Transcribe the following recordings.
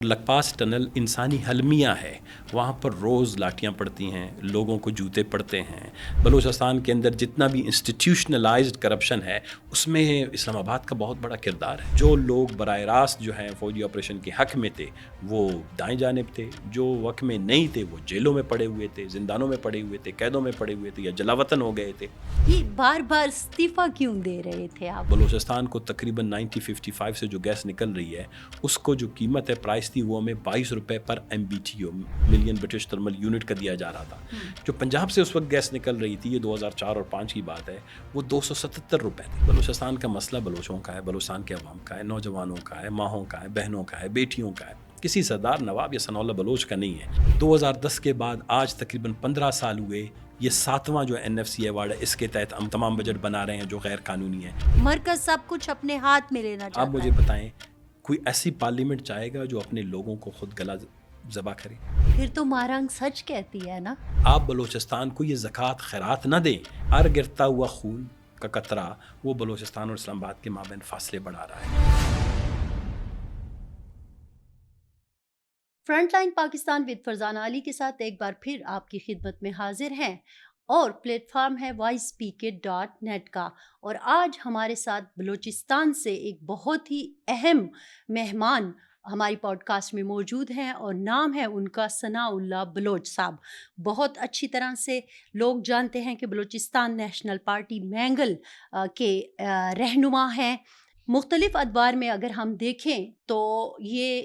لکپاس tunnel انسانی حلمیہ ہے، وہاں پر روز لاٹیاں پڑتی ہیں، لوگوں کو جوتے پڑتے ہیں۔ بلوچستان کے اندر جتنا بھی انسٹیٹیوشنلائزڈ کرپشن ہے اس میں اسلام آباد کا بہت بڑا کردار ہے۔ جو لوگ براہ راست جو ہیں فوجی آپریشن کے حق میں تھے وہ دائیں جانب تھے، جو حق میں نہیں تھے وہ جیلوں میں پڑے ہوئے تھے، زندانوں میں پڑے ہوئے تھے، قیدوں میں پڑے ہوئے تھے یا جلاوطن ہو گئے تھے۔ یہ بار بار استعفیٰ کیوں دے رہے تھے آپ؟ بلوچستان کو تقریباً 1955 سے جو گیس نکل رہی ہے اس کو جو قیمت ہے پرائس تھی وہ ہمیں 22 روپے پر MBTU million British thermal unit کا دیا جا رہا تھا۔ جو پنجاب سے اس وقت گیس نکل رہی تھی، یہ 2004 اور 5 کی بات ہے، وہ 277 روپے تھی۔ بلوچستان کا مسئلہ بلوچوں کا ہے، بلوچستان کے عوام کا ہے، نوجوانوں کا ہے، ماہوں کا ہے، بہنوں کا ہے، بیٹیوں کا ہے، کسی سردار نواب یا ثناء اللہ بلوچ کا نہیں ہے۔ 2010 کے بعد آج تقریباً 15 سال ہوئے، یہ 7واں جو NFC ایوارڈ ہے، اس کے تحت ہم تمام بجٹ بنا رہے ہیں جو غیر قانونی ہے۔ مرکز سب کچھ اپنے ہاتھ میں لینا چاہتا ہے۔ آپ مجھے بتائیں کوئی ایسی پارلیمنٹ چاہے گا جو اپنے لوگوں کو خود گلا ذبح کرے؟ پھر تو مارانگ سچ کہتی ہے نا۔ آپ بلوچستان کو یہ زکوٰۃ خیرات نہ دیں، ہر گرتا ہوا خون کا قطرہ وہ بلوچستان اور اسلام آباد کے مابین فاصلے بڑھا رہا ہے۔ Front line Pakistan with Farzana Ali کے ساتھ ایک بار پھر آپ کی خدمت میں حاضر ہیں، اور پلیٹ فارم ہے voicepeak.net کا، اور آج ہمارے ساتھ بلوچستان سے ایک بہت ہی اہم مہمان ہماری پوڈ کاسٹ میں موجود ہیں، اور نام ہے ان کا ثناء اللہ بلوچ صاحب۔ بہت اچھی طرح سے لوگ جانتے ہیں کہ بلوچستان نیشنل پارٹی مینگل کے رہنما ہیں۔ مختلف ادوار میں اگر ہم دیکھیں تو یہ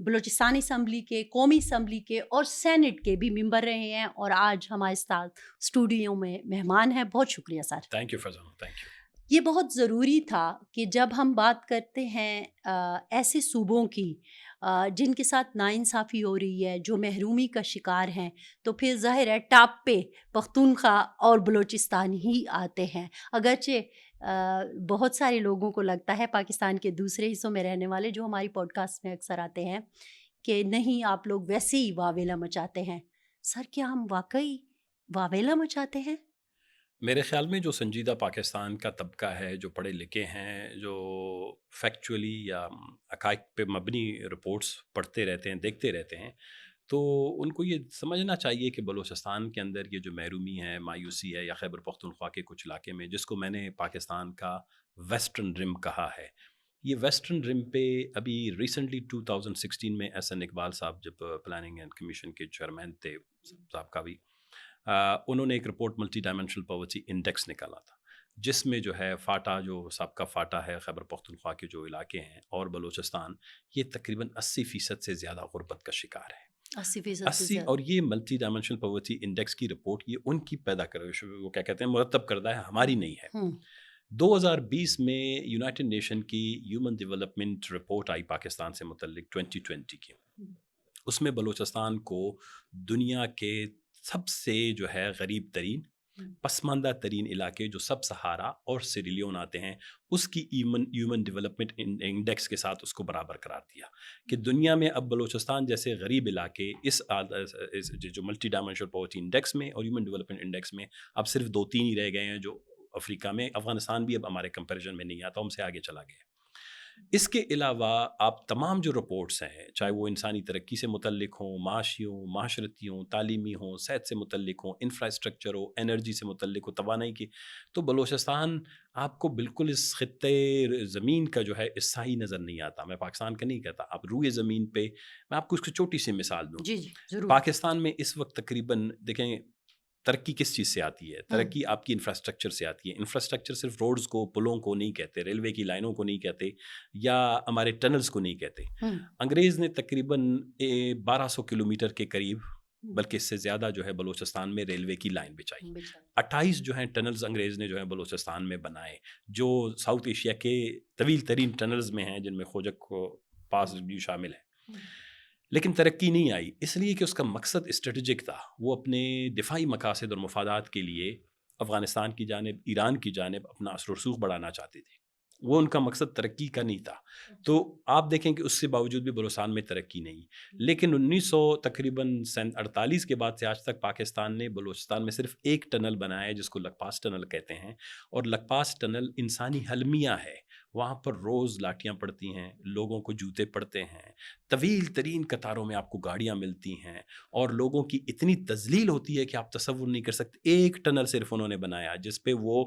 بلوچستان اسمبلی کے، قومی اسمبلی کے اور سینٹ کے بھی ممبر رہے ہیں، اور آج ہمارے ساتھ اسٹوڈیو میں مہمان ہیں۔ بہت شکریہ sir. Thank you Faizan, thank you. یہ بہت ضروری تھا کہ جب ہم بات کرتے ہیں ایسے صوبوں کی جن کے ساتھ ناانصافی ہو رہی ہے، جو محرومی کا شکار ہیں، تو پھر ظاہر ہے ٹاپ پہ پختونخوا اور بلوچستان ہی آتے ہیں۔ اگرچہ بہت سارے لوگوں کو لگتا ہے، پاکستان کے دوسرے حصوں میں رہنے والے جو ہماری پوڈ کاسٹ میں اکثر آتے ہیں، کہ نہیں آپ لوگ ویسے ہی واویلا مچاتے ہیں۔ سر کیا ہم واقعی واویلا مچاتے ہیں؟ میرے خیال میں جو سنجیدہ پاکستان کا طبقہ ہے، جو پڑھے لکھے ہیں، جو فیکچولی یا حقائق پہ مبنی رپورٹس پڑھتے رہتے ہیں، دیکھتے رہتے ہیں، تو ان کو یہ سمجھنا چاہیے کہ بلوچستان کے اندر یہ جو محرومی ہے، مایوسی ہے، یا خیبر پختونخوا کے کچھ علاقے میں جس کو میں نے پاکستان کا ویسٹرن رم کہا ہے، یہ ویسٹرن رم پہ ابھی ریسنٹلی 2016 میں SN اقبال صاحب جب پلاننگ اینڈ کمیشن کے چیئرمین تھے، صاحب کا بھی انہوں نے ایک report multi dimensional poverty index نکالا تھا، جس میں جو ہے فاٹا، جو سابقہ فاٹا ہے، خیبر پختونخوا کے جو علاقے ہیں اور بلوچستان، یہ تقریباً 80% سے زیادہ غربت کا شکار ہے۔ 80، اور یہ ملٹی ڈائمینشنل پاورٹی انڈیکس کی رپورٹ یہ ان کی پیدا وہ کیا کہتے ہیں مرتب کردہ ہے، ہماری نہیں ہے۔ 2020 میں یونائٹڈ نیشن کی ہیومن ڈیولپمنٹ رپورٹ آئی پاکستان سے متعلق 2020 کی، اس میں بلوچستان کو دنیا کے سب سے جو ہے غریب ترین، پسماندہ ترین علاقے جو سب سہارا اور سیریلیون آتے ہیں، اس کی ہیومن ڈیولپمنٹ انڈیکس کے ساتھ اس کو برابر قرار دیا کہ دنیا میں اب بلوچستان جیسے غریب علاقے اس جو ملٹی ڈائمینشنل پاورٹی انڈیکس میں اور ہیومن ڈیولپمنٹ انڈیکس میں اب صرف 2-3 ہی رہ گئے ہیں، جو افریقہ میں، افغانستان بھی اب ہمارے کمپیریزن میں نہیں آتا، ہم سے آگے چلا گیا۔ اس کے علاوہ آپ تمام جو رپورٹس ہیں، چاہے وہ انسانی ترقی سے متعلق ہوں، معاشی ہوں، معاشرتی ہوں، تعلیمی ہوں، صحت سے متعلق ہوں، انفراسٹرکچر ہو، انرجی سے متعلق ہو، توانائی کی، تو بلوچستان آپ کو بالکل اس خطے زمین کا جو ہے حصہ ہی نظر نہیں آتا۔ میں پاکستان کا نہیں کہتا، آپ روئے زمین پہ، میں آپ کو اس کی چھوٹی سی مثال دوں۔ جی ضرور۔ پاکستان میں اس وقت تقریباً دیکھیں ترقی کس چیز سے آتی ہے؟ ترقی آپ کی انفراسٹرکچر سے آتی ہے۔ انفراسٹرکچر صرف روڈز کو، پلوں کو نہیں کہتے، ریلوے کی لائنوں کو نہیں کہتے، یا ہمارے ٹنلز کو نہیں کہتے۔ انگریز نے تقریباً 1200 کلومیٹر کے قریب، بلکہ اس سے زیادہ جو ہے بلوچستان میں ریلوے کی لائن بچھائی۔ 28 جو ہیں ٹنلز انگریز نے جو ہے بلوچستان میں بنائے، جو ساؤتھ ایشیا کے طویل ترین ٹنلز میں ہیں، جن میں خوجک پاس بھی شامل ہے۔ لیکن ترقی نہیں آئی، اس لیے کہ اس کا مقصد اسٹریٹجک تھا، وہ اپنے دفاعی مقاصد اور مفادات کے لیے افغانستان کی جانب، ایران کی جانب اپنا اثر و رسوخ بڑھانا چاہتے تھے، وہ ان کا مقصد ترقی کا نہیں تھا۔ تو آپ دیکھیں کہ اس کے باوجود بھی بلوچستان میں ترقی نہیں، لیکن 1948 کے بعد سے آج تک پاکستان نے بلوچستان میں صرف ایک ٹنل بنایا ہے، جس کو لکپاس ٹنل کہتے ہیں، اور لکپاس ٹنل انسانی حلمیہ ہے، وہاں پر روز لاٹیاں پڑتی ہیں, لوگوں کو جوتے پڑتے ہیں, طویل ترین قطاروں میں آپ کو گاڑیاں ملتی ہیں, اور لوگوں کی اتنی تذلیل ہوتی ہے کہ آپ تصور نہیں کر سکتے. ایک ٹنل صرف انہوں نے بنایا جس پہ وہ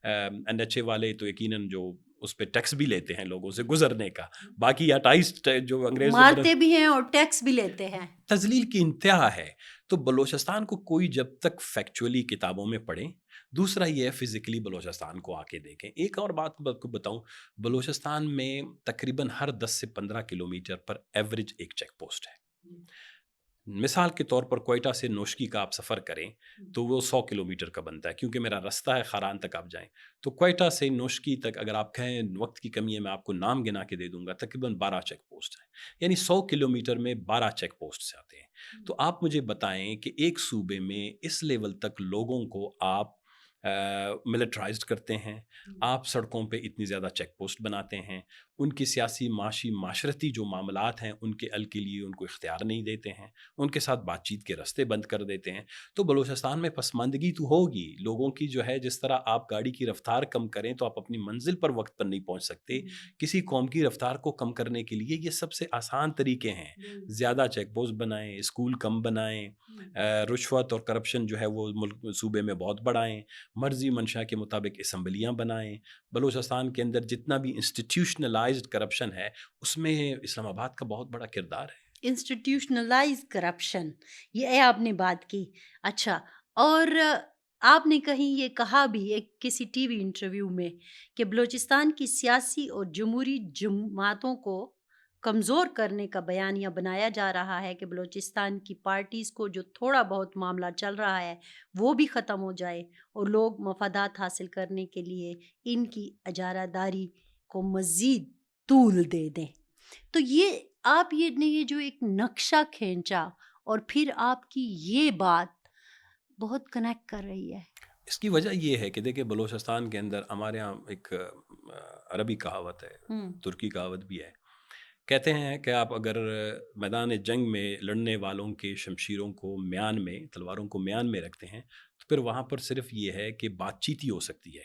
NHA والے تو یقیناً جو اس پہ ٹیکس بھی لیتے ہیں لوگوں سے گزرنے کا, باقی 28 جو انگریز نے مارتے بھی ہیں اور ٹیکس بھی لیتے ہیں. تذلیل کی انتہا ہے. تو بلوچستان کو کوئی جب تک فیکچولی کتابوں میں پڑھیں, دوسرا یہ ہے فزیکلی بلوچستان کو آ کے دیکھیں. ایک اور بات کو بتاؤں, بلوچستان میں تقریباً ہر 10 سے 15 کلومیٹر پر ایوریج ایک چیک پوسٹ ہے. مثال کے طور پر کوئٹہ سے نوشکی کا آپ سفر کریں تو وہ 100 کلومیٹر کا بنتا ہے, کیونکہ میرا رستہ ہے خاران تک آپ جائیں. تو کوئٹہ سے نوشکی تک اگر آپ کہیں وقت کی کمی ہے میں آپ کو نام گنا کے دے دوں گا, تقریباً 12 چیک پوسٹ ہیں, یعنی 100 کلومیٹر میں 12 چیک پوسٹ سے آتے ہیں. تو آپ مجھے بتائیں کہ ایک صوبے میں اس لیول تک لوگوں کو آپ ملٹرائزڈ کرتے ہیں, آپ سڑکوں پہ اتنی زیادہ چیک پوسٹ بناتے ہیں, ان کی سیاسی معاشی معاشرتی جو معاملات ہیں ان کے حل کے لیے ان کو اختیار نہیں دیتے ہیں, ان کے ساتھ بات چیت کے راستے بند کر دیتے ہیں. تو بلوچستان میں پسماندگی تو ہوگی لوگوں کی جو ہے, جس طرح آپ گاڑی کی رفتار کم کریں تو آپ اپنی منزل پر وقت پر نہیں پہنچ سکتے. کسی قوم کی رفتار کو کم کرنے کے لیے یہ سب سے آسان طریقے ہیں, زیادہ چیک پوسٹ بنائیں, اسکول کم بنائیں, رشوت اور کرپشن جو ہے وہ ملک صوبے میں بہت بڑھائیں, مرضی منشا کے مطابق اسمبلیاں بنائیں. بلوچستان کے اندر جتنا بھی انسٹیٹیوشنلائزڈ کرپشن ہے اس میں اسلام آباد کا بہت بڑا کردار ہے. انسٹیٹیوشنلائز کرپشن, یہ آپ نے بات کی. اچھا, اور آپ نے کہیں یہ کہا بھی ایک کسی ٹی وی انٹرویو میں کہ بلوچستان کی سیاسی اور جمہوری جماعتوں کو کمزور کرنے کا بیانیہ بنایا جا رہا ہے کہ بلوچستان کی پارٹیز کو جو تھوڑا بہت معاملہ چل رہا ہے وہ بھی ختم ہو جائے اور لوگ مفادات حاصل کرنے کے لیے ان کی اجارہ داری کو مزید طول دے دیں. تو یہ آپ نے یہ جو ایک نقشہ کھینچا اور پھر آپ کی یہ بات بہت کنیکٹ کر رہی ہے. اس کی وجہ یہ ہے کہ دیکھیں بلوچستان کے اندر ہمارے ہاں ایک عربی کہاوت ہے, ترکی کہاوت بھی ہے, کہتے ہیں کہ آپ اگر میدان جنگ میں لڑنے والوں کے شمشیروں کو میان میں, تلواروں کو میان میں رکھتے ہیں تو پھر وہاں پر صرف یہ ہے کہ بات چیت ہی ہو سکتی ہے.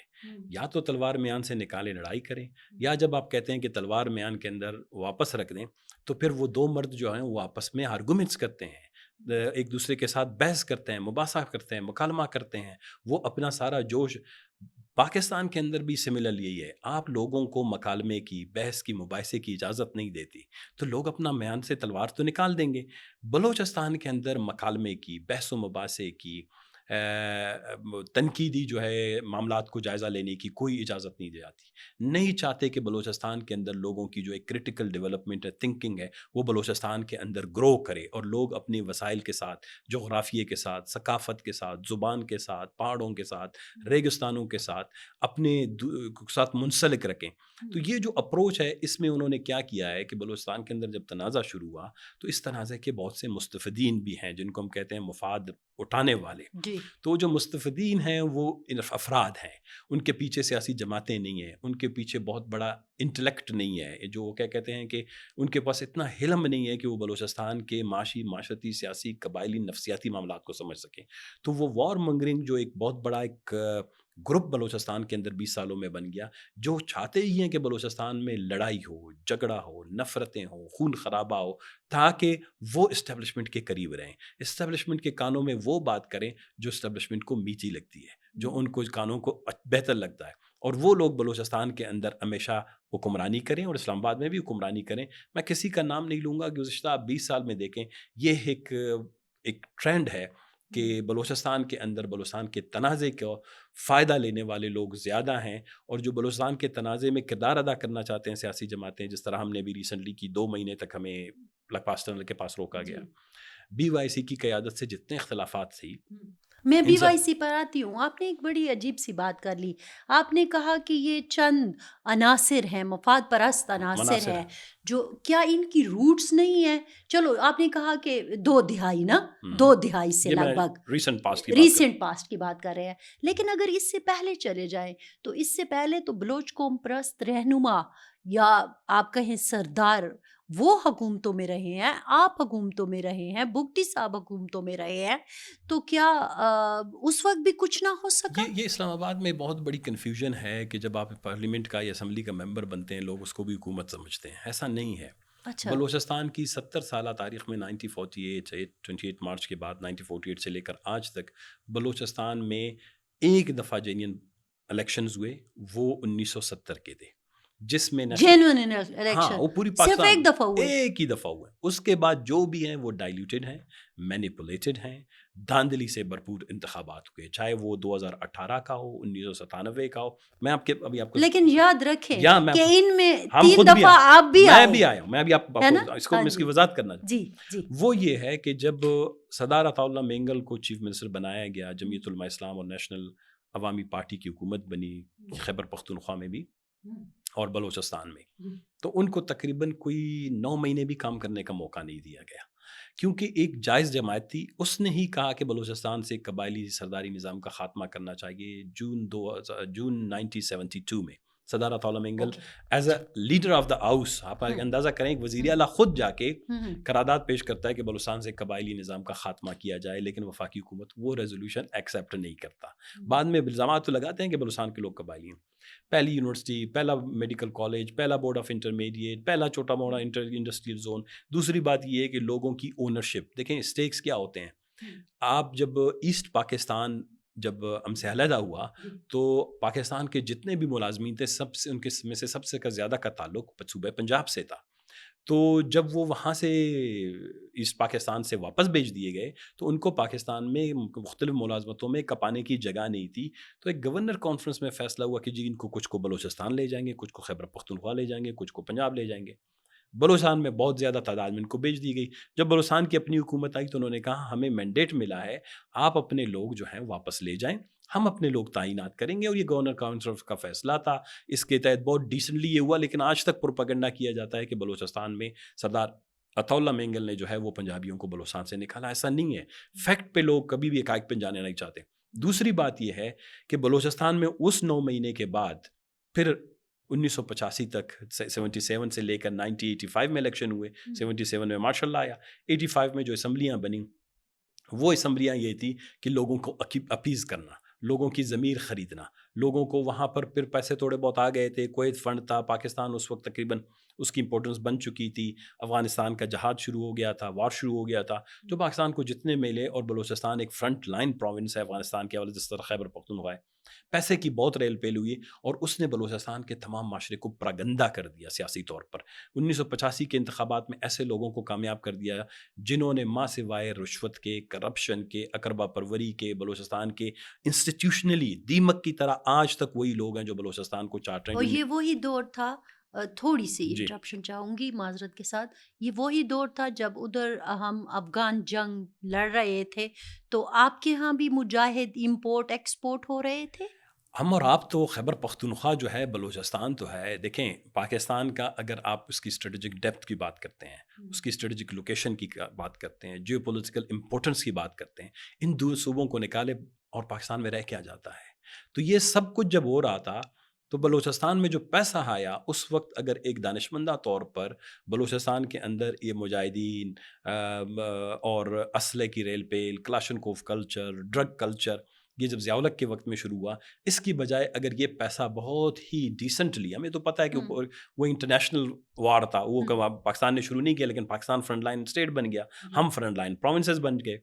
یا تو تلوار میان سے نکالیں لڑائی کریں, یا جب آپ کہتے ہیں کہ تلوار میان کے اندر واپس رکھ دیں تو پھر وہ دو مرد جو ہیں وہ آپس میں آرگومنٹس کرتے ہیں, ایک دوسرے کے ساتھ بحث کرتے ہیں, مباحثہ کرتے ہیں, مکالمہ کرتے ہیں, وہ اپنا سارا جوش. پاکستان کے اندر بھی سملر یہی ہے, آپ لوگوں کو مکالمے کی, بحث کی, مباحثے کی اجازت نہیں دیتی تو لوگ اپنا میان سے تلوار تو نکال دیں گے. بلوچستان کے اندر مکالمے کی, بحث و مباحثے کی, تنقیدی جو ہے معاملات کو جائزہ لینے کی کوئی اجازت نہیں دی جاتی. نہیں چاہتے کہ بلوچستان کے اندر لوگوں کی جو ایک کرٹیکل ڈیولپمنٹ ہے, تھنکنگ ہے, وہ بلوچستان کے اندر گرو کرے, اور لوگ اپنے وسائل کے ساتھ, جغرافیے کے ساتھ, ثقافت کے ساتھ, زبان کے ساتھ, پہاڑوں کے ساتھ, ریگستانوں کے ساتھ اپنے ساتھ منسلک رکھیں. تو یہ جو اپروچ ہے اس میں انہوں نے کیا کیا ہے کہ بلوچستان کے اندر جب تنازع شروع ہوا تو اس تنازع کے بہت سے مستفیدین بھی ہیں جن کو ہم کہتے ہیں مفاد اٹھانے والے. تو جو مستفیدین ہیں وہ افراد ہیں, ان کے پیچھے سیاسی جماعتیں نہیں ہیں, ان کے پیچھے بہت بڑا انٹلیکٹ نہیں ہے, جو کیا کہتے ہیں کہ ان کے پاس اتنا علم نہیں ہے کہ وہ بلوچستان کے معاشی, معاشرتی, سیاسی, قبائلی, نفسیاتی معاملات کو سمجھ سکیں. تو وہ وار منگرنگ جو ایک بہت بڑا ایک گروپ بلوچستان کے اندر 20 سالوں میں بن گیا, جو چاہتے ہی ہیں کہ بلوچستان میں لڑائی ہو, جھگڑا ہو, نفرتیں ہوں, خون خرابہ ہو, تاکہ وہ اسٹیبلشمنٹ کے قریب رہیں, اسٹیبلشمنٹ کے کانوں میں وہ بات کریں جو اسٹیبلشمنٹ کو میٹھی لگتی ہے, جو ان کو کانوں کو بہتر لگتا ہے, اور وہ لوگ بلوچستان کے اندر ہمیشہ حکمرانی کریں اور اسلام آباد میں بھی حکمرانی کریں. میں کسی کا نام نہیں لوں گا, گزشتہ 20 سال میں دیکھیں یہ ایک ٹرینڈ ہے کہ بلوچستان کے اندر بلوچستان کے تنازع کو فائدہ لینے والے لوگ زیادہ ہیں, اور جو بلوچستان کے تنازع میں کردار ادا کرنا چاہتے ہیں سیاسی جماعتیں, جس طرح ہم نے بھی ریسنٹلی کی 2 مہینے تک ہمیں بلیک پاس ٹنل کے پاس روکا گیا. BYC کی قیادت سے جتنے اختلافات تھی, میں BYC پر آتی ہوں. آپ نے ایک بڑی عجیب سی بات کر لی. آپ نے کہا کہ یہ چند عناصر ہیں, مفاد پرست عناصر ہیں, جو کیا ان کی روٹس نہیں ہیں؟ چلو آپ نے کہا کہ 2 دہائی نا, 2 دہائی سے لگ بھگ ریسنٹ پاسٹ کی بات کر رہے ہیں. لیکن اگر اس سے پہلے چلے جائیں تو اس سے پہلے تو بلوچ قوم پرست رہنما یا آپ کہیں سردار وہ حکومتوں میں رہے ہیں، آپ حکومتوں میں رہے ہیں، بگٹی صاحب حکومتوں میں رہے ہیں، تو کیا اس وقت بھی کچھ نہ ہو سکا؟ یہ اسلام آباد میں بہت بڑی کنفیوژن ہے کہ جب آپ پارلیمنٹ کا یا اسمبلی کا ممبر بنتے ہیں لوگ اس کو بھی حکومت سمجھتے ہیں. ایسا نہیں ہے. اچھا. بلوچستان کی 70 سالہ تاریخ میں 1948 28 مارچ کے بعد 1948 سے لے کر آج تک بلوچستان میں ایک دفعہ جینین الیکشنز ہوئے، وہ 1970 کے تھے، جس میں جینوئن ہاں الیکشن وہ پوری صرف پاکستان ایک دفعہ ہوئے. ایک ہی دفعہ ہوئے. اس کے بعد جو بھی ہیں وہ ڈائلیوٹیڈ ہیں، مینیپولیٹڈ ہیں، دھاندلی سے بھرپور انتخابات ہوئے، چاہے وہ 2018 کا ہو، 1997 کا ہو. میں ابھی آپ کو لیکن یاد رکھیں یا میں کہ ان میں ہم 3 خود بھی دفعہ آپ بھی میں آئے، بھی آیا ہوں، میں بھی آپ ہے نا؟ کو اس کو ہاں میں اس کی جی وضاحت کرنا چاہتا جی ہوں. جی. وہ یہ ہے کہ جب سردار عطا اللہ مینگل کو چیف منسٹر بنایا گیا، جمعیت علماء اسلام اور نیشنل عوامی پارٹی کی حکومت بنی خیبر پختونخوا میں بھی اور بلوچستان میں، تو ان کو تقریباً کوئی 9 مہینے بھی کام کرنے کا موقع نہیں دیا گیا، کیونکہ ایک جائز جماعت تھی. اس نے ہی کہا کہ بلوچستان سے قبائلی سرداری نظام کا خاتمہ کرنا چاہیے. جون 1972 میں Sardar Ata Ullah Mengal as a leader of the house, آپ اندازہ کریں ایک وزیر اعلیٰ خود جا کے قرارداد پیش کرتا ہے کہ بلوچستان سے قبائلی نظام کا خاتمہ کیا جائے، لیکن وفاقی حکومت وہ ریزولوشن ایکسیپٹ نہیں کرتا. بعد میں الزامات تو لگاتے ہیں کہ بلوچستان کے لوگ قبائلی ہیں. پہلی یونیورسٹی، پہلا میڈیکل کالج، پہلا بورڈ آف انٹرمیڈیٹ، پہلا چھوٹا موٹا انڈسٹریل زون. دوسری بات یہ ہے کہ لوگوں کی اونرشپ. دیکھیں اسٹیکس کیا ہوتے ہیں. آپ جب ایسٹ پاکستان جب ہم سے علیحدہ ہوا تو پاکستان کے جتنے بھی ملازمین تھے سب سے ان کے میں سے سب سے زیادہ کا تعلق صوبہ پنجاب سے تھا. تو جب وہ وہاں سے ایسٹ پاکستان سے واپس بھیج دیے گئے تو ان کو پاکستان میں مختلف ملازمتوں میں کپانے کی جگہ نہیں تھی. تو ایک گورنر کانفرنس میں فیصلہ ہوا کہ جی ان کو کچھ کو بلوچستان لے جائیں گے، کچھ کو خیبر پختونخوا لے جائیں گے، کچھ کو پنجاب لے جائیں گے. بلوچستان میں بہت زیادہ تعداد میں ان کو بھیج دی گئی. جب بلوچستان کی اپنی حکومت آئی تو انہوں نے کہا ہمیں مینڈیٹ ملا ہے، آپ اپنے لوگ جو ہیں واپس لے جائیں، ہم اپنے لوگ تعینات کریں گے. اور یہ گورنر کانفرنس کا فیصلہ تھا. اس کے تحت بہت ڈیسنٹلی یہ ہوا، لیکن آج تک پروپیگنڈا کیا جاتا ہے کہ بلوچستان میں سردار عطا اللہ مینگل نے جو ہے وہ پنجابیوں کو بلوچستان سے نکالا. ایسا نہیں ہے. فیکٹ پہ لوگ کبھی بھی حقائق پہ جانے نہیں چاہتے. دوسری بات یہ ہے کہ بلوچستان میں اس 9 مہینے کے بعد پھر 1985 تک 77 سے لے کر 1985 میں الیکشن ہوئے. 77 میں مارشل لا آیا. 85 میں جو اسمبلیاں بنیں وہ اسمبلیاں یہ تھی کہ لوگوں کو اپیز کرنا، لوگوں کی ضمیر خریدنا. لوگوں کو وہاں پر پھر پیسے تھوڑے بہت آ گئے تھے، کویت فنڈ تھا، پاکستان اس وقت تقریباً اس کی امپورٹنس بن چکی تھی، افغانستان کا جہاد شروع ہو گیا تھا، وار شروع ہو گیا تھا. جو پاکستان کو جتنے ملے، اور بلوچستان ایک فرنٹ لائن پروونس ہے افغانستان کے حوالے جس طرح خیبر پختونخوا ہے، پیسے کی بہت ریل پیل ہوئی اور اس نے بلوچستان کے تمام معاشرے کو پراگندہ کر دیا سیاسی طور پر. 1985 کے انتخابات میں ایسے لوگوں کو کامیاب کر دیا جنہوں نے ماں سوائے رشوت کے، کرپشن کے، اقربا پروری کے، بلوچستان کے انسٹیٹیوشنلی دیمک کی طرح آج تک وہی لوگ ہیں جو بلوچستان کو چاٹ رہے ہیں. اور یہ وہی دور تھا، تھوڑی سی جی انٹرپشن چاہوں گی معذرت کے ساتھ، یہ وہی دور تھا جب ادھر ہم افغان جنگ لڑ رہے تھے تو آپ کے ہاں بھی مجاہد امپورٹ ایکسپورٹ ہو رہے تھے؟ ہم اور آپ تو خیبر پختونخوا جو ہے، بلوچستان تو ہے. دیکھیں پاکستان کا اگر آپ اس کی اسٹریٹجک ڈیپتھ کی بات کرتے ہیں، اس کی اسٹریٹجک لوکیشن کی بات کرتے ہیں، جیو پولیٹیکل امپورٹنس کی بات کرتے ہیں، ان دو صوبوں کو نکالے اور پاکستان میں رہ کیا جاتا ہے. تو یہ سب کچھ جب ہو رہا تھا تو بلوچستان میں جو پیسہ آیا اس وقت، اگر ایک دانشمندہ طور پر بلوچستان کے اندر یہ مجاہدین اور اسلحے کی ریل پیل، کلاشنکوف کلچر، ڈرگ کلچر، یہ جب ضیاء الحق کے وقت میں شروع ہوا، اس کی بجائے اگر یہ پیسہ بہت ہی ڈیسنٹلی، ہمیں تو پتہ ہے کہ وہ انٹرنیشنل وار تھا، وہ پاکستان نے شروع نہیں کیا، لیکن پاکستان فرنٹ لائن اسٹیٹ بن گیا، ہم فرنٹ لائن پروونسز بن گئے.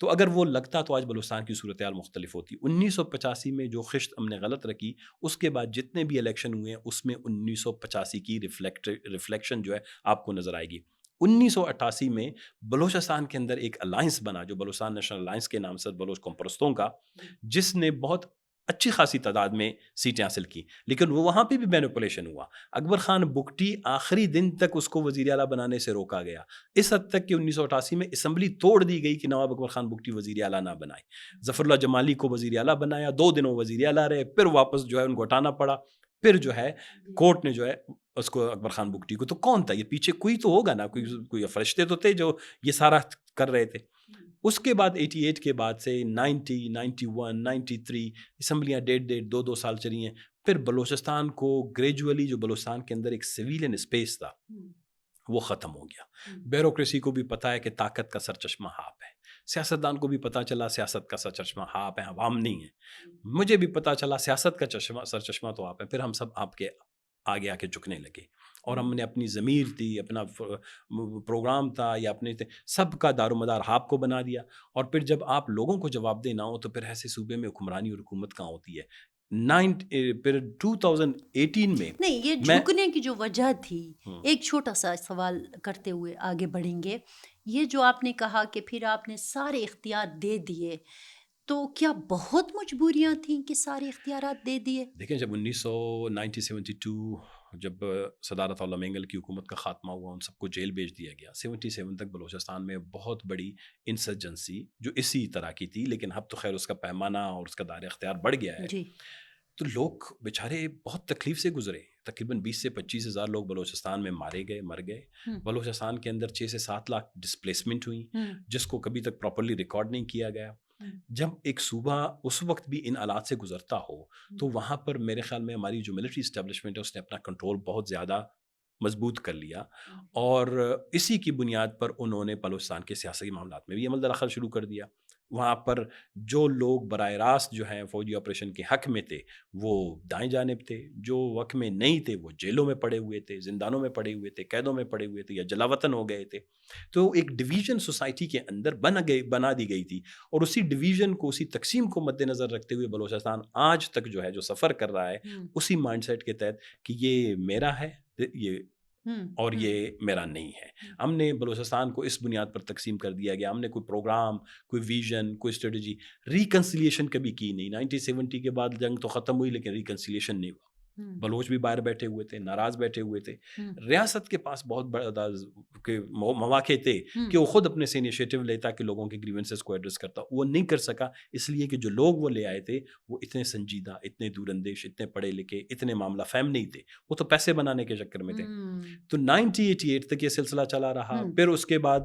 تو اگر وہ لگتا تو آج بلوچستان کی صورتحال مختلف ہوتی. 1985 میں جو خشت ہم نے غلط رکھی، اس کے بعد جتنے بھی الیکشن ہوئے ہیں اس میں 1985 کی ریفلیکشن جو ہے آپ کو نظر آئے گی. 1988 میں بلوچستان کے اندر ایک الائنس بنا جو بلوچستان نیشنل الائنس کے نام سے، بلوچ قوم پرستوں کا، جس نے بہت اچھی خاصی تعداد میں سیٹیں حاصل کی، لیکن وہ وہاں پہ بھی مینیپولیشن ہوا. اکبر خان بگٹی آخری دن تک اس کو وزیر اعلیٰ بنانے سے روکا گیا، اس حد تک کہ 1988 میں اسمبلی توڑ دی گئی کہ نواب اکبر خان بگٹی وزیر اعلیٰ نہ بنائے. ظفر اللہ جمالی کو وزیر اعلیٰ بنایا، 2 دن وہ وزیر اعلیٰ رہے، پھر واپس جو ہے ان کو ہٹانا پڑا. پھر جو ہے کورٹ نے جو ہے اس کو اکبر خان بگٹی کو، تو کون تھا یہ پیچھے؟ کوئی تو ہوگا نا، کوئی فرشتے تو تھے جو یہ سارا کر رہے تھے. اس کے بعد 88 کے بعد سے 90، 91، 93 اسمبلیاں 1.5 سال چلی ہیں. پھر بلوچستان کو گریجولی، جو بلوچستان کے اندر ایک سویلین اسپیس تھا، وہ ختم ہو گیا۔ بیوروکریسی کو بھی پتہ ہے کہ طاقت کا سرچشمہ آپ ہے، سیاستدان کو بھی پتہ چلا سیاست کا سرچشمہ آپ ہیں، عوام نہیں ہیں، مجھے بھی پتہ چلا سیاست کا سرچشمہ تو آپ ہیں، پھر ہم سب آپ کے آگے آ کے جھکنے لگے، اور ہم نے اپنی ضمیر تھی، اپنا پروگرام تھا یا اپنے سب کا دار و مدار آپ کو بنا دیا، اور پھر جب آپ لوگوں کو جواب دینا ہو تو پھر ایسے صوبے میں حکمرانی اور حکومت کہاں ہوتی ہے۔ پھر 2018 میں نہیں، یہ میں جھکنے کی جو وجہ تھی، ایک چھوٹا سا سوال کرتے ہوئے آگے بڑھیں گے، یہ جو آپ نے کہا کہ پھر آپ نے سارے اختیار دے دیے، تو کیا بہت مجبوریاں تھیں کہ سارے اختیارات دے دیے؟ دیکھیں جب 1972 جب صدارت اللہ مینگل کی حکومت کا خاتمہ ہوا، ان سب کو جیل بھیج دیا گیا، 77 تک بلوچستان میں بہت بڑی انسرجنسی جو اسی طرح کی تھی، لیکن اب تو خیر اس کا پیمانہ اور اس کا دائرہ اختیار بڑھ گیا ہے، جی، تو لوگ بیچارے بہت تکلیف سے گزرے، تقریباً 20 سے 25 ہزار لوگ بلوچستان میں مر گئے، بلوچستان کے اندر 6 سے 7 لاکھ ڈسپلیسمنٹ ہوئی، جس کو کبھی تک پراپرلی ریکارڈ نہیں کیا گیا۔ جب ایک صوبہ اس وقت بھی ان حالات سے گزرتا ہو تو وہاں پر میرے خیال میں ہماری جو ملٹری اسٹیبلشمنٹ ہے اس نے اپنا کنٹرول بہت زیادہ مضبوط کر لیا، اور اسی کی بنیاد پر انہوں نے بلوچستان کے سیاسی معاملات میں بھی عمل درآمد شروع کر دیا۔ وہاں پر جو لوگ براہ راست جو ہیں فوجی آپریشن کے حق میں تھے وہ دائیں جانب تھے، جو حق میں نہیں تھے وہ جیلوں میں پڑے ہوئے تھے، زندانوں میں پڑے ہوئے تھے، قیدوں میں پڑے ہوئے تھے یا جلاوطن ہو گئے تھے۔ تو ایک ڈویژن سوسائٹی کے اندر بنا دی گئی تھی، اور اسی ڈویژن کو، اسی تقسیم کو مد نظر رکھتے ہوئے بلوچستان آج تک جو ہے جو سفر کر رہا ہے اسی مائنڈ سیٹ کے تحت کہ یہ میرا ہے یہ اور یہ میرا نہیں ہے۔ ہم نے بلوچستان کو اس بنیاد پر تقسیم کر دیا گیا، ہم نے کوئی پروگرام، کوئی ویژن، کوئی اسٹریٹجی، ریکنسیلیشن کبھی کی نہیں۔ 1970 کے بعد جنگ تو ختم ہوئی لیکن ریکنسیلیشن نہیں ہوا، بلوچ بھی باہر بیٹھے ہوئے تھے، ناراض بیٹھے ہوئے تھے، ریاست کے پاس بہت بڑا مواقع تھے کہ وہ خود اپنے سے انیشیٹو لیتا کہ لوگوں کے گریونسز کو ایڈریس کرتا، وہ نہیں کر سکا، اس لیے کہ جو لوگ وہ لے آئے تھے وہ اتنے سنجیدہ، اتنے دور اندیش، اتنے پڑھے لکھے، اتنے معاملہ فہم نہیں تھے، وہ تو پیسے بنانے کے چکر میں تھے۔ تو 1988 تک یہ سلسلہ چلا رہا، پھر اس کے بعد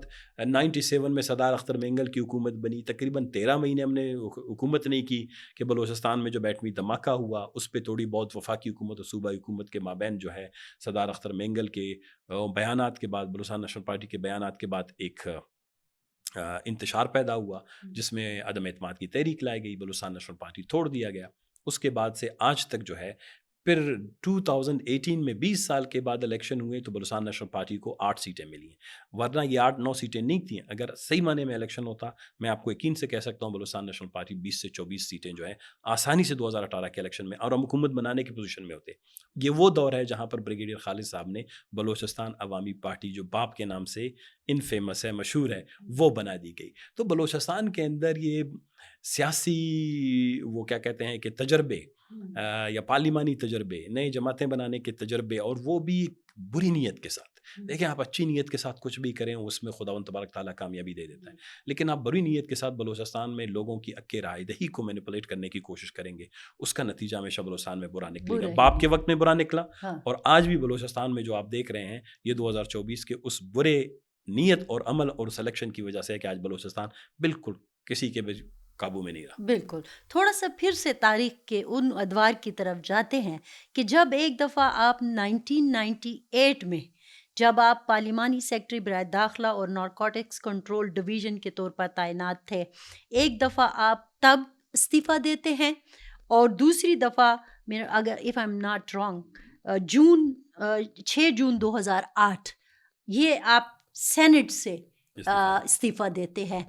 97 میں صدار اختر مینگل کی حکومت بنی، تقریباً 13 مہینے ہم نے حکومت نہیں کی کہ بلوچستان میں جو بیٹمی دھماکہ ہوا اس پہ تھوڑی بہت وفاقی حکومت اور صوبائی حکومت کے مابین جو ہے صدار اختر مینگل کے بیانات کے بعد، بلوچستان نیشنل پارٹی کے بیانات کے بعد ایک انتشار پیدا ہوا جس میں عدم اعتماد کی تحریک لائی گئی، بلوچستان نیشنل پارٹی توڑ دیا گیا۔ اس کے بعد سے آج تک جو ہے پھر 2018 میں 20 سال کے بعد الیکشن ہوئے تو بلوچستان نیشنل پارٹی کو 8 سیٹیں ملی ہیں، ورنہ یہ 8-9 سیٹیں نہیں تھیں۔ اگر صحیح معنی میں الیکشن ہوتا میں آپ کو یقین سے کہہ سکتا ہوں بلوچستان نیشنل پارٹی 20 سے 24 سیٹیں جو ہے آسانی سے 2018 کے الیکشن میں اور ہم حکومت بنانے کی پوزیشن میں ہوتے۔ یہ وہ دور ہے جہاں پر بریگیڈیئر خالد صاحب نے بلوچستان عوامی پارٹی جو باپ کے نام سے انفیمس ہے، مشہور ہے، وہ بنا دی گئی۔ تو بلوچستان کے اندر یہ سیاسی وہ کیا کہتے ہیں کہ تجربے یا پارلیمانی تجربے، نئے جماعتیں بنانے کے تجربے، اور وہ بھی بری نیت کے ساتھ۔ دیکھیں آپ اچھی نیت کے ساتھ کچھ بھی کریں اس میں خداوند تبارک تعالیٰ کامیابی دے دیتا ہے، لیکن آپ بری نیت کے ساتھ بلوچستان میں لوگوں کی حق رائے دہی کو مینیپولیٹ کرنے کی کوشش کریں گے، اس کا نتیجہ ہمیشہ بلوچستان میں برا نکلے گا۔ باپ کے وقت میں برا نکلا، اور آج بھی بلوچستان میں جو آپ دیکھ رہے ہیں یہ 2024 کے اس برے نیت اور عمل اور سلیکشن کی وجہ سے ہے کہ آج بلوچستان بالکل کسی کے قابو میں نہیں رہا۔ بالکل، تھوڑا سا پھر سے تاریخ کے ان ادوار کی طرف جاتے ہیں کہ جب ایک دفعہ آپ 1998 میں جب آپ پارلیمانی سیکرٹری برائے داخلہ اور نارکوٹکس کنٹرول ڈویژن کے طور پر تعینات تھے، ایک دفعہ آپ تب استعفیٰ دیتے ہیں، اور دوسری دفعہ میرا اگر if I am not wrong 6 جون 2008 یہ آپ سینٹ سے استعفیٰ دیتے ہیں۔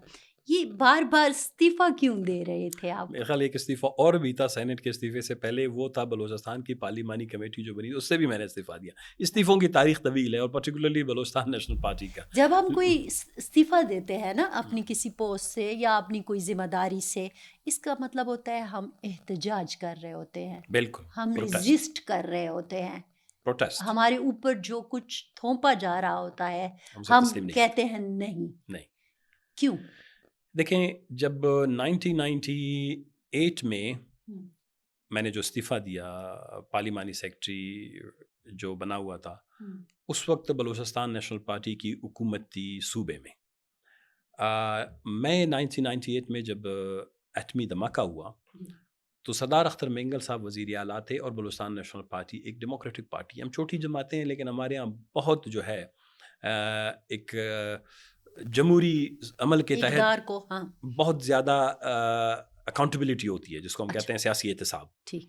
یہ بار بار استعفیٰ کیوں دے رہے تھے آپ؟ میرے خیال ایک استعفیٰ اور بھی تھا سینٹ کے استعفے سے پہلے، وہ تھا بلوچستان کی پارلیمانی کمیٹی جو بنی، اس سے بھی میں نے استعفیٰ دیا۔ استعفوں کی تاریخ طویل ہے، اور پرٹیکولرلی بلوچستان نیشنل پارٹی کا۔ جب ہم کوئی استعفیٰ دیتے ہیں نا اپنی کسی پوسٹ سے یا اپنی کوئی ذمہ داری سے، اس کا مطلب ہوتا ہے ہم احتجاج کر رہے ہوتے ہیں، بالکل ہم ریزسٹ کر رہے ہوتے ہیں، پروٹیسٹ، ہمارے اوپر جو کچھ تھوپا جا رہا ہوتا ہے ہم کہتے ہیں نہیں۔ کیوں؟ دیکھیں جب 1998 میں نے جو استعفیٰ دیا، پارلیمانی سیکرٹری جو بنا ہوا تھا، اس وقت بلوچستان نیشنل پارٹی کی حکومت تھی صوبے میں۔ میں 1998 میں جب ایٹمی دھماکہ ہوا تو صدار اختر مینگل صاحب وزیر اعلیٰ تھے، اور بلوچستان نیشنل پارٹی ایک ڈیموکریٹک پارٹی، ہم چھوٹی جماعتیں ہیں لیکن ہمارے ہاں بہت جو ہے ایک جمہوری عمل کے تحت اقدار کو، ہاں بہت زیادہ اکاؤنٹیبلٹی ہوتی ہے، جس کو ہم کہتے ہیں سیاسی احتساب. ٹھیک.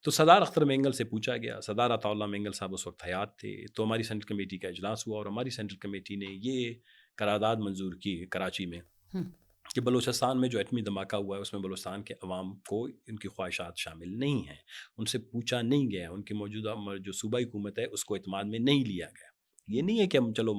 تو سردار اختر مینگل سے پوچھا گیا، سردار عطا اللہ مینگل صاحب اس وقت حیات تھے، تو ہماری سینٹرل کمیٹی کا اجلاس ہوا اور ہماری سینٹرل کمیٹی نے یہ قرارداد منظور کی کراچی میں کہ بلوچستان میں جو ایٹمی دھماکہ ہوا ہے اس میں بلوچستان کے عوام کو ان کی خواہشات شامل نہیں ہیں، ان سے پوچھا نہیں گیا، ان کی موجودہ جو صوبائی حکومت ہے اس کو اعتماد میں نہیں لیا گیا. یہ نہیں ہے کہ ہم چلو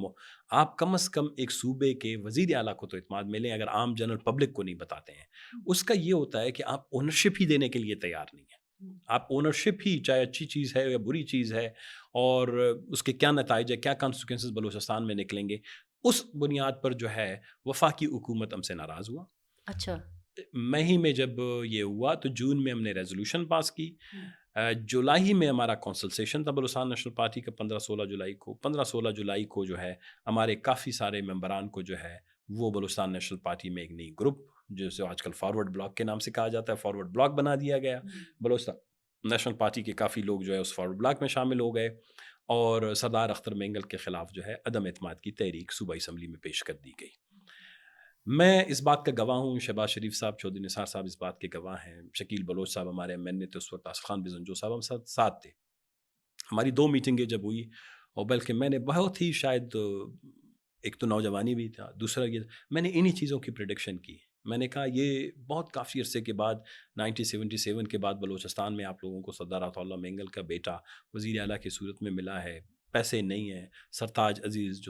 آپ کم از کم ایک صوبے کے وزیر اعلیٰ کو تو اعتماد میں لیں اگر عام جنرل پبلک کو نہیں بتاتے ہیں. اس کا یہ ہوتا ہے کہ آپ اونرشپ ہی دینے کے لیے تیار نہیں ہیں. آپ اونرشپ ہی، چاہے اچھی چیز ہے یا بری چیز ہے، اور اس کے کیا نتائج ہے، کیا کانسیکوینسز بلوچستان میں نکلیں گے، اس بنیاد پر جو ہے وفاقی حکومت ہم سے ناراض ہوا. اچھا. مئی میں جب یہ ہوا تو جون میں ہم نے ریزولوشن پاس کی. جولائی میں ہمارا کونسلٹیشن تھا بلوچستان نیشنل پارٹی کا 15-16 جولائی کو جو ہے ہمارے کافی سارے ممبران کو جو ہے وہ بلوچستان نیشنل پارٹی میں ایک نئی گروپ جسے آج کل فارورڈ بلاک کے نام سے کہا جاتا ہے، فارورڈ بلاک بنا دیا گیا. بلوچستان نیشنل پارٹی کے کافی لوگ جو ہے اس فارورڈ بلاک میں شامل ہو گئے اور سردار اختر مینگل کے خلاف جو ہے عدم اعتماد کی تحریک صوبائی اسمبلی میں پیش کر دی گئی. میں اس بات کا گواہ ہوں، شہباز شریف صاحب، چودھری نثار صاحب اس بات کے گواہ ہیں، شکیل بلوچ صاحب ہمارے ایم این اے تھے اس وقت، آصف خان بزنجو صاحب ہم ساتھ تھے. ہماری 2 میٹنگیں جب ہوئی، اور بلکہ میں نے بہت ہی شاید ایک تو نوجوانی بھی تھا، دوسرا یہ میں نے انہی چیزوں کی پریڈکشن کی. میں نے کہا یہ بہت کافی عرصے کے بعد 1977 کے بعد بلوچستان میں آپ لوگوں کو سردار عطا اللہ مینگل کا بیٹا وزیر اعلیٰ کی صورت میں ملا ہے، پیسے نہیں ہیں، سرتاج عزیز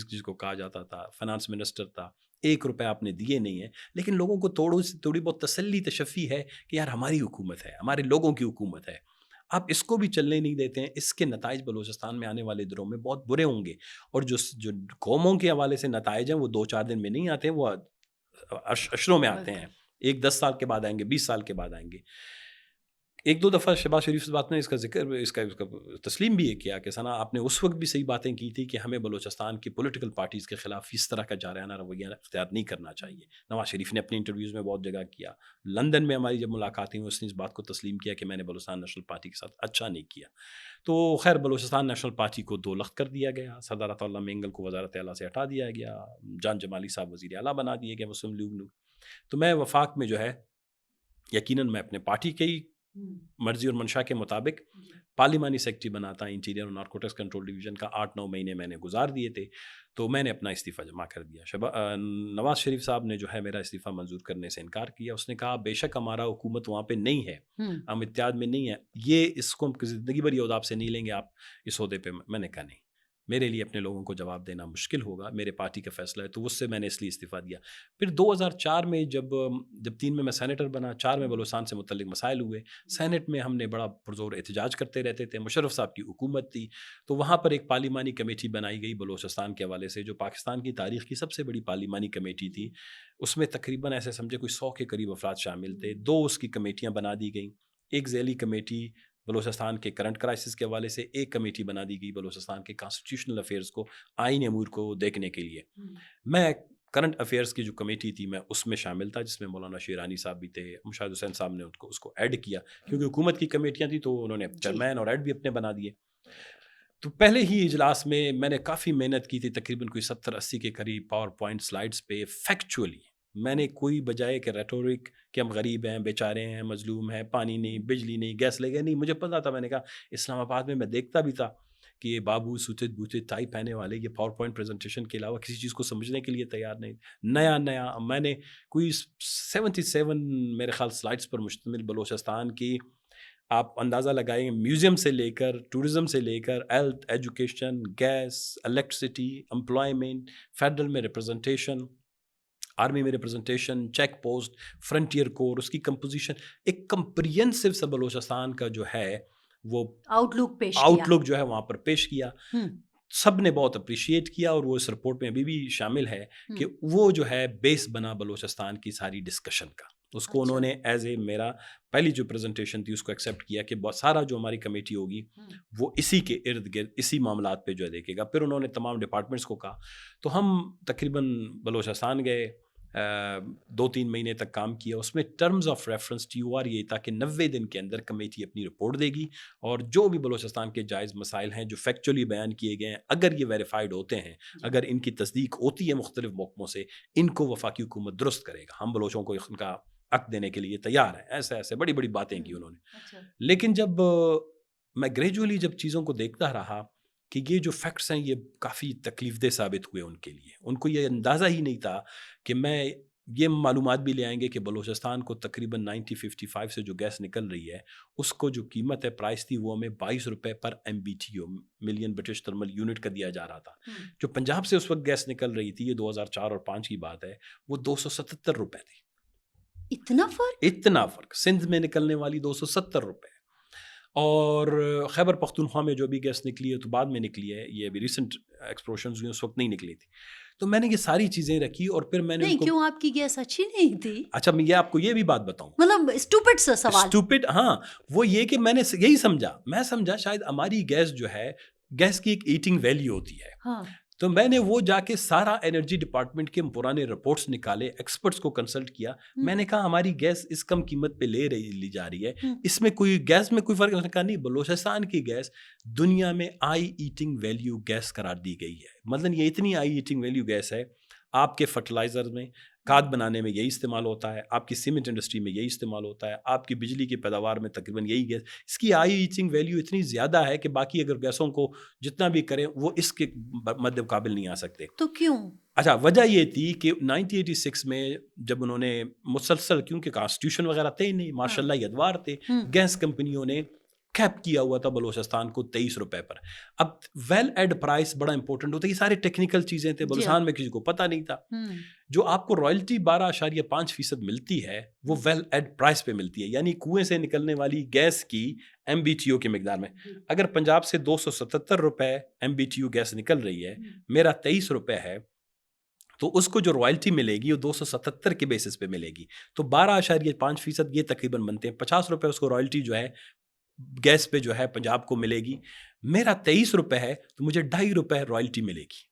جس کو کہا جاتا تھا فائنانس منسٹر تھا، 1 روپے آپ نے دیے نہیں ہیں، لیکن لوگوں کو تھوڑی بہت تسلی تشفی ہے کہ یار ہماری حکومت ہے، ہمارے لوگوں کی حکومت ہے. آپ اس کو بھی چلنے نہیں دیتے ہیں، اس کے نتائج بلوچستان میں آنے والے دنوں میں بہت برے ہوں گے. اور جو قوموں کے حوالے سے نتائج ہیں وہ 2-4 دن میں نہیں آتے ہیں، وہ اشروں میں آتے ہیں. 10 سال کے بعد آئیں گے، 20 سال کے بعد آئیں گے. 1-2 دفعہ شہباز شریف سے بات میں اس کا ذکر، اس کا تسلیم بھی یہ کیا کہ ثنا آپ نے اس وقت بھی صحیح باتیں کی تھی کہ ہمیں بلوچستان کی پولیٹیکل پارٹیز کے خلاف اس طرح کا جارحانہ رویہ اختیار نہیں کرنا چاہیے. نواز شریف نے اپنی انٹرویوز میں بہت جگہ کیا. لندن میں ہماری جب ملاقاتیں ہوئی اس نے اس بات کو تسلیم کیا کہ میں نے بلوچستان نیشنل پارٹی کے ساتھ اچھا نہیں کیا. تو خیر بلوچستان نیشنل پارٹی کو 2 لخت کر دیا گیا، سردار عطا اللہ مینگل کو وزارت اعلیٰ سے ہٹا دیا گیا، جان جمالی صاحب وزیر اعلیٰ بنا دیے گئے مسلم لیگ نو. تو میں وفاق میں جو ہے یقیناً میں اپنے پارٹی کے ہی مرضی اور منشا کے مطابق پارلیمانی سیکرٹری بناتا، انٹیریئر اور نارکوٹکس کنٹرول ڈویژن کا 8-9 مہینے میں نے گزار دیے تھے. تو میں نے اپنا استعفیٰ جمع کر دیا. نواز شریف صاحب نے جو ہے میرا استعفیٰ منظور کرنے سے انکار کیا. اس نے کہا بے شک ہمارا حکومت وہاں پہ نہیں ہے، ہم اتحاد میں نہیں ہے، یہ اس کو ہم زندگی بھر یہ عہدہ آپ سے نہیں لیں گے آپ اس عہدے پہ. میں نے کہا نہیں، میرے لیے اپنے لوگوں کو جواب دینا مشکل ہوگا، میرے پارٹی کا فیصلہ ہے. تو اس سے میں نے اس لیے استعفیٰ دیا. پھر 2004 میں جب 3 میں سینیٹر بنا، 4 میں بلوچستان سے متعلق مسائل ہوئے، سینٹ میں ہم نے بڑا پرزور احتجاج کرتے رہتے تھے. مشرف صاحب کی حکومت تھی، تو وہاں پر ایک پارلیمانی کمیٹی بنائی گئی بلوچستان کے حوالے سے، جو پاکستان کی تاریخ کی سب سے بڑی پارلیمانی کمیٹی تھی. اس میں تقریباً ایسے سمجھے کوئی 100 کے قریب افراد شامل تھے. 2 اس کی کمیٹیاں بنا دی گئیں، ایک ذیلی کمیٹی بلوچستان کے کرنٹ کرائسس کے حوالے سے، ایک کمیٹی بنا دی گئی بلوچستان کے کانسٹیٹیوشنل افیئرز کو، آئینی امور کو دیکھنے کے لیے. میں کرنٹ افیئرز کی جو کمیٹی تھی میں اس میں شامل تھا، جس میں مولانا شیرانی صاحب بھی تھے، مشاہد حسین صاحب نے اس کو ایڈ کیا کیونکہ حکومت کی کمیٹیاں تھیں تو انہوں نے چیئرمین اور ایڈ بھی اپنے بنا دیے. تو پہلے ہی اجلاس میں نے کافی محنت کی تھی، تقریباً کوئی 70-80 کے قریب پاور پوائنٹ سلائڈز پہ فیکچولی. میں نے کوئی بجائے کہ ریٹورک کہ ہم غریب ہیں، بیچارے ہیں، مظلوم ہیں، پانی نہیں، بجلی نہیں، گیس لے گئے نہیں، مجھے پتا تھا. میں نے کہا اسلام آباد میں دیکھتا بھی تھا کہ یہ بابو سوچت بوچت ٹائی پہنے والے یہ پاور پوائنٹ پریزنٹیشن کے علاوہ کسی چیز کو سمجھنے کے لیے تیار نہیں. نیا میں نے کوئی 77 میرے خیال سلائڈز پر مشتمل بلوچستان کی آپ اندازہ لگائیں گے، میوزیم سے لے کر ٹورزم سے لے کر health, education, gas, electricity, employment, federal میں ریپرزنٹیشن، آرمی میں representation, check post, frontier corps, اس کی کمپوزیشن، ایک کمپریہنسو سا بلوچستان کا جو ہے وہ آؤٹ لک جو ہے وہاں پر پیش کیا. سب نے بہت اپریشیٹ کیا اور وہ اس رپورٹ میں ابھی بھی شامل ہے کہ وہ جو ہے بیس بنا بلوچستان کی ساری ڈسکشن کا. اس کو انہوں نے ایز اے میرا پہلی جو پریزنٹیشن تھی اس کو ایکسیپٹ کیا کہ بہت سارا جو ہماری کمیٹی ہوگی وہ اسی کے ارد گرد اسی معاملات پہ جو ہے دیکھے گا. پھر انہوں نے تمام ڈپارٹمنٹس کو کہا. تو ہم تقریباً بلوچستان گئے، 2-3 مہینے تک کام کیا. اس میں ٹرمز آف ریفرنس TOR یہ تھا کہ 90 دن کے اندر کمیٹی اپنی رپورٹ دے گی اور جو بھی بلوچستان کے جائز مسائل ہیں جو فیکچولی بیان کیے گئے ہیں اگر یہ ویریفائڈ ہوتے ہیں, اگر ان کی تصدیق ہوتی ہے مختلف محکموں سے, ان کو وفاقی حکومت درست کرے گا. ہم بلوچوں کو ان کا حق دینے کے لیے تیار ہیں. ایسے بڑی بڑی باتیں کی انہوں نے. لیکن جب میں گریجولی جب چیزوں کو دیکھتا رہا کہ یہ جو فیکٹس ہیں یہ کافی تکلیف دہ ثابت ہوئے ان کے لیے. ان کو یہ اندازہ ہی نہیں تھا کہ میں یہ معلومات بھی لے آئیں گے کہ بلوچستان کو تقریباً 1955 سے جو گیس نکل رہی ہے اس کو جو قیمت ہے پرائس تھی وہ ہمیں 22 روپے پر MBTU million British thermal unit کا دیا جا رہا تھا. جو پنجاب سے اس وقت گیس نکل رہی تھی, یہ 2004 اور 5 کی بات ہے, وہ 277 روپے تھی. اتنا فرق. سندھ میں نکلنے والی 270 روپے, اور خیبر پختونخوا میں جو بھی گیس نکلی ہے تو بعد میں نکلی ہے, یہ ابھی ریسنٹ ایکسپلوشنز ہوئی, اس وقت نہیں نکلی تھی. تو میں نے یہ ساری چیزیں رکھی اور پھر میں نے نہیں, کیوں آپ کی گیس اچھی نہیں تھی؟ اچھا میں یہ آپ کو یہ بھی بات بتاؤں, مطلب اسٹوپڈ سا سوال. اسٹوپڈ, ہاں, وہ یہ کہ میں نے یہی سمجھا, میں سمجھا شاید ہماری گیس جو ہے, گیس کی ایک ایٹنگ ویلیو ہوتی ہے. ہاں. تو میں نے وہ جا کے سارا انرجی ڈپارٹمنٹ کے پرانے رپورٹس نکالے, ایکسپرٹس کو کنسلٹ کیا. میں نے کہا ہماری گیس اس کم قیمت پہ لی جا رہی ہے, اس میں کوئی گیس میں کوئی فرق نہیں. کہا نہیں, بلوچستان کی گیس دنیا میں آئی ایٹنگ ویلیو گیس قرار دی گئی ہے. مطلب یہ اتنی آئی ایٹنگ ویلیو گیس ہے, آپ کے فرٹیلائزر میں, کھاد بنانے میں یہی استعمال ہوتا ہے, آپ کی سیمنٹ انڈسٹری میں یہی استعمال ہوتا ہے, آپ کی بجلی کی پیداوار میں تقریباً یہی گیس. اس کی آئی ایٹنگ ویلیو اتنی زیادہ ہے کہ باقی اگر گیسوں کو جتنا بھی کریں وہ اس کے مد قابل نہیں آ سکتے. تو کیوں؟ اچھا, وجہ یہ تھی کہ 1986 میں جب انہوں نے مسلسل, کیونکہ کانسٹیٹیوشن وغیرہ تھے نہیں, ماشاء اللہ یہ ادوار تھے, گیس کمپنیوں نے کیپ کیا ہوا تھا بلوچستان کو 23 روپے پر. اب ویل ایڈ پرائس بڑا امپورٹنٹ ہوتا ہے, یہ سارے ٹیکنیکل چیزیں تھے, بلوچستان میں کسی کو پتہ نہیں تھا. جو آپ کو رائلٹی 12.5% ملتی ہے وہ ویل ایڈ پرائس پہ ملتی ہے, یعنی کنویں سے نکلنے والی گیس کی MBTU کی مقدار میں. اگر پنجاب سے 277 روپے MBTU گیس نکل رہی ہے, میرا 23 روپے ہے, تو اس کو جو رائلٹی ملے گی وہ 277 کے بیسس پہ ملے گی. تو 12.5% یہ تقریباً بنتے ہیں 50 روپے اس کو رائلٹی جو ہے گیس پہ جو ہے پنجاب کو ملے گی. میرا 23 روپے ہے تو مجھے 2.5 روپے رائلٹی ملے گی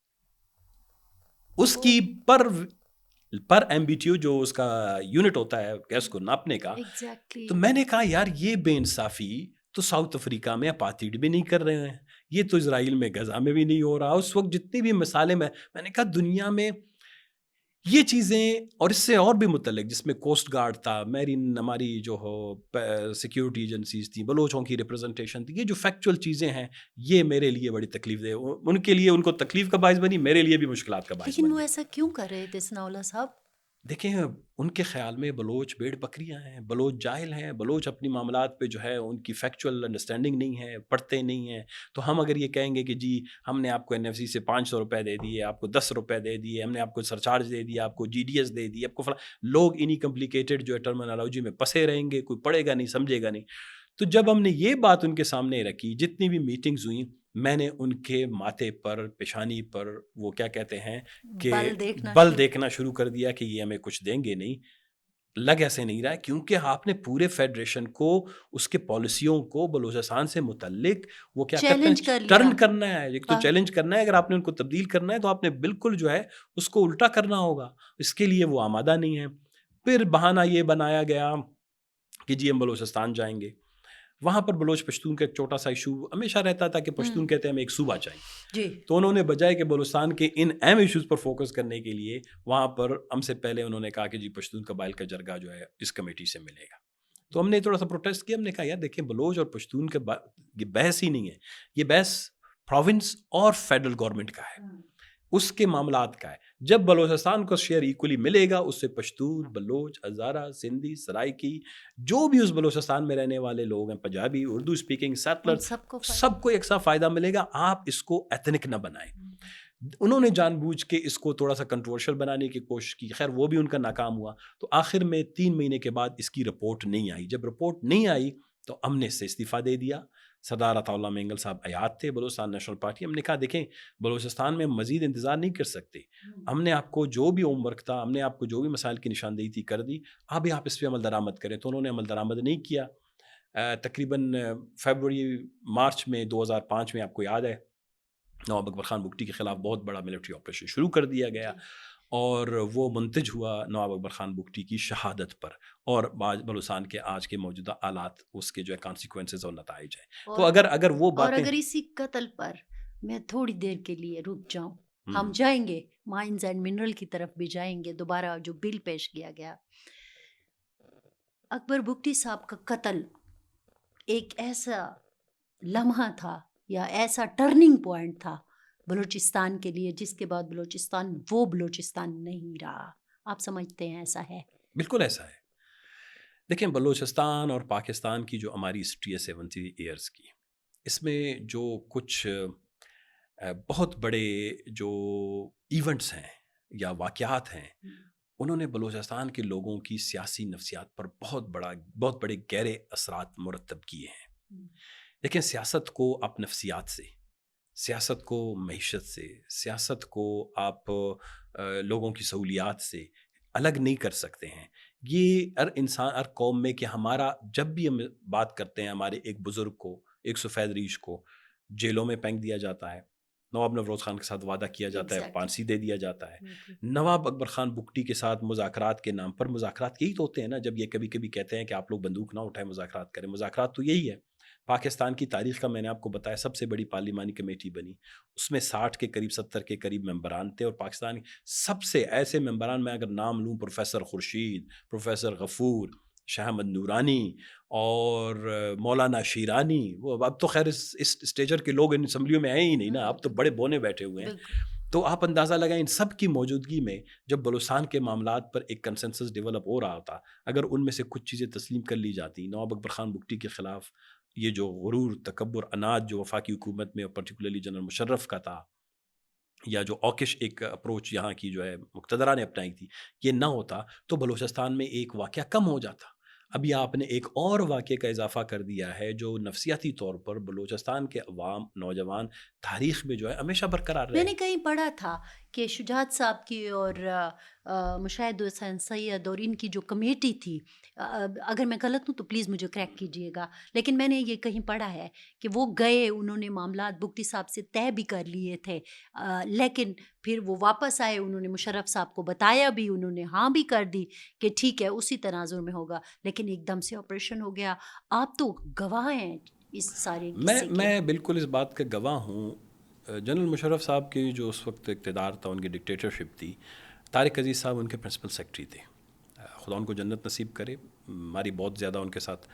اس کی پر MBTU جو اس کا یونٹ ہوتا ہے گیس کو ناپنے کا. تو میں نے کہا یار یہ بے انصافی تو ساؤتھ افریقہ میں اپارتھائڈ بھی نہیں کر رہے ہیں, یہ تو اسرائیل میں غزہ میں بھی نہیں ہو رہا. اس وقت جتنی بھی مثالیں میں نے کہا دنیا میں یہ چیزیں, اور اس سے اور بھی متعلق جس میں کوسٹ گارڈ تھا, میرین ہماری جو ہو سیکیورٹی ایجنسیز تھیں, بلوچوں کی ریپرزنٹیشن تھی, یہ جو فیکچوئل چیزیں ہیں یہ میرے لیے بڑی تکلیف دہ, ان کے لیے ان کو تکلیف کا باعث بنی, میرے لیے بھی مشکلات کا باعث بنی. لیکن وہ ایسا کیوں کر رہے تھے ثناء اللہ صاحب؟ دیکھیں ان کے خیال میں بلوچ بھیڑ بکریاں ہیں, بلوچ جاہل ہیں, بلوچ اپنی معاملات پہ جو ہے ان کی فیکچوئل انڈرسٹینڈنگ نہیں ہے, پڑھتے نہیں ہیں. تو ہم اگر یہ کہیں گے کہ جی ہم نے آپ کو NFC سے 500 روپے دے دیے, آپ کو 10 روپے دے دیے, ہم نے آپ کو سرچارج دے دیا, آپ کو GDS دے دی, آپ کو لوگ انہی کمپلیکیٹڈ جو ہے ٹرمینالوجی میں پسے رہیں گے, کوئی پڑھے گا نہیں, سمجھے گا نہیں. تو جب ہم نے یہ بات ان کے سامنے رکھی, جتنی بھی میٹنگز ہوئیں, میں نے ان کے ماتھے پر, پیشانی پر وہ کیا کہتے ہیں کہ بل دیکھنا شروع کر دیا کہ یہ ہمیں کچھ دیں گے نہیں. لگ ایسے نہیں رہا ہے کیونکہ آپ نے پورے فیڈریشن کو, اس کے پالیسیوں کو بلوچستان سے متعلق وہ کیا کہتے ہیں ٹرن کرنا ہے. ایک تو چیلنج کرنا ہے, اگر آپ نے ان کو تبدیل کرنا ہے تو آپ نے بالکل جو ہے اس کو الٹا کرنا ہوگا. اس کے لیے وہ آمادہ نہیں ہے. پھر بہانہ یہ بنایا گیا کہ جی ہم بلوچستان جائیں گے. وہاں پر بلوچ پشتون کا ایک چھوٹا سا ایشو ہمیشہ رہتا تھا کہ پشتون کہتے ہیں ہمیں ایک صوبہ چاہیے. تو انہوں نے بجائے کہ بلوچستان کے ان اہم ایشوز پر فوکس کرنے کے لیے وہاں پر ہم سے پہلے انہوں نے کہا کہ جی پشتون قبائل کا جرگہ جو ہے اس کمیٹی سے ملے گا. تو ہم نے تھوڑا سا پروٹیسٹ کیا. ہم نے کہا یار دیکھیں بلوچ اور پشتون کے یہ بحث ہی نہیں ہے, یہ بحث پروونس اور فیڈرل گورنمنٹ کا ہے, اس کے معاملات کا ہے. جب بلوچستان کو شیئر ایکولی ملے گا, اس سے پشتون, بلوچ, ہزارہ, سندھی, سرائکی, جو بھی اس بلوچستان میں رہنے والے لوگ ہیں, پنجابی, اردو اسپیکنگ, سیٹلر, سب کو یکساں فائدہ ملے گا. آپ اس کو ایتھنک نہ بنائیں. انہوں نے جان بوجھ کے اس کو تھوڑا سا کنٹروورشل بنانے کی کوشش کی. خیر وہ بھی ان کا ناکام ہوا. تو آخر میں 3 مہینے کے بعد اس کی رپورٹ نہیں آئی. جب رپورٹ نہیں آئی تو ہم نے اس سے استعفیٰ دے دیا. سردار عطا اللہ مینگل صاحب حیات تھے, بلوچستان نیشنل پارٹی. ہم نے کہا دیکھیں بلوچستان میں مزید انتظار نہیں کر سکتے. ہم نے آپ کو جو بھی ہوم ورک تھا, ہم نے آپ کو جو بھی مسائل کی نشاندہی تھی کر دی, اب آپ اس پہ عمل درآمد کریں. تو انہوں نے عمل درآمد نہیں کیا. تقریباً فیبروری مارچ میں 2005 میں آپ کو یاد ہے نواب اکبر خان بگٹی کے خلاف بہت بڑا ملٹری آپریشن شروع کر دیا گیا, اور وہ منتج ہوا نواب اکبر خان بگٹی کی شہادت پر، اور بلوچستان کے آج کے موجودہ حالات، اس کے جو ہے کانسیکوینسز اور نتائج ہیں. تو اور اگر وہ اور باتیں اگر اسی قتل پر میں تھوڑی دیر کے لیے رک جاؤں، ہم ہم، جائیں گے مائنز اینڈ منرل کی طرف بھی جائیں گے. دوبارہ جو بل پیش کیا گیا، اکبر بگٹی صاحب کا قتل ایک ایسا لمحہ تھا یا ایسا ٹرننگ پوائنٹ تھا بلوچستان کے لیے، جس کے بعد بلوچستان وہ بلوچستان نہیں رہا. آپ سمجھتے ہیں ایسا ہے؟ بالکل ایسا ہے. دیکھیں، بلوچستان اور پاکستان کی جو ہماری ہسٹری ہے 70 ایئرس کی، اس میں جو کچھ بہت بڑے جو ایونٹس ہیں یا واقعات ہیں، انہوں نے بلوچستان کے لوگوں کی سیاسی نفسیات پر بہت بڑے گہرے اثرات مرتب کیے ہیں. لیکن سیاست کو آپ نفسیات سے، سیاست کو معیشت سے، سیاست کو آپ لوگوں کی سہولیات سے الگ نہیں کر سکتے ہیں. یہ ہر انسان، ہر قوم میں، کہ ہمارا جب بھی ہم بات کرتے ہیں، ہمارے ایک بزرگ کو، ایک سفید ریش کو جیلوں میں پھینک دیا جاتا ہے، نواب نوروز خان کے ساتھ وعدہ کیا جاتا ہے، ایگزیکٹلی. پھانسی دے دیا جاتا ہے. نواب اکبر خان بگٹی کے ساتھ مذاکرات کے نام پر، مذاکرات یہی تو ہوتے ہیں نا، جب یہ کبھی کبھی کہتے ہیں کہ آپ لوگ بندوق نہ اٹھائیں، مذاکرات کریں. مذاکرات تو یہی ہے. پاکستان کی تاریخ کا میں نے آپ کو بتایا، سب سے بڑی پارلیمانی کمیٹی بنی، اس میں 60 کے قریب 70 کے قریب ممبران تھے، اور پاکستان سب سے ایسے ممبران میں اگر نام لوں، پروفیسر خورشید، پروفیسر غفور، شاہ احمد نورانی اور مولانا شیرانی. وہ اب تو خیر اس اسٹیجر کے لوگ ان اسمبلیوں میں ہیں ہی نہیں نا، اب تو بڑے بونے بیٹھے ہوئے ہیں. بالکل. تو آپ اندازہ لگائیں، ان سب کی موجودگی میں جب بلوچستان کے معاملات پر ایک کنسنسس ڈیولپ ہو رہا ہوتا، اگر ان میں سے کچھ چیزیں تسلیم کر لی جاتی، نواب اکبر خان بگٹی کے خلاف یہ جو غرور، تکبر، اناج جو وفاقی حکومت میں اور پرٹیکولرلی جنرل مشرف کا تھا، یا جو اوکش ایک اپروچ یہاں کی جو ہے مقتدرہ نے اپنائی تھی، یہ نہ ہوتا تو بلوچستان میں ایک واقعہ کم ہو جاتا. ابھی آپ نے ایک اور واقعے کا اضافہ کر دیا ہے جو نفسیاتی طور پر بلوچستان کے عوام، نوجوان تاریخ میں جو ہے ہمیشہ برقرار میں رہے. نے کہیں پڑھا تھا کہ شجاعت صاحب کی اور مشاہد حسین سید اور ان کی جو کمیٹی تھی، اگر میں غلط ہوں تو پلیز مجھے کریکٹ کیجیے گا، لیکن میں نے یہ کہیں پڑھا ہے کہ وہ گئے، انہوں نے معاملات بگٹی صاحب سے طے بھی کر لیے تھے، لیکن پھر وہ واپس آئے، انہوں نے مشرف صاحب کو بتایا بھی، انہوں نے ہاں بھی کر دی کہ ٹھیک ہے اسی تناظر میں ہوگا، لیکن ایک دم سے آپریشن ہو گیا. آپ تو گواہ ہیں اس سارے قصے کے. میں بالکل اس بات کا گواہ ہوں. جنرل مشرف صاحب کی جو اس وقت اقتدار تھا، ان کی ڈکٹیٹرشپ تھی، طارق عزیز صاحب ان کے پرنسپل سیکرٹری تھے. خدا ان کو جنت نصیب کرے. ہماری بہت زیادہ ان کے ساتھ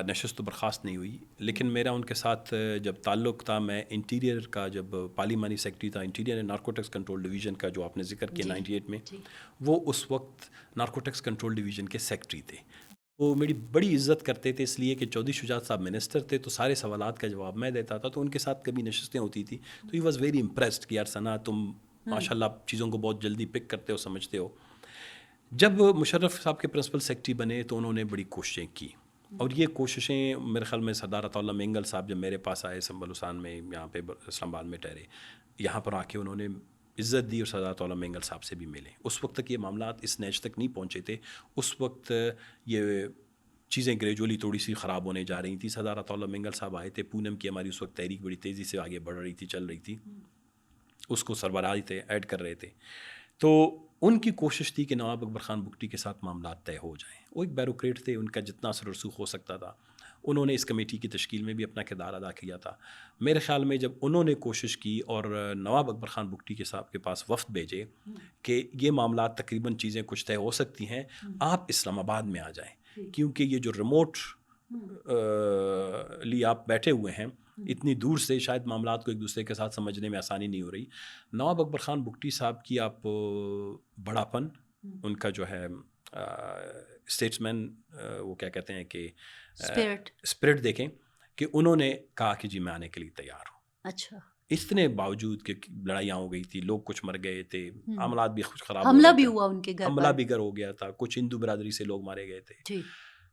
نشست و برخاست نہیں ہوئی، لیکن میرا ان کے ساتھ جب تعلق تھا، میں انٹیریئر کا جب پارلیمانی سیکرٹری تھا، interior and narcotics control division کا جو آپ نے ذکر کیا 98 میں، وہ اس وقت نارکوٹکس کنٹرول ڈویژن کے سیکرٹری تھے. وہ میری بڑی عزت کرتے تھے، اس لیے کہ چودھری شجاعت صاحب منسٹر تھے تو سارے سوالات کا جواب میں دیتا تھا، تو ان کے ساتھ کبھی نشستیں ہوتی تھی تو ہی واز ویری امپریسڈ کہ یار ثنا، تم ماشاء اللہ چیزوں کو بہت جلدی پک کرتے ہو، سمجھتے ہو. جب مشرف صاحب کے پرنسپل سیکرٹری بنے تو انہوں نے بڑی کوششیں کی، اور یہ کوششیں میرے خیال میں سردار عطا اللہ مینگل صاحب جب میرے پاس آئے بلوچستان میں، یہاں پہ اسلام آباد میں ٹھہرے، یہاں پر آ کے انہوں نے عزت دی اور سردار عطا اللہ مینگل صاحب سے بھی ملے. اس وقت تک یہ معاملات اس نیچ تک نہیں پہنچے تھے. اس وقت یہ چیزیں گریجولی تھوڑی سی خراب ہونے جا رہی تھیں. سردار عطا اللہ مینگل صاحب آئے تھے، پونم کی ہماری اس وقت تحریک بڑی تیزی سے آگے بڑھ رہی تھی، چل رہی تھی، اس کو سربراہی تھے، ایڈ کر رہے تھے. تو ان کی کوشش تھی کہ نواب اکبر خان بگٹی کے ساتھ معاملات طے ہو جائیں. وہ ایک بیوروکریٹ تھے، ان کا جتنا اثر رسوخ ہو سکتا تھا انہوں نے اس کمیٹی کی تشکیل میں بھی اپنا کردار ادا کیا تھا. میرے خیال میں جب انہوں نے کوشش کی اور نواب اکبر خان بگٹی کے صاحب کے پاس وفد بھیجے کہ یہ معاملات تقریباً چیزیں کچھ طے ہو سکتی ہیں، آپ اسلام آباد میں آ جائیں، کیونکہ یہ جو ریموٹ لی آپ بیٹھے ہوئے ہیں اتنی دور سے، شاید معاملات کو ایک دوسرے کے ساتھ سمجھنے میں آسانی نہیں ہو رہی. نواب اکبر خان بگٹی صاحب کی آپ بڑا پن، ان کا جو ہے اسٹیٹس مین، وہ کیا کہتے ہیں کہ اسپرٹ دیکھیں کہ انہوں نے کہا کہ جی میں آنے کے لیے تیار ہوں. اچھا. اتنے باوجود کہ لڑائیاں ہو گئی تھی، لوگ کچھ مر گئے تھے، معاملات بھی کچھ خراب ہو حملہ گئے بھی تھے، ہوا ان کے گھر پر، حملہ بھی گر ہو گیا تھا، کچھ ہندو برادری سے لوگ مارے گئے تھے. جی.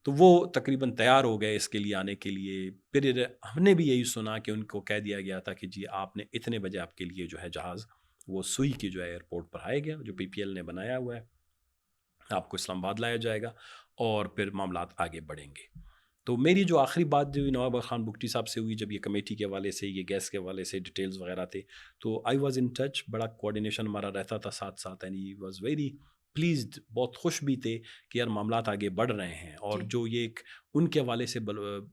تو وہ تقریباً تیار ہو گئے اس کے لیے آنے کے لیے. پھر ہم نے بھی یہی سنا کہ ان کو کہہ دیا گیا تھا کہ جی آپ نے اتنے بجے آپ کے لیے جو ہے جہاز وہ سوئی کی جو ہے ایئرپورٹ پر آئے گیا، جو پی پی ایل نے بنایا ہوا ہے، آپ کو اسلام آباد لایا جائے گا اور پھر معاملات آگے بڑھیں گے. تو میری جو آخری بات جو نواب خان بگٹی صاحب سے ہوئی، جب یہ کمیٹی کے حوالے سے، یہ گیس کے حوالے سے ڈیٹیلز وغیرہ تھے، تو آئی واز ان ٹچ، بڑا کوآرڈینیشن ہمارا رہتا تھا ساتھ ساتھ، and he was very pleased, بہت خوش بھی تھے کہ یار معاملات آگے بڑھ رہے ہیں. اور جو یہ ایک ان کے حوالے سے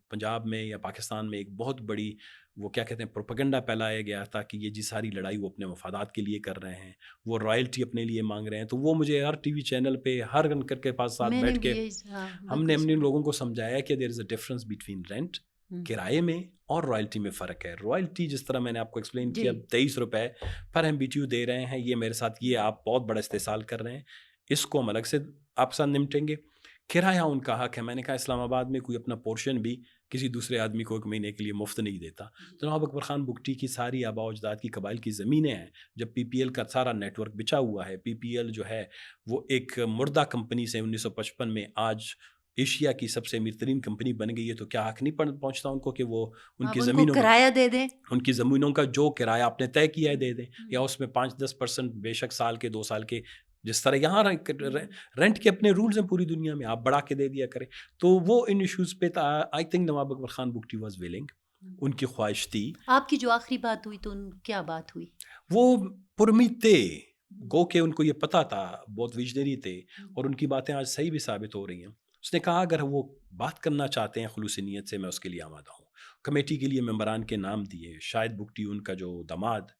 پنجاب میں یا پاکستان میں ایک بہت بڑی وہ کیا کہتے ہیں پروپیگنڈا پھیلایا گیا تھا کہ یہ جی ساری لڑائی وہ اپنے مفادات کے لیے کر رہے ہیں، وہ رائلٹی اپنے لیے مانگ رہے ہیں. تو وہ مجھے ہر ٹی وی چینل پہ ہر انکر کے پاس ساتھ میں نے بیٹھ بھی کے ہاں ہم نے بالکل اپنے لوگوں کو سمجھایا کہ دیر از اے ڈفرنس بٹوین رینٹ، کرائے میں اور رائلٹی میں فرق ہے. رائلٹی جس طرح میں نے آپ کو ایکسپلین کیا، 23 روپے پر ایم بی ٹی یو دے رہے ہیں، یہ میرے ساتھ یہ آپ بہت بڑا استحصال کر رہے ہیں، اس کو ہم الگ سے آپ ساتھ نمٹیں گے. کرایہ ان کا حق ہے. میں نے کہا اسلام آباد میں کوئی اپنا پورشن بھی کسی دوسرے آدمی کو ایک مہینے کے لیے مفت نہیں دیتا. جناب اکبر خان بگٹی کی ساری آباء و اجداد کی قبائل کی زمینیں ہیں. جب پی پی ایل کا سارا نیٹ ورک بچا ہوا ہے، پی پی ایل جو ہے وہ ایک مردہ کمپنی سے 1955 میں آج ایشیا کی سب سے امیر ترین کمپنی بن گئی ہے، تو کیا حق نہیں پہنچتا ان کو کہ وہ ان کی ان کو زمینوں کرایہ دے دیں، ان کی زمینوں کا جو کرایہ آپ نے طے کیا ہے دے دیں، یا اس میں 5-10% بے شک سال کے 2 سال کے، جس طرح یہاں رینٹ کے اپنے رولز ہیں پوری دنیا میں، آپ بڑھا کے دے دیا کریں. تو وہ ان ایشوز پہ I think Nawab Akbar Khan Bugti was willing, ان کی خواہش تھی. آپ کی جو آخری بات ہوئی تو کیا بات ہوئی؟ وہ پرامید تھے، گو کہ ان کو یہ پتا تھا، بہت ویژنری تھے، اور ان کی باتیں آج صحیح بھی ثابت ہو رہی ہیں. اس نے کہا اگر وہ بات کرنا چاہتے ہیں خلوص نیت سے، میں اس کے لیے آمادہ ہوں. کمیٹی کے لیے ممبران کے نام دیے، شاہد بگٹی ان کا جو داماد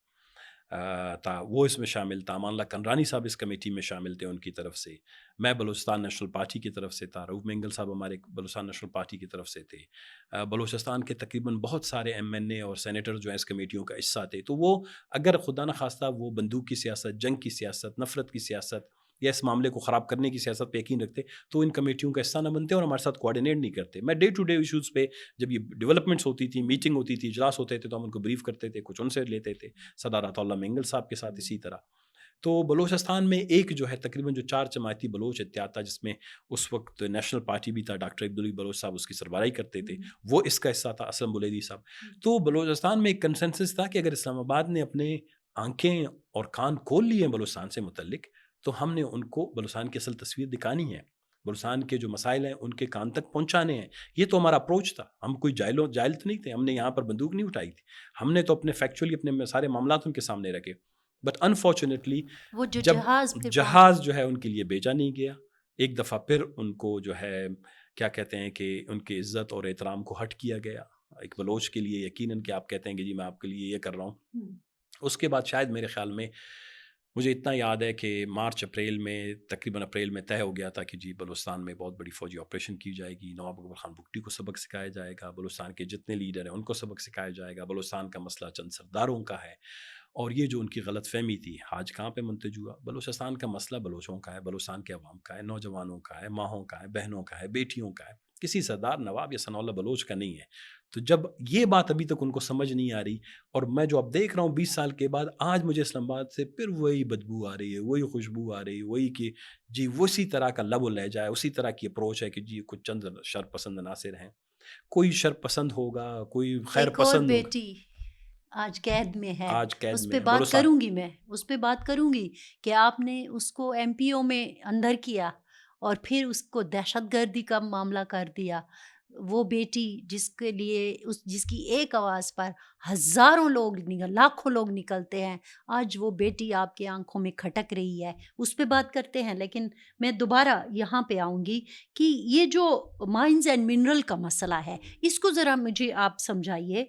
تھا وہ اس میں شامل تھا، امان اللہ کنرانی صاحب اس کمیٹی میں شامل تھے ان کی طرف سے، میں بلوچستان نیشنل پارٹی کی طرف سے تھا، رؤوف مینگل صاحب ہمارے بلوچستان نیشنل پارٹی کی طرف سے تھے، بلوچستان کے تقریباً بہت سارے ایم این اے اور سینیٹر جو ہیں اس کمیٹیوں کا حصہ تھے. تو وہ اگر خدا نخواستہ وہ بندوق کی سیاست، جنگ کی سیاست، نفرت کی سیاست یا اس معاملے کو خراب کرنے کی سیاست پہ یقین رکھتے تو ان کمیٹیوں کا حصہ نہ بنتے اور ہمارے ساتھ کوآرڈینیٹ نہیں کرتے. میں ڈے ٹو ڈے ایشوز پہ جب یہ ڈیولپمنٹس ہوتی تھی، میٹنگ ہوتی تھی، اجلاس ہوتے تھے، تو ہم ان کو بریف کرتے تھے، کچھ ان سے لیتے تھے، صدارت اللہ مینگل صاحب کے ساتھ اسی طرح. تو بلوچستان میں ایک جو ہے تقریباً جو 4 جماعتی بلوچ اتحاد تھا، جس میں اس وقت نیشنل پارٹی بھی تھا، ڈاکٹر عبدالعلی بلوچ صاحب اس کی سربراہی کرتے تھے، وہ اس کا حصہ تھا، اسلم بلیدی صاحب. تو بلوچستان میں ایک کنسنسس تھا کہ اگر اسلام آباد نے اپنے آنکھیں اور کان کھول لیے ہیں بلوچستان سے متعلق، تو ہم نے ان کو بلوچستان کی اصل تصویر دکھانی ہے، بلوچستان کے جو مسائل ہیں ان کے کان تک پہنچانے ہیں. یہ تو ہمارا اپروچ تھا. ہم کوئی جاہل تو نہیں تھے، ہم نے یہاں پر بندوق نہیں اٹھائی تھی، ہم نے تو اپنے فیکچولی اپنے سارے معاملات ان کے سامنے رکھے. بٹ انفارچونیٹلی وہ جو جب پھر جہاز جو ہے ان کے لیے بھیجا نہیں گیا، ایک دفعہ پھر ان کو جو ہے کیا کہتے ہیں کہ ان کی عزت اور احترام کو ہٹ کیا گیا. ایک بلوچ کے لیے یقیناً کہ آپ کہتے ہیں کہ جی میں آپ کے لیے یہ کر رہا ہوں. اس کے بعد شاید میرے خیال میں مجھے اتنا یاد ہے کہ مارچ اپریل میں تقریباً اپریل میں طے ہو گیا تھا کہ جی بلوچستان میں بہت بڑی فوجی آپریشن کی جائے گی، نواب اکبر خان بگٹی کو سبق سکھایا جائے گا، بلوچستان کے جتنے لیڈر ہیں ان کو سبق سکھایا جائے گا. بلوچستان کا مسئلہ چند سرداروں کا ہے، اور یہ جو ان کی غلط فہمی تھی آج کہاں پہ منتج ہوا. بلوچستان کا مسئلہ بلوچوں کا ہے، بلوچستان کے عوام کا ہے، نوجوانوں کا ہے، ماہوں کا ہے، بہنوں کا ہے، بیٹیوں کا ہے، کسی سردار نواب یا ثناء اللہ بلوچ کا نہیں ہے. تو جب یہ بات ابھی تک ان کو سمجھ نہیں آ رہی، اور میں جو اب دیکھ رہا ہوں 20 سال کے بعد، آج مجھے اسلام آباد سے پھر وہی بدبو آ رہی ہے، وہی خوشبو آ رہی ہے، وہی کہ جی اسی طرح کا لب و لہجہ ہے، اسی طرح کی اپروچ ہے کہ جی کچھ چند شر پسند عناصر ہیں، کوئی شر پسند ہوگا، کوئی خیر ایک اور پسند ہوگا. بیٹی آج قید میں ہے، آج قید اس میں پہ ہے بات بلوچستان. کروں گی، میں اس پہ بات کروں گی کہ آپ نے اس کو ایم پی او میں اندر کیا اور پھر اس کو دہشت گردی کا معاملہ کر دیا. وہ بیٹی جس کے لیے جس کی ایک آواز پر ہزاروں لوگ لاکھوں لوگ نکلتے ہیں، آج وہ بیٹی آپ کے آنکھوں میں کھٹک رہی ہے. اس پہ بات کرتے ہیں، لیکن میں دوبارہ یہاں پہ آؤں گی کہ یہ جو مائنز اینڈ منرل کا مسئلہ ہے، اس کو ذرا مجھے آپ سمجھائیے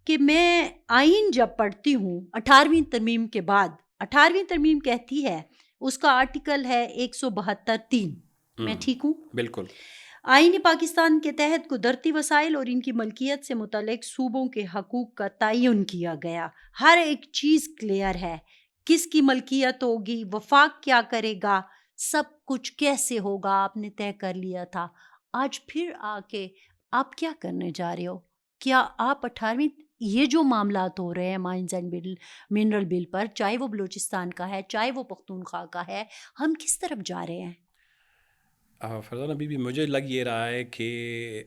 کہ میں آئین جب پڑھتی ہوں 18ویں ترمیم کے بعد، 18ویں ترمیم کہتی ہے، اس کا آرٹیکل ہے 172(3). میں ٹھیک ہوں؟ بالکل. آئین پاکستان کے تحت قدرتی وسائل اور ان کی ملکیت سے متعلق صوبوں کے حقوق کا تعین کیا گیا. ہر ایک چیز کلیئر ہے، کس کی ملکیت ہوگی، وفاق کیا کرے گا، سب کچھ کیسے ہوگا، آپ نے طے کر لیا تھا. آج پھر آ کے آپ کیا کرنے جا رہے ہو؟ کیا آپ 18ویں یہ جو معاملات ہو رہے ہیں مائنز اینڈ منرل بل پر، چاہے وہ بلوچستان کا ہے، چاہے وہ پختونخوا کا ہے، ہم کس طرف جا رہے ہیں؟ فرزانہ بی بی، مجھے لگ یہ رہا ہے کہ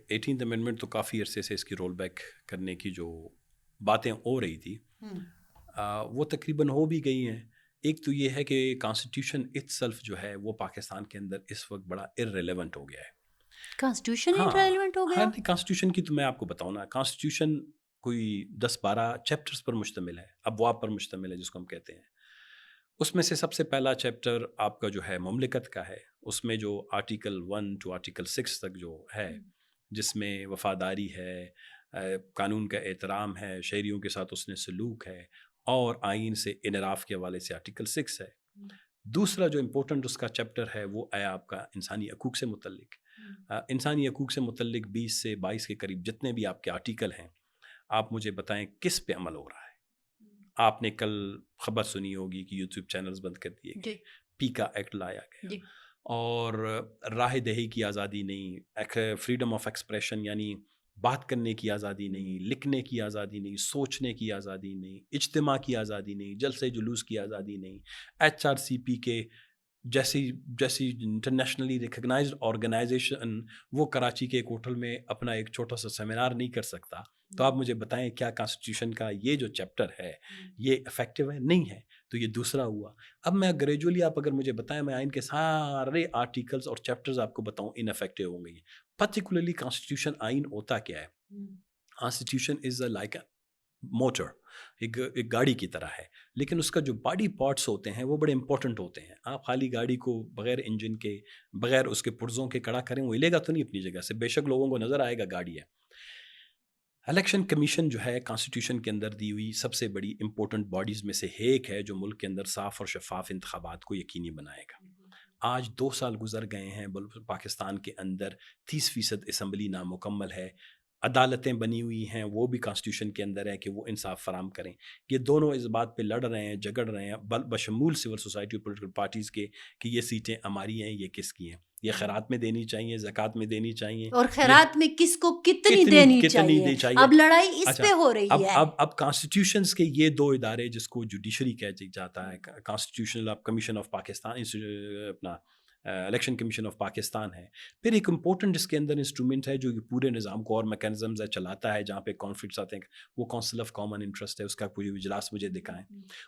18th امینڈمنٹ تو کافی عرصے سے اس کی رول بیک کرنے کی جو باتیں ہو رہی تھی وہ تقریباً ہو بھی گئی ہیں. ایک تو یہ ہے کہ کانسٹیٹیوشن اٹ سیلف جو ہے وہ پاکستان کے اندر اس وقت بڑا ارریلیونٹ ہو گیا ہے. کانسٹیٹیوشن ہاں ریلیونٹ ہو ہاں گیا؟ نہیں، کانسٹیٹیوشن کی تو میں آپ کو بتاؤں نا، کانسٹیٹیوشن کوئی 10-12 چیپٹرز پر مشتمل ہے، ابواب پر مشتمل ہے جس کو ہم کہتے ہیں. اس میں سے سب سے پہلا چیپٹر آپ کا جو ہے مملکت کا ہے. اس میں جو آرٹیکل 1 ٹو آرٹیکل 6 تک جو ہے، جس میں وفاداری ہے، قانون کا احترام ہے، شہریوں کے ساتھ اس نے سلوک ہے، اور آئین سے انحراف کے حوالے سے آرٹیکل 6 ہے. دوسرا جو امپورٹنٹ اس کا چیپٹر ہے وہ ہے آپ کا انسانی حقوق سے متعلق. انسانی حقوق سے متعلق 20 سے 22 کے قریب جتنے بھی آپ کے آرٹیکل ہیں، آپ مجھے بتائیں کس پہ عمل ہو رہا ہے. آپ نے کل خبر سنی ہوگی کہ یوٹیوب چینلز بند کر دیے گئے، پیکا ایکٹ لایا گیا، اور راہ دہی کی آزادی نہیں، فریڈم آف ایکسپریشن یعنی بات کرنے کی آزادی نہیں، لکھنے کی آزادی نہیں، سوچنے کی آزادی نہیں، اجتماع کی آزادی نہیں، جلسے جلوس کی آزادی نہیں. HRCP کے جیسی انٹرنیشنلی ریکگنائزڈ آرگنائزیشن وہ کراچی کے ایک ہوٹل میں اپنا ایک چھوٹا سا سیمینار نہیں کر سکتا. تو آپ مجھے بتائیں کیا کانسٹیٹیوشن کا یہ جو چیپٹر ہے یہ افیکٹو ہے؟ نہیں ہے. تو یہ دوسرا ہوا. اب میں گریجولی آپ اگر مجھے بتائیں، میں آئین کے سارے آرٹیکلز اور چیپٹرز آپ کو بتاؤں ان افیکٹو ہوں گے. پرٹیکولرلی کانسٹیٹیوشن آئین ہوتا کیا ہے؟ Constitution is like a motor, ایک گاڑی کی طرح ہے، لیکن اس کا جو باڈی پارٹس ہوتے ہیں وہ بڑے امپورٹنٹ ہوتے ہیں. آپ خالی گاڑی کو بغیر انجن کے، بغیر اس کے پرزوں کے کھڑا کریں، وہ ہلے گا تو نہیں اپنی جگہ سے. بے شک لوگوں کو نظر آئے گا گاڑی ہے. الیکشن کمیشن جو ہے کانسٹیٹیوشن کے اندر دی ہوئی سب سے بڑی امپورٹنٹ باڈیز میں سے ایک ہے، جو ملک کے اندر صاف اور شفاف انتخابات کو یقینی بنائے گا. آج 2 سال گزر گئے ہیں، پاکستان کے اندر 30% اسمبلی نامکمل ہے. عدالتیں بنی ہوئی ہیں، وہ بھی کانسٹیٹیوشن کے اندر ہے کہ وہ انصاف فراہم کریں. یہ دونوں اس بات پہ لڑ رہے ہیں، جھگڑ رہے ہیں بشمول سول سوسائٹی اور پولیٹیکل پارٹیز کے کہ یہ سیٹیں ہماری ہیں، یہ کس کی ہیں، یہ خیرات میں دینی چاہیے، زکوٰۃ میں دینی چاہیے، اور خیرات میں کس کو کتنی دینی چاہیے. اب لڑائی اس پہ ہو رہی ہے. اب کانسٹیٹیوشنز کے یہ 2 ادارے جس کو جوڈیشری کہا جاتا ہے، کانسٹیٹیوشنل کمیشن آف پاکستان، اپنا الیکشن کمیشن آف پاکستان ہے. پھر ایک امپورٹنٹ اس کے اندر انسٹرومنٹ ہے جو پورے نظام کو اور میکینزمز ہے چلاتا ہے جہاں پہ کانفلکٹس آتے ہیں، وہ کونسل آف کامن انٹرسٹ ہے. اس کا کوئی اجلاس مجھے دکھائیں،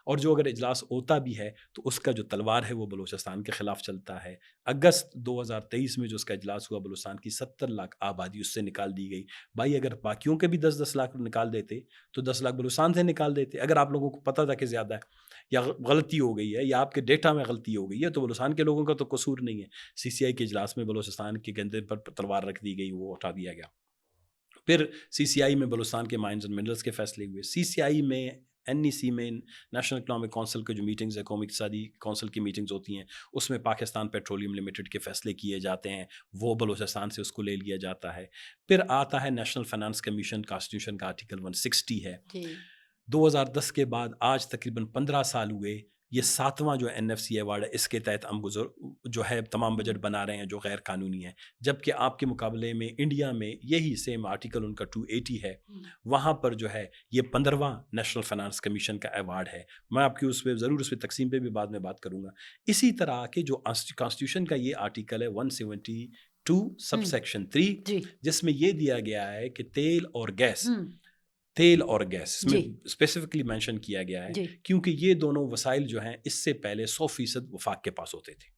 اور جو اگر اجلاس ہوتا بھی ہے تو اس کا جو تلوار ہے وہ بلوچستان کے خلاف چلتا ہے. اگست 2023 میں جو اس کا اجلاس ہوا، بلوچستان کی 70 لاکھ آبادی اس سے نکال دی گئی. بھائی اگر باقیوں کے بھی 10-10 لاکھ نکال دیتے تو 10 لاکھ بلوچستان سے نکال دیتے. اگر آپ لوگوں کو پتہ تھا کہ زیادہ ہے یا غلطی ہو گئی ہے یا آپ کے ڈیٹا میں غلطی ہو گئی ہے، تو بلوچستان کے لوگوں کا تو قصور نہیں ہے. CCI کے اجلاس میں بلوچستان کے گندے پر تلوار رکھ دی گئی، وہ اٹھا دیا گیا. پھر CCI میں بلوچستان کے مائنز اینڈ منرلز کے فیصلے ہوئے. CCI میں NEC میں نیشنل اکنامک کونسل کے جو میٹنگز ہے، قومی اقتصادی کونسل کی میٹنگز ہوتی ہیں، اس میں پاکستان پیٹرولیم لمیٹڈ کے فیصلے کیے جاتے ہیں، وہ بلوچستان سے اس کو لے لیا جاتا ہے. پھر آتا ہے نیشنل فائنانس کمیشن، کانسٹیٹیوشن کا آرٹیکل 160 ہے. 2010 کے بعد آج تقریباً 15 سال ہوئے. یہ 7واں جو NFC ایوارڈ ہے، اس کے تحت ہم جو ہے تمام بجٹ بنا رہے ہیں جو غیر قانونی ہے. جبکہ آپ کے مقابلے میں انڈیا میں یہی سیم آرٹیکل ان کا 280 ہے، وہاں پر جو ہے یہ 15واں نیشنل فائنانس کمیشن کا ایوارڈ ہے. میں آپ کی اس پہ ضرور اس پہ تقسیم پہ بھی بعد میں بات کروں گا. اسی طرح کے جو کانسٹیٹیوشن کا یہ آرٹیکل ہے 172 سب سیکشن 3، جس میں یہ دیا گیا ہے کہ تیل اور گیس اس میں اسپیسیفکلی مینشن کیا گیا ہے کیونکہ یہ دونوں وسائل جو ہیں اس سے پہلے 100% وفاق کے پاس ہوتے تھے.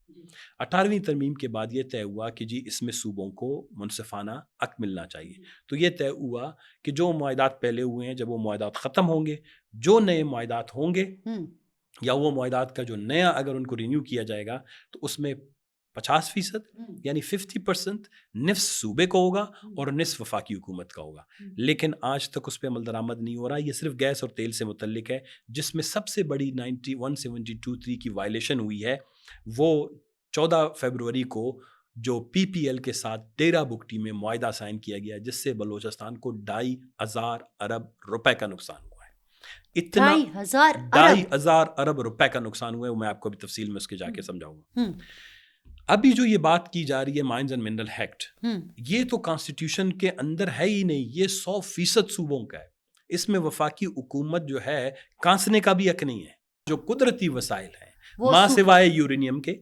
18ویں ترمیم کے بعد یہ طے ہوا کہ جی اس میں صوبوں کو منصفانہ حق ملنا چاہیے. تو یہ طے ہوا کہ جو معاہدات پہلے ہوئے ہیں، جب وہ معاہدات ختم ہوں گے، جو نئے معاہدات ہوں گے یا وہ معاہدات کا جو نیا اگر ان کو رینیو کیا جائے گا تو اس میں 50% یعنی 50% نصف صوبے کو ہوگا اور نصف وفاقی حکومت کا ہوگا. لیکن آج تک اس پہ عمل درآمد نہیں ہو رہا. یہ صرف گیس اور تیل سے متعلق ہے، جس میں سب سے بڑی 172(3) کی وائلیشن ہوئی ہے. وہ 14 فروری کو جو PPL کے ساتھ ڈیرا بگٹی میں معاہدہ سائن کیا گیا، جس سے بلوچستان کو 2,500 ارب روپے کا نقصان ہوا ہے. اتنا 2,500 ارب روپے کا نقصان ہوا ہے. میں آپ کو بھی تفصیل میں اس کے جا کے سمجھاؤں گا. ابھی جو یہ بات کی جا رہی ہے مائنز اینڈ منرل ایکٹ، یہ تو کانسٹیٹیوشن کے اندر ہے ہی نہیں. یہ 100% صوبوں کا ہے. اس میں وفاقی حکومت جو ہے کانسنے کا بھی حق نہیں ہے. جو قدرتی وسائل ہیں ماں سوائے یورینیم کے،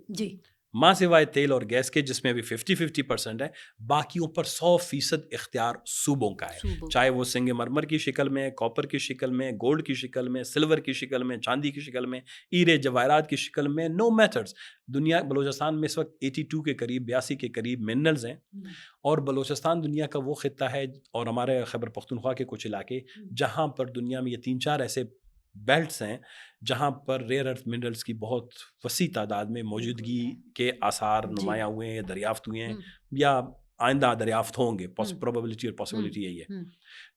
ماں سوائے تیل اور گیس کے، جس میں ابھی 50-50% ہے، باقیوں پر 100% اختیار صوبوں کا ہے، صوبوں چاہے وہ سنگ مرمر کی شکل میں، کاپر کی شکل میں، گولڈ کی شکل میں، سلور کی شکل میں، چاندی کی شکل میں، ہیرے جواہرات کی شکل میں، نو میتھڈز. دنیا بلوچستان میں اس وقت 82 کے قریب 82 کے قریب منرلز ہیں، اور بلوچستان دنیا کا وہ خطہ ہے، اور ہمارے خیبر پختونخوا کے کچھ علاقے، جہاں پر دنیا میں یہ 3-4 ایسے بیلٹس ہیں جہاں پر ریئر ارتھ منرلز کی بہت وسیع تعداد میں موجودگی کے آثار جی نمایاں ہوئے ہیں، دریافت ہوئے ہیں، ہم، یا آئندہ دریافت ہوں گے. ہم، پروبیبلٹی اور ہم، پاسبلٹی یہی ہے. ہم،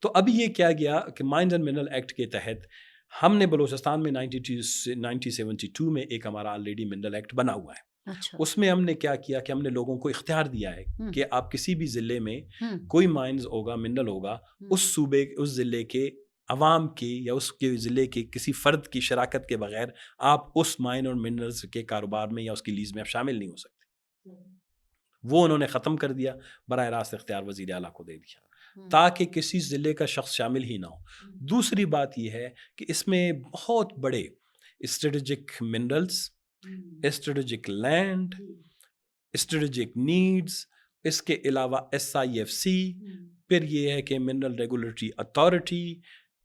تو ابھی یہ کیا گیا کہ مائنز اینڈ منرل ایکٹ کے تحت ہم نے بلوچستان میں 1972 میں ایک ہمارا آلریڈی منرل ایکٹ بنا ہوا ہے. اچھا، اس میں ہم نے کیا کیا کہ ہم نے لوگوں کو اختیار دیا ہے ہم، کہ آپ کسی بھی ضلع میں ہم، کوئی مائنز ہوگا، منرل ہوگا، ہم، اس صوبے اس ضلع کے عوام کی یا اس کے ضلع کے کسی فرد کی شراکت کے بغیر آپ اس مائن اور منرلز کے کاروبار میں یا اس کی لیز میں آپ شامل نہیں ہو سکتے. وہ انہوں نے ختم کر دیا، براہ راست اختیار وزیر اعلیٰ کو دے دیا ہم، تاکہ کسی ضلع کا شخص شامل ہی نہ ہو. دوسری بات یہ ہے کہ اس میں بہت بڑے strategic minerals, strategic land, strategic needs, اس کے علاوہ SIFC، پھر یہ ہے کہ منرل ریگولیٹری اتھارٹی،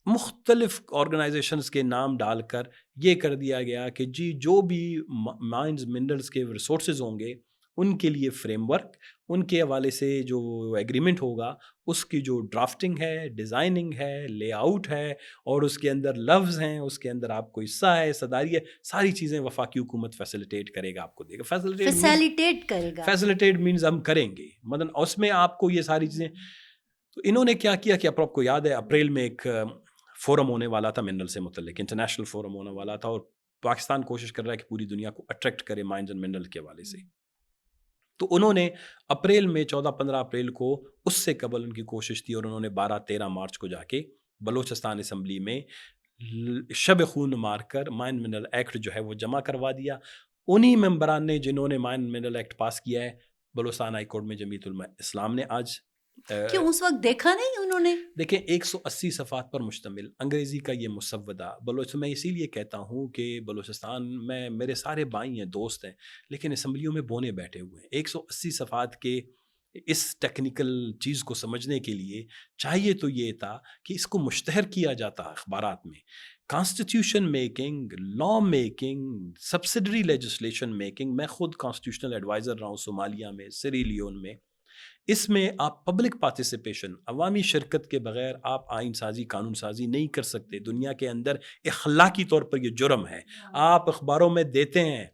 مختلف آرگنائزیشنز کے نام ڈال کر یہ کر دیا گیا کہ جی جو بھی مائنز منرلز کے ریسورسز ہوں گے ان کے لیے فریم ورک، ان کے حوالے سے جو ایگریمنٹ ہوگا اس کی جو ڈرافٹنگ ہے، ڈیزائننگ ہے، لے آؤٹ ہے، اور اس کے اندر لفظ ہیں، اس کے اندر آپ کو حصہ ہے، صداری ہے، ساری چیزیں وفاقی حکومت فیسیلیٹیٹ کرے گا، آپ کو دے گا. فیسیلیٹیٹ کرے گا. فیسیلیٹیٹ مینز ہم کریں گے، مطلب اس میں آپ کو یہ ساری چیزیں. تو انہوں نے کیا کیا کہ آپ کو یاد ہے اپریل میں ایک فورم ہونے والا تھا منرل سے متعلق، انٹرنیشنل فورم ہونے والا تھا، اور پاکستان کوشش کر رہا ہے کہ پوری دنیا کو اٹریکٹ کرے مائنز اینڈ منرل کے حوالے سے. تو انہوں نے اپریل میں 14-15 اپریل کو اس سے قبل ان کی کوشش تھی، اور انہوں نے 12-13 مارچ کو جا کے بلوچستان اسمبلی میں شب خون مار کر مائن منرل ایکٹ جو ہے وہ جمع کروا دیا. انہی ممبران نے جنہوں نے مائن منرل ایکٹ پاس کیا ہے، بلوچستان ہائی کورٹ میں جمعیت علماء اسلام نے آج کیوں اس وقت دیکھا نہیں انہوں نے؟ دیکھیں 180 صفحات پر مشتمل انگریزی کا یہ مسودہ میں اسی لیے کہتا ہوں کہ بلوچستان میں میرے سارے بھائی ہیں، دوست ہیں، لیکن اسمبلیوں میں بونے بیٹھے ہوئے ہیں. 180 صفحات کے اس ٹیکنیکل چیز کو سمجھنے کے لیے چاہیے تو یہ تھا کہ اس کو مشتہر کیا جاتا اخبارات میں. Constitution making, law making, subsidiary legislation making, میں خود کانسٹیٹیوشنل ایڈوائزر رہا ہوں صومالیہ میں، سری لیون میں. اس میں آپ پبلک پارٹیسپیشن، عوامی شرکت کے بغیر آپ آئین سازی، قانون سازی نہیں کر سکتے. دنیا کے اندر اخلاقی طور پر یہ جرم ہے. آپ اخباروں میں دیتے ہیں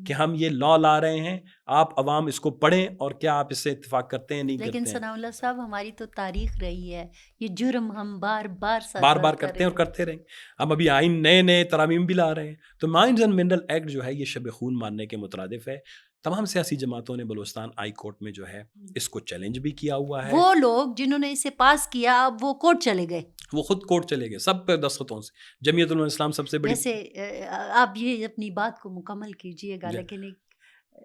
کہ ہم یہ لا لا رہے ہیں، آپ عوام اس کو پڑھیں، اور کیا آپ اس سے اتفاق کرتے ہیں؟ نہیں کرتے لیکن ہیں. ثناء اللہ صاحب، ہماری تو تاریخ رہی ہے یہ جرم ہم بار بار کرتے ہیں اور کرتے رہیں. ہم ابھی آئین نئے ترامیم بھی لا رہے ہیں. تو مائنز اینڈ منرل ایکٹ جو ہے یہ شب خون مارنے کے مترادف ہے. تمام سیاسی جماعتوں نے بلوچستان ہائی کورٹ میں جو ہے اس کو چیلنج بھی کیا ہوا ہے. وہ لوگ جنہوں نے اسے پاس کیا اب وہ کورٹ چلے گئے، وہ خود کورٹ چلے گئے سب پہ دستخطوں سے. جمعیت علماء اسلام سب سے بڑی. ویسے آپ یہ اپنی بات کو مکمل کیجئے گا، لیکن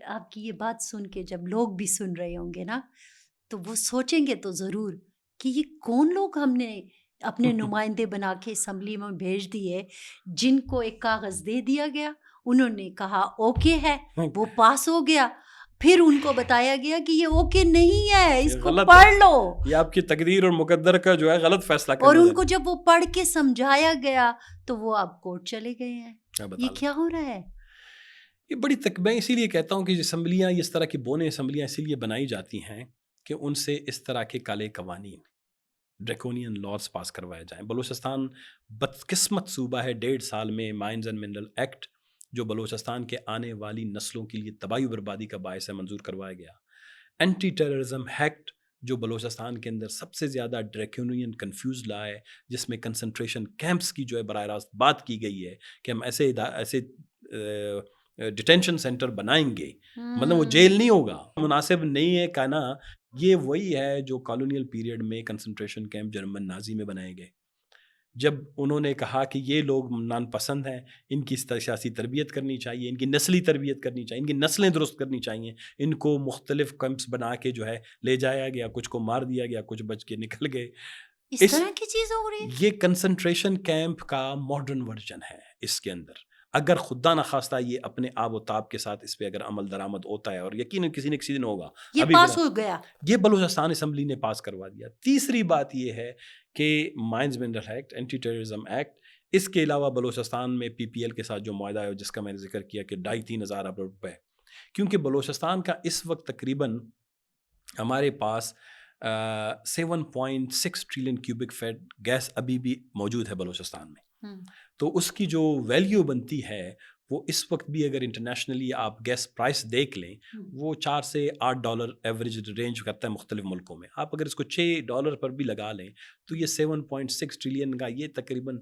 آپ کی یہ بات سن کے جب لوگ بھی سن رہے ہوں گے نا تو وہ سوچیں گے تو ضرور کہ یہ کون لوگ ہم نے اپنے نمائندے بنا کے اسمبلی میں بھیج دیے، جن کو ایک کاغذ دے دیا گیا، انہوں نے کہا اوکے ہے، وہ پاس ہو گیا، پھر ان کو بتایا گیا کہ یہ اوکے نہیں ہے، اس کو پڑھ لو. یہ آپ کی تقدیر اور مقدر کا جو ہے غلط فیصلہ اور ان کو جب وہ پڑھ کے سمجھایا گیا تو وہ اب کورٹ چلے گئے ہیں. یہ کیا ہو رہا ہے؟ یہ بڑی میں اسی لیے کہتا ہوں کہ اسمبلیاں اس طرح کی بونے اسمبلیاں اسی لیے بنائی جاتی ہیں کہ ان سے اس طرح کے کالے قوانین، ڈریکونین لاز پاس کروائے جائیں. بلوچستان بدقسمت صوبہ ہے. 1.5 سال میں مائنز اینڈ منرل ایکٹ جو بلوچستان کے آنے والی نسلوں کے لیے تباہی و بربادی کا باعث ہے منظور کروایا گیا. اینٹی ٹیررزم ایکٹ جو بلوچستان کے اندر سب سے زیادہ ڈریکونین کنفیوز لا ہے، جس میں کنسنٹریشن کیمپس کی جو ہے براہ راست بات کی گئی ہے کہ ہم ایسے ڈیٹینشن سینٹر بنائیں گے، مطلب وہ جیل نہیں ہوگا. مناسب نہیں ہے کہنا. یہ وہی ہے جو کالونیل پیریڈ میں کنسنٹریشن کیمپ جرمن نازی میں بنائے گئے، جب انہوں نے کہا کہ یہ لوگ نان پسند ہیں، ان کی سیاسی تربیت کرنی چاہیے، ان کی نسلی تربیت کرنی چاہیے، ان کی نسلیں درست کرنی چاہیے. ان کو مختلف کیمپس بنا کے جو ہے لے جایا گیا، کچھ کو مار دیا گیا، کچھ بچ کے نکل گئے. اس طرح کی چیز ہو رہی ہے. یہ کنسنٹریشن کیمپ کا ماڈرن ورژن ہے. اس کے اندر اگر خدا نخواستہ یہ اپنے آب و تاب کے ساتھ اس پہ اگر عمل درآمد ہوتا ہے، اور یقیناً کسی نہ کسی دن ہوگا، یہ ابھی پاس ہو گیا. یہ بلوچستان اسمبلی نے پاس کروا دیا. تیسری بات یہ ہے کہ mines mineral act, anti terrorism act, اس کے علاوہ بلوچستان میں پی پی ایل کے ساتھ جو معاہدہ ہے جس کا میں نے ذکر کیا کہ 2,500-3,000 ارب روپے، کیونکہ بلوچستان کا اس وقت تقریباً ہمارے پاس 7.6 ٹریلین کیوبک فٹ گیس ابھی بھی موجود ہے بلوچستان میں. تو اس کی جو ویلیو بنتی ہے وہ اس وقت بھی اگر انٹرنیشنلی آپ گیس پرائس دیکھ لیں وہ $4 سے $8 ایوریج رینج کرتا ہے مختلف ملکوں میں. آپ اگر اس کو $6 پر بھی لگا لیں تو یہ 7.6 ٹریلین کا یہ تقریباً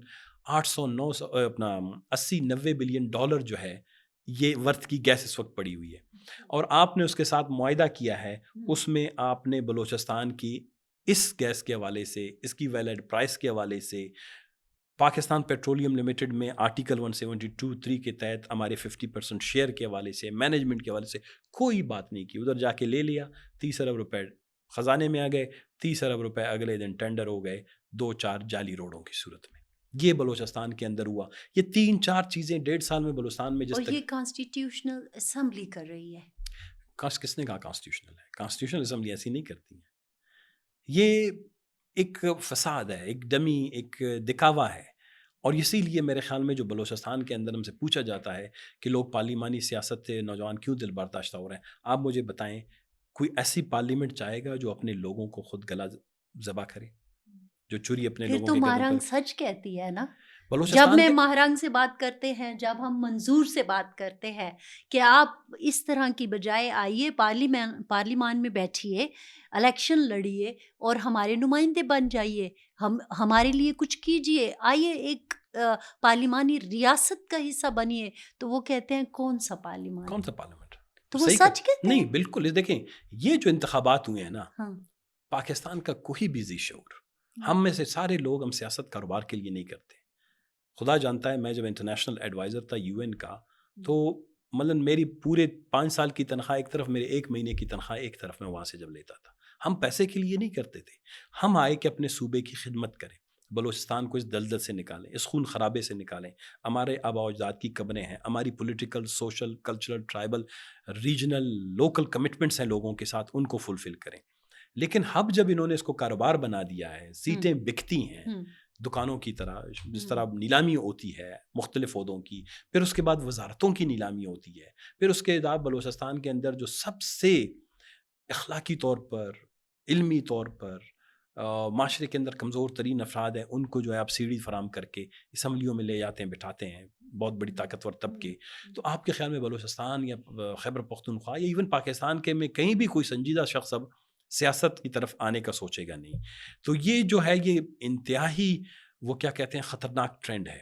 80-90 بلین ڈالر جو ہے یہ ورتھ کی گیس اس وقت پڑی ہوئی ہے. اور آپ نے اس کے ساتھ معاہدہ کیا ہے، اس میں آپ نے بلوچستان کی اس گیس کے حوالے سے، اس کی ویلڈ پرائس کے حوالے سے، پاکستان پیٹرولیم لمیٹڈ میں آرٹیکل 172(3) کے تحت ہمارے 50% شیئر کے حوالے سے، مینجمنٹ کے حوالے سے کوئی بات نہیں کی. ادھر جا کے لے لیا، 30 ارب روپے خزانے میں آ گئے، 30 ارب روپے اگلے دن ٹینڈر ہو گئے 2-4 جعلی روڈوں کی صورت میں. یہ بلوچستان کے اندر ہوا. یہ 3-4 چیزیں 1.5 سال میں بلوچستان میں اور یہ کانسٹیٹیوشنل اسمبلی کر رہی ہے. کس نے کہا کانسٹیٹیوشنل ہے؟ کانسٹیٹیوشنل اسمبلی ایسی نہیں کرتی ہیں. یہ ایک فساد ہے، ایک ڈمی، ایک دکھاوا ہے. اور اسی لیے میرے خیال میں جو بلوچستان کے اندر ہم سے پوچھا جاتا ہے کہ لوگ پارلیمانی سیاست سے نوجوان کیوں دل برداشتہ ہو رہے ہیں، آپ مجھے بتائیں کوئی ایسی پارلیمنٹ چاہے گا جو اپنے لوگوں کو خود گلا ذبح کرے، جو چوری اپنے پھر لوگوں تو کے گلوں مہرنگ پر؟ سچ کہتی ہے نا. جب بلوچستان میں کے مہرنگ سے بات کرتے ہیں، جب ہم منظور سے بات کرتے ہیں کہ آپ اس طرح کی بجائے آئیے پارلیمان میں بیٹھیے، الیکشن لڑیے اور ہمارے نمائندے بن جائیے، ہمارے لیے کچھ کیجیے، آئیے ایک پارلیمانی ریاست کا حصہ بنیے، تو وہ کہتے ہیں کون سا پارلیمان؟ کون سا پارلیمنٹ؟ تو وہ صحیح سچ کہتے نہیں، ہیں. بالکل. دیکھیں یہ جو انتخابات ہوئے ہیں نا، ہاں. پاکستان کا کوئی بھی ذی شعور، ہم میں سے سارے لوگ، ہم سیاست کاروبار کے لیے نہیں کرتے. خدا جانتا ہے میں جب انٹرنیشنل ایڈوائزر تھا UN کا، تو مثلاً میری پورے 5 سال کی تنخواہ ایک طرف، میرے 1 مہینے کی تنخواہ ایک طرف میں وہاں سے جب لیتا تھا. ہم پیسے کے لیے نہیں کرتے تھے، ہم آئے کہ اپنے صوبے کی خدمت کریں، بلوچستان کو اس دلدل سے نکالیں، اس خون خرابے سے نکالیں. ہمارے آباء و اجداد کی قبریں ہیں، ہماری political, social, cultural, tribal, regional, local commitments ہیں لوگوں کے ساتھ، ان کو فلفل کریں. لیکن اب جب انہوں نے اس کو کاروبار بنا دیا ہے، سیٹیں بکتی ہیں دکانوں کی طرح، جس طرح نیلامی ہوتی ہے مختلف عہدوں کی، پھر اس کے بعد وزارتوں کی نیلامی ہوتی ہے، پھر اس کے بعد بلوچستان کے اندر جو سب سے اخلاقی طور پر، علمی طور پر معاشرے کے اندر کمزور ترین افراد ہیں، ان کو جو ہے آپ سیڑھی فراہم کر کے اسمبلیوں میں لے جاتے ہیں، بٹھاتے ہیں، بہت بڑی طاقتور طبقے. تو آپ کے خیال میں بلوچستان یا خیبر پختونخوا یا ایون پاکستان کے میں کہیں بھی کوئی سنجیدہ شخص اب سیاست کی طرف آنے کا سوچے گا نہیں. تو یہ جو ہے یہ انتہائی وہ کیا کہتے ہیں خطرناک ٹرینڈ ہے،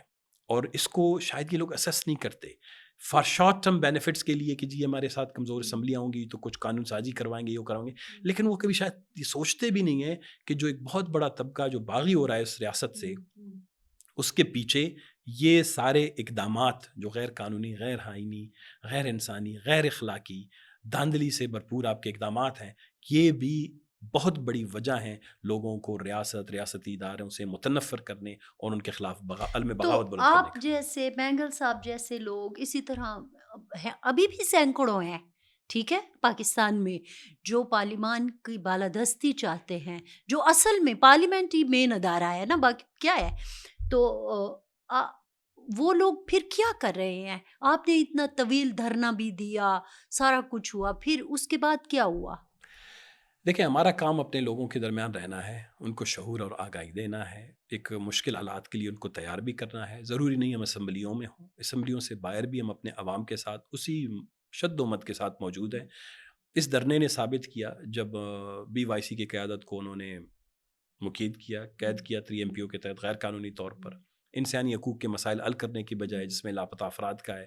اور اس کو شاید یہ لوگ اسیس نہیں کرتے فار شارٹ ٹرم بینیفٹس کے لیے کہ جی ہمارے ساتھ کمزور اسمبلیاں ہوں گی تو کچھ قانون سازی کروائیں گے، یہ کروائیں گے. لیکن وہ کبھی شاید یہ سوچتے بھی نہیں ہیں کہ جو ایک بہت بڑا طبقہ جو باغی ہو رہا ہے اس ریاست سے، اس کے پیچھے یہ سارے اقدامات جو غیر قانونی، غیر آئینی، غیر انسانی، غیر اخلاقی، دھاندلی سے بھرپور آپ کے اقدامات ہیں، یہ بھی بہت بڑی وجہ ہیں لوگوں کو ریاستی اداروں سے متنفر کرنے اور ان کے خلاف علم بغاوت تو بلند کرنے آپ کا. جیسے مینگل صاحب جیسے لوگ اسی طرح ہیں، ابھی بھی سینکڑوں ہیں، ٹھیک ہے، پاکستان میں جو پارلیمان کی بالادستی چاہتے ہیں، جو اصل میں پارلیمنٹ ہی مین ادارہ ہے نا، باقی کیا ہے. تو وہ لوگ پھر کیا کر رہے ہیں؟ آپ نے اتنا طویل دھرنا بھی دیا، سارا کچھ ہوا، پھر اس کے بعد کیا ہوا؟ دیکھیں ہمارا کام اپنے لوگوں کے درمیان رہنا ہے، ان کو شعور اور آگاہی دینا ہے، ایک مشکل حالات کے لیے ان کو تیار بھی کرنا ہے. ضروری نہیں ہم اسمبلیوں میں ہوں، اسمبلیوں سے باہر بھی ہم اپنے عوام کے ساتھ اسی شد و مت کے ساتھ موجود ہیں. اس دھرنے نے ثابت کیا جب BYC کی قیادت کو انہوں نے مقید کیا، قید کیا 3 MPO کے تحت غیر قانونی طور پر، انسانی حقوق کے مسائل حل کرنے کی بجائے جس میں لاپتہ افراد کا ہے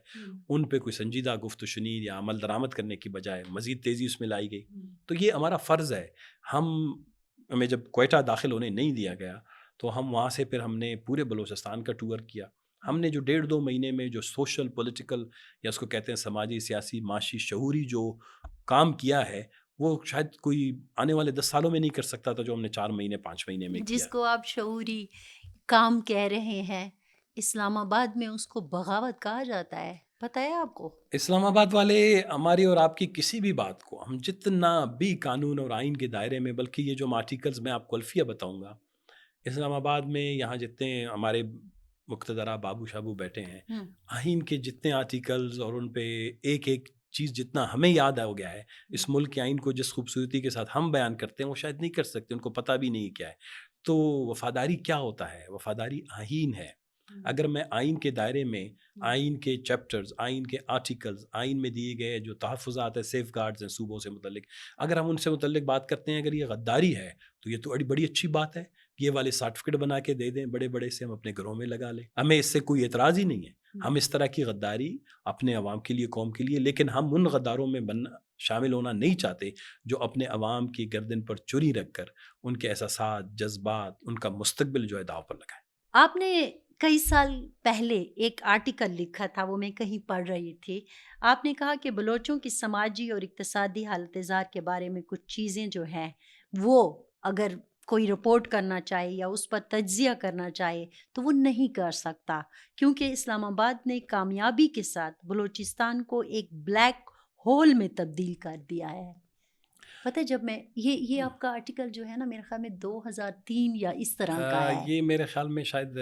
ان پہ کوئی سنجیدہ گفت و شنید یا عمل درآمد کرنے کی بجائے مزید تیزی اس میں لائی گئی. تو یہ ہمارا فرض ہے. ہمیں جب کوئٹہ داخل ہونے نہیں دیا گیا تو ہم وہاں سے پھر ہم نے پورے بلوچستان کا ٹور کیا. ہم نے جو 1.5-2 مہینے میں جو سوشل پولیٹیکل یا اس کو کہتے ہیں سماجی، سیاسی، معاشی، شعوری جو کام کیا ہے وہ شاید کوئی آنے والے 10 سالوں میں نہیں کر سکتا تھا جو ہم نے 4 مہینے 5 مہینے میں کیا. جس کو آپ شعوری کام کہہ رہے ہیں، اسلام آباد میں اس کو بغاوت کہا جاتا ہے، پتہ ہے آپ کو؟ اسلام آباد والے ہماری اور آپ کی کسی بھی بات کو ہم جتنا بھی قانون اور آئین کے دائرے میں، بلکہ یہ جو آرٹیکلز میں آپ کو الفیہ بتاؤں گا، اسلام آباد میں یہاں جتنے ہمارے مقتدرہ بابو شابو بیٹھے ہیں، ہوں، آئین کے جتنے آرٹیکلز اور ان پہ ایک ایک چیز جتنا ہمیں یاد ہو گیا ہے، اس ملک کے آئین کو جس خوبصورتی کے ساتھ ہم بیان کرتے ہیں وہ شاید نہیں کر سکتے، ان کو پتہ بھی نہیں کیا ہے۔ تو وفاداری کیا ہوتا ہے؟ وفاداری آئین ہے۔ اگر میں آئین کے دائرے میں آئین کے چیپٹرز، آئین کے آرٹیکلز، آئین میں دیے گئے جو تحفظات ہیں، سیف گارڈز ہیں صوبوں سے متعلق، اگر ہم ان سے متعلق بات کرتے ہیں، اگر یہ غداری ہے تو یہ تو بڑی اچھی بات ہے، یہ والے سرٹیفکیٹ بنا کے دے دیں بڑے بڑے سے، ہم اپنے گھروں میں لگا لیں، ہمیں اس سے کوئی اعتراض ہی نہیں ہے۔ ہم اس طرح کی غداری اپنے عوام کے لیے، قوم کے لیے، لیکن ہم ان غداروں میں شامل ہونا نہیں چاہتے جو اپنے عوام کی گردن پر چوری رکھ کر ان کے احساسات، جذبات، ان کا مستقبل جو ہے داؤ پر لگائیں۔ آپ نے کئی سال پہلے ایک آرٹیکل لکھا تھا، وہ میں کہیں پڑھ رہی تھی۔ آپ نے کہا کہ بلوچوں کی سماجی اور اقتصادی حالت زار کے بارے میں کچھ چیزیں جو ہیں وہ اگر کوئی رپورٹ کرنا چاہے یا اس پر تجزیہ کرنا چاہے تو وہ نہیں کر سکتا، کیونکہ اسلام آباد نے کامیابی کے ساتھ بلوچستان کو ایک بلیک ہول میں تبدیل کر دیا ہے۔ پتہ ہے جب میں یہ آپ کا آرٹیکل جو ہے نا، میرے خیال میں 2003 یا اس طرح کا ہے، یہ میرے خیال میں شاید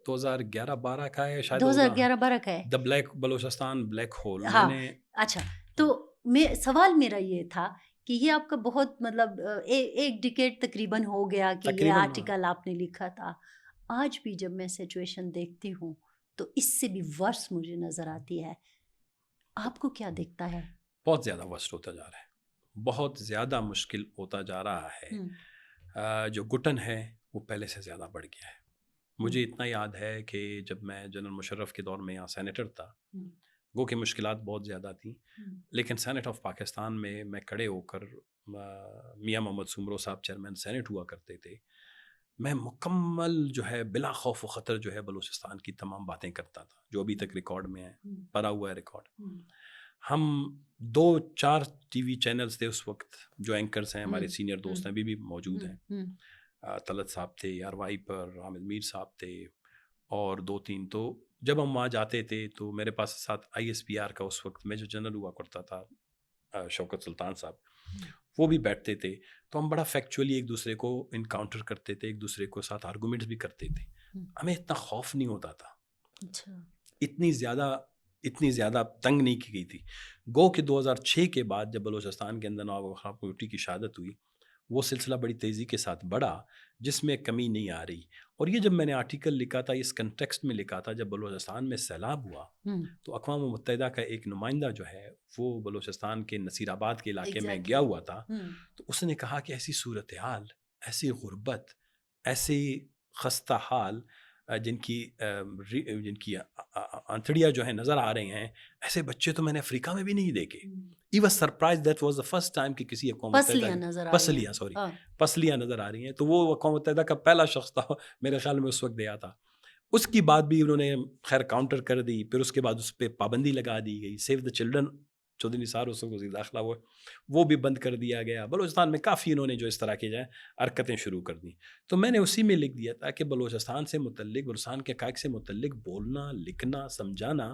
2011-12 کا ہے، شاید ہوگا 2011-12 کا ہے۔ دا بلیک بلوچستان بلیک ہول۔ میں ہاں، نے اچھا، تو سوال میرا یہ تھا کہ یہ آپ کا بہت مطلب ایک ڈیکیڈ تقریباً ہو گیا کہ یہ تقریباً آرٹیکل آپ نے لکھا تھا۔ آج بھی جب میں سچویشن دیکھتی ہوں تو اس سے بھی ورس مجھے نظر آتی ہے۔ آپ کو کیا دکھتا ہے؟ بہت زیادہ ورسٹ ہوتا جا رہا ہے، بہت زیادہ مشکل ہوتا جا رہا ہے۔ جو گھٹن ہے وہ پہلے سے زیادہ بڑھ گیا ہے۔ مجھے اتنا یاد ہے کہ جب میں جنرل مشرف کے دور میں یہاں سینیٹر تھا، گو کہ مشکلات بہت زیادہ تھیں، لیکن سینٹ آف پاکستان میں کھڑے ہو کر میاں محمد سمرو صاحب چیئرمین سینٹ ہوا کرتے تھے، میں مکمل جو ہے بلا خوف و خطر جو ہے بلوچستان کی تمام باتیں کرتا تھا، جو ابھی تک ریکارڈ میں ہے، پڑا ہوا ہے ریکارڈ۔ ہم 2-4 ٹی وی چینلز تھے اس وقت، جو اینکرز ہیں ہمارے سینئر دوست ہیں، ابھی بھی موجود ہیں، طلعت صاحب تھے، آروائی پر حامد میر صاحب تھے، اور 2-3۔ تو جب ہم وہاں جاتے تھے تو میرے پاس ساتھ آئی ایس پی آر کا اس وقت میں جو جنرل ہوا کرتا تھا شوکت سلطان صاحب، وہ بھی بیٹھتے تھے، تو ہم بڑا فیکچولی ایک دوسرے کو انکاؤنٹر کرتے تھے، ایک دوسرے کو ساتھ آرگومنٹس بھی کرتے تھے، ہمیں اتنا خوف نہیں ہوتا تھا، اتنی زیادہ تنگ نہیں کی گئی تھی۔ گو کہ 2006 کے بعد جب بلوچستان کے اندر نواب خان بھٹی کی شہادت ہوئی، وہ سلسلہ بڑی تیزی کے ساتھ بڑھا، جس میں کمی نہیں آ رہی۔ اور یہ جب میں نے آرٹیکل لکھا تھا، اس کنٹیکسٹ میں لکھا تھا، جب بلوچستان میں سیلاب ہوا تو اقوام متحدہ کا ایک نمائندہ جو ہے وہ بلوچستان کے نصیر آباد کے علاقے میں گیا ہوا تھا، تو اس نے کہا کہ ایسی صورتحال، ایسی غربت، ایسی خستہ حال، جن کی آنتڑیاں جو ہیں نظر آ رہے ہیں، ایسے بچے تو میں نے افریقہ میں بھی نہیں دیکھے۔ He was surprised that was the first time کہ کسی اقوام متحدہ پسلیاں نظر آ رہی ہیں، تو وہ اقوام متحدہ کا پہلا شخص تھا میرے خیال میں اس وقت گیا تھا۔ اس کی بات بھی انہوں نے خیر کاؤنٹر کر دی، پھر اس کے بعد اس پہ پابندی لگا دی گئی، سیو دا چلڈرن چودھری نثار اس وقت وزیر داخلہ ہوئے، وہ بھی بند کر دیا گیا۔ بلوچستان میں کافی انہوں نے جو اس طرح کی جائیں حرکتیں شروع کر دیں، تو میں نے اسی میں لکھ دیا تھا کہ بلوچستان سے متعلق، بلوچستان کے حقائق سے متعلق بولنا، لکھنا، سمجھانا،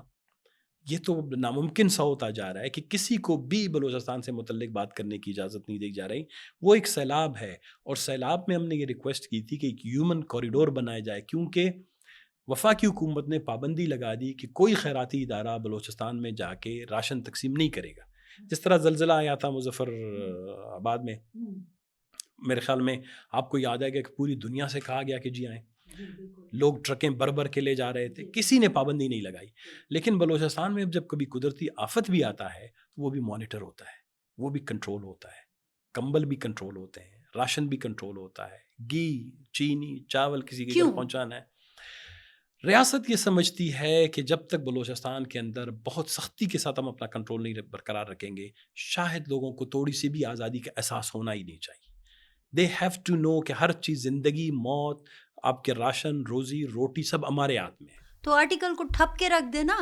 یہ تو ناممکن سا ہوتا جا رہا ہے کہ کسی کو بھی بلوچستان سے متعلق بات کرنے کی اجازت نہیں دی جا رہی۔ وہ ایک سیلاب ہے، اور سیلاب میں ہم نے یہ ریکویسٹ کی تھی کہ ایک ہیومن کوریڈور بنایا جائے، کیونکہ وفاقی حکومت نے پابندی لگا دی کہ کوئی خیراتی ادارہ بلوچستان میں جا کے راشن تقسیم نہیں کرے گا۔ جس طرح زلزلہ آیا تھا مظفر آباد میں، میرے خیال میں آپ کو یاد ہے کہ پوری دنیا سے کہا گیا کہ جی آئیں، لوگ ٹرکیں بھر کے لے جا رہے تھے، کسی نے پابندی نہیں لگائی۔ لیکن بلوچستان میں جب کبھی قدرتی آفت بھی آتا ہے تو وہ بھی مانیٹر ہوتا ہے، وہ بھی کنٹرول ہوتا ہے، کمبل بھی کنٹرول ہوتے ہیں، راشن بھی کنٹرول ہوتا ہے، گھی، چینی، چاول کسی کے گھر پہنچانا ہے۔ ریاست یہ سمجھتی ہے کہ جب تک بلوچستان کے اندر بہت سختی کے ساتھ ہم اپنا کنٹرول نہیں برقرار رکھیں گے، شاید لوگوں کو تھوڑی سی بھی آزادی کا احساس ہونا ہی نہیں چاہیے۔ دے ہیو ٹو نو کہ ہر چیز، زندگی، موت، آپ کے راشن، روزی روٹی سب ہمارے ہاتھ میں ہے۔ تو آرٹیکل کو ٹھپ کے رکھ دینا،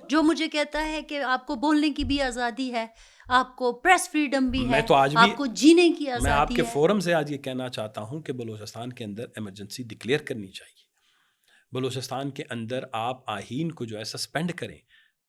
جو مجھے کہتا ہے کہ آپ کو بولنے کی بھی آزادی ہے، آپ کو پریس فریڈم بھی ہے، آپ کو جینے کی آزادی ہے۔ میں آپ کے فورم سے آج یہ کہنا چاہتا ہوں کہ بلوچستان کے اندر ایمرجنسی ڈکلیئر کرنی چاہیے۔ بلوچستان کے اندر آپ آئین کو جو ہے سسپینڈ کریں،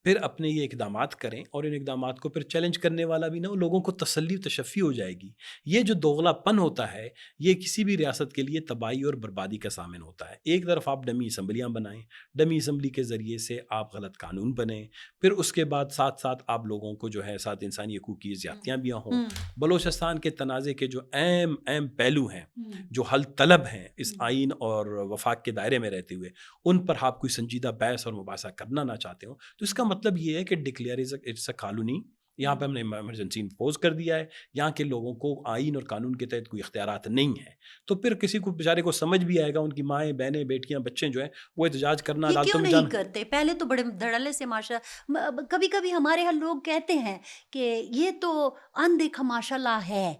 پھر اپنے یہ اقدامات کریں، اور ان اقدامات کو پھر چیلنج کرنے والا بھی نہ ہو، لوگوں کو تسلی و تشفی ہو جائے گی۔ یہ جو دوغلا پن ہوتا ہے یہ کسی بھی ریاست کے لیے تباہی اور بربادی کا ضامن ہوتا ہے۔ ایک طرف آپ ڈمی اسمبلیاں بنائیں، ڈمی اسمبلی کے ذریعے سے آپ غلط قانون بنیں، پھر اس کے بعد ساتھ ساتھ آپ لوگوں کو جو ہے ساتھ انسانی حقوق کی زیادتیاں بھی ہوں۔ بلوچستان کے تنازع کے جو اہم پہلو ہیں، جو حل طلب ہیں اس آئین اور وفاق کے دائرے میں رہتے ہوئے، ان پر آپ کوئی سنجیدہ بحث اور مباحثہ کرنا نہ چاہتے ہوں، تو اس کا مطلب یہ ہے کہ ڈکلیئر اٹس اے کالونی، یہاں پہ ہم نے ایمرجنسی امپوز کر دیا ہے، یہاں کے لوگوں کو آئین اور قانون کے تحت کوئی اختیارات نہیں ہیں، تو پھر کسی کو بیچارے کو سمجھ بھی آئے گا، ان کی مائیں بہنیں بیٹیاں بچے جو ہیں وہ احتجاج کرنا، یہ عدالتوں کیوں میں نہیں جانا۔ کرتے؟ پہلے تو بڑے دھڑلے سے کبھی کبھی ہمارے یہاں لوگ کہتے ہیں کہ یہ تو اندیکھا ماشاء اللہ ہے،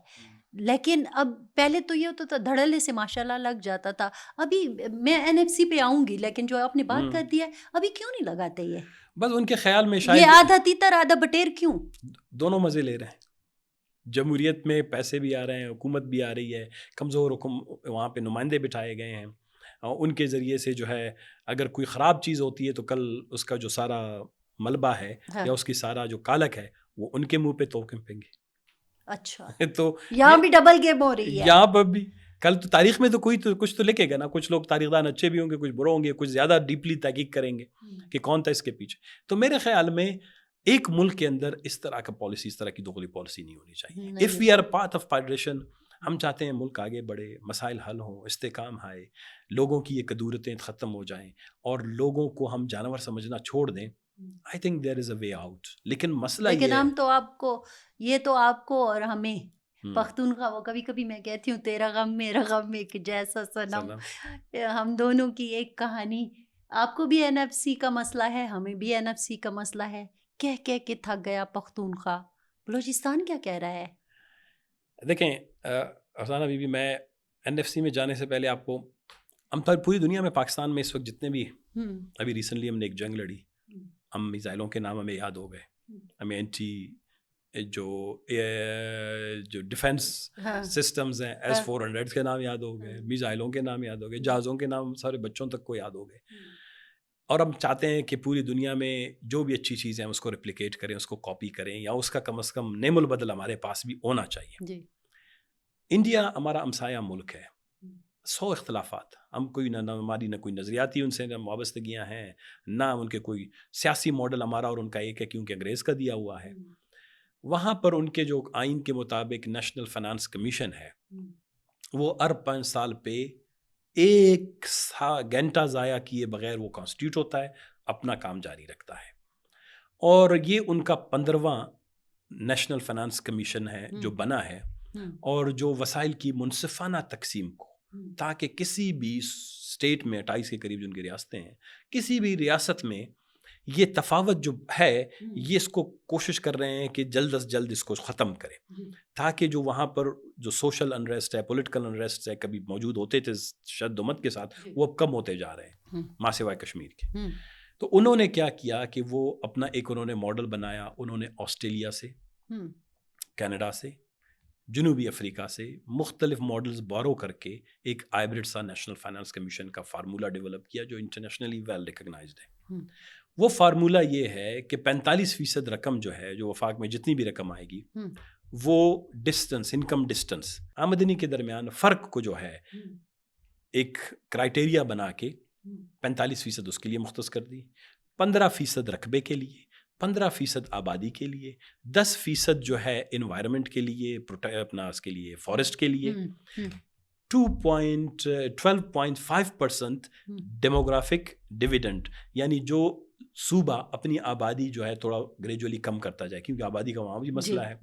لیکن اب پہلے تو یہ ہوتا تھا دھڑلے سے ماشاء اللہ لگ جاتا تھا۔ ابھی میں NFC پہ آؤں گی، لیکن جو آپ نے بات کر دی ہے، ابھی کیوں نہیں لگاتے یہ؟ بس ان کے خیال میں یہ شاید آدھا تیتر آدھا بٹیر کیوں؟ دونوں مزے لے رہے ہیں، جمہوریت میں پیسے بھی آ رہے ہیں، حکومت بھی آ رہی ہے، کمزور وہاں پہ نمائندے بٹھائے گئے ہیں، ان کے ذریعے سے جو ہے اگر کوئی خراب چیز ہوتی ہے تو کل اس کا جو سارا ملبہ ہے یا اس کی سارا جو کالک ہے وہ ان کے منہ پہ توپیں گے۔ اچھا، تو یہاں بھی ڈبل گیم ہو رہی ہے۔ یہاں پر بھی کل تو تاریخ میں تو کوئی تو کچھ تو لکھے گا نا، کچھ لوگ تاریخ دان اچھے بھی ہوں گے، کچھ برے ہوں گے، کچھ زیادہ ڈیپلی تحقیق کریں گے کہ کون تھا اس کے پیچھے۔ تو میرے خیال میں ایک ملک کے اندر اس طرح کا پالیسی، اس طرح کی دوغلی پالیسی نہیں ہونی چاہیے۔ If we are part of federation, ہم چاہتے ہیں ملک آگے بڑھے، مسائل حل ہوں، استحکام آئے، لوگوں کی یہ کدورتیں ختم ہو جائیں اور لوگوں کو ہم جانور سمجھنا چھوڑ دیں، I think there is a way out. لیکن مسئلہ لیکن یہ ہم ہے، تو آپ کو اور ہمیں پختونخوا، وہ کبھی کبھی میں کہتی ہوں تیرا غم میرا غم ایک جیسا صنم، ہم دونوں کی ایک کہانی۔ آپ کو بھی NFC کا مسئلہ ہے، ہمیں بھی NFC کا مسئلہ ہے، کہہ کہہ کے تھک گیا پختونخوا۔ بلوچستان کیا کہہ رہا ہے؟ دیکھیں افسانہ بی بی، میں NFC میں جانے سے پہلے آپ کو، ہم پوری دنیا میں، پاکستان میں اس وقت جتنے بھی، ابھی ریسنٹلی ہم نے ایک جنگ لڑی، ہم میزائلوں کے نام ہمیں یاد ہو گئے، ہمیں اینٹی جو ڈیفنس سسٹمز ہیں S-400 کے نام یاد ہو گئے، میزائلوں کے نام یاد ہو گئے، جہازوں کے نام سارے بچوں تک کو یاد ہو گئے، اور ہم چاہتے ہیں کہ پوری دنیا میں جو بھی اچھی چیزیں ہیں اس کو ریپلیکیٹ کریں، اس کو کاپی کریں، یا اس کا کم از کم نیم البدل ہمارے پاس بھی ہونا چاہیے۔ انڈیا ہمارا ہمسایہ ملک ہے، 100 اختلافات، ہم کوئی نہ ہماری نہ کوئی نظریاتی ان سے نہ وابستگیاں ہیں، نہ ان کے کوئی سیاسی ماڈل ہمارا اور ان کا ایک ہے کیونکہ انگریز کا دیا ہوا ہے۔ وہاں پر ان کے جو آئین کے مطابق نیشنل فائنانس کمیشن ہے، وہ ہر 5 سال پہ ایک گھنٹہ ضائع کیے بغیر وہ کانسٹیٹیوٹ ہوتا ہے، اپنا کام جاری رکھتا ہے، اور یہ ان کا 15واں نیشنل فائنانس کمیشن ہے جو بنا ہے، اور جو وسائل کی منصفانہ تقسیم کو، تاکہ کسی بھی اسٹیٹ میں 28 کے قریب جن کی ریاستیں ہیں، کسی بھی ریاست میں یہ تفاوت جو ہے، یہ اس کو کوشش کر رہے ہیں کہ جلد از جلد اس کو ختم کریں، تاکہ جو وہاں پر جو سوشل انریسٹ ہے، پولیٹیکل انریسٹ ہے، کبھی موجود ہوتے تھے شد و مت کے ساتھ، وہ اب کم ہوتے جا رہے ہیں ماں سوائے کشمیر کے۔ تو انہوں نے کیا کیا کہ وہ اپنا ایک انہوں نے ماڈل بنایا، انہوں نے آسٹریلیا سے، کینیڈا سے، جنوبی افریقہ سے مختلف ماڈلز بورو کر کے ایک ہائبرڈ سا نیشنل فائنانس کمیشن کا فارمولا ڈیولپ کیا جو انٹرنیشنلی ویل ریکگنائزڈ ہے۔ وہ فارمولا یہ ہے کہ 45% رقم جو ہے، جو وفاق میں جتنی بھی رقم آئے گی، وہ ڈسٹنس، انکم ڈسٹنس، آمدنی کے درمیان فرق کو جو ہے ایک کرائٹیریا بنا کے 45% اس کے لیے مختص کر دی، 15% رقبے کے لیے، 15% آبادی کے لیے، 10% جو ہے انوائرمنٹ کے لیے، اپنا اس کے لیے فارسٹ کے لیے، 12.5% ڈیموگرافک ڈیویڈنڈ، یعنی جو صوبہ اپنی آبادی جو ہے تھوڑا گریجولی کم کرتا جائے، کیونکہ آبادی کا وہاں بھی مسئلہ ہے۔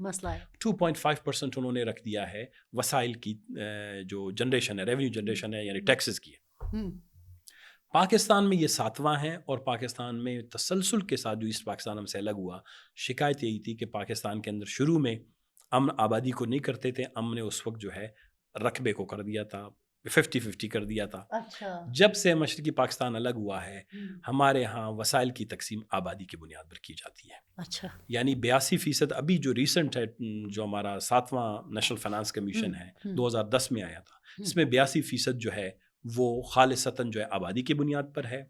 2.5% انہوں نے رکھ دیا ہے وسائل کی جو جنریشن ہے، ریونیو جنریشن ہے، یعنی ٹیکسز کی ہے۔ پاکستان میں یہ 7واں ہے، اور پاکستان میں تسلسل کے ساتھ جو ایسٹ پاکستان ہم سے الگ ہوا، شکایت یہی تھی کہ پاکستان کے اندر شروع میں ہم آبادی کو نہیں کرتے تھے، ہم نے اس وقت جو ہے رقبے کو کر دیا تھا، 50-50 کر دیا تھا۔ جب سے مشرقی پاکستان الگ ہوا ہے، ہمارے ہاں وسائل کی تقسیم آبادی کی بنیاد پر کی جاتی ہے۔ یعنی 82% ابھی جو ریسنٹ ہے، جو ہمارا 7واں نیشنل فائنانس کمیشن ہے 2010 میں آیا تھا، اس میں 82% جو ہے وہ خالصتاً جو ہے آبادی کی بنیاد پر ہے،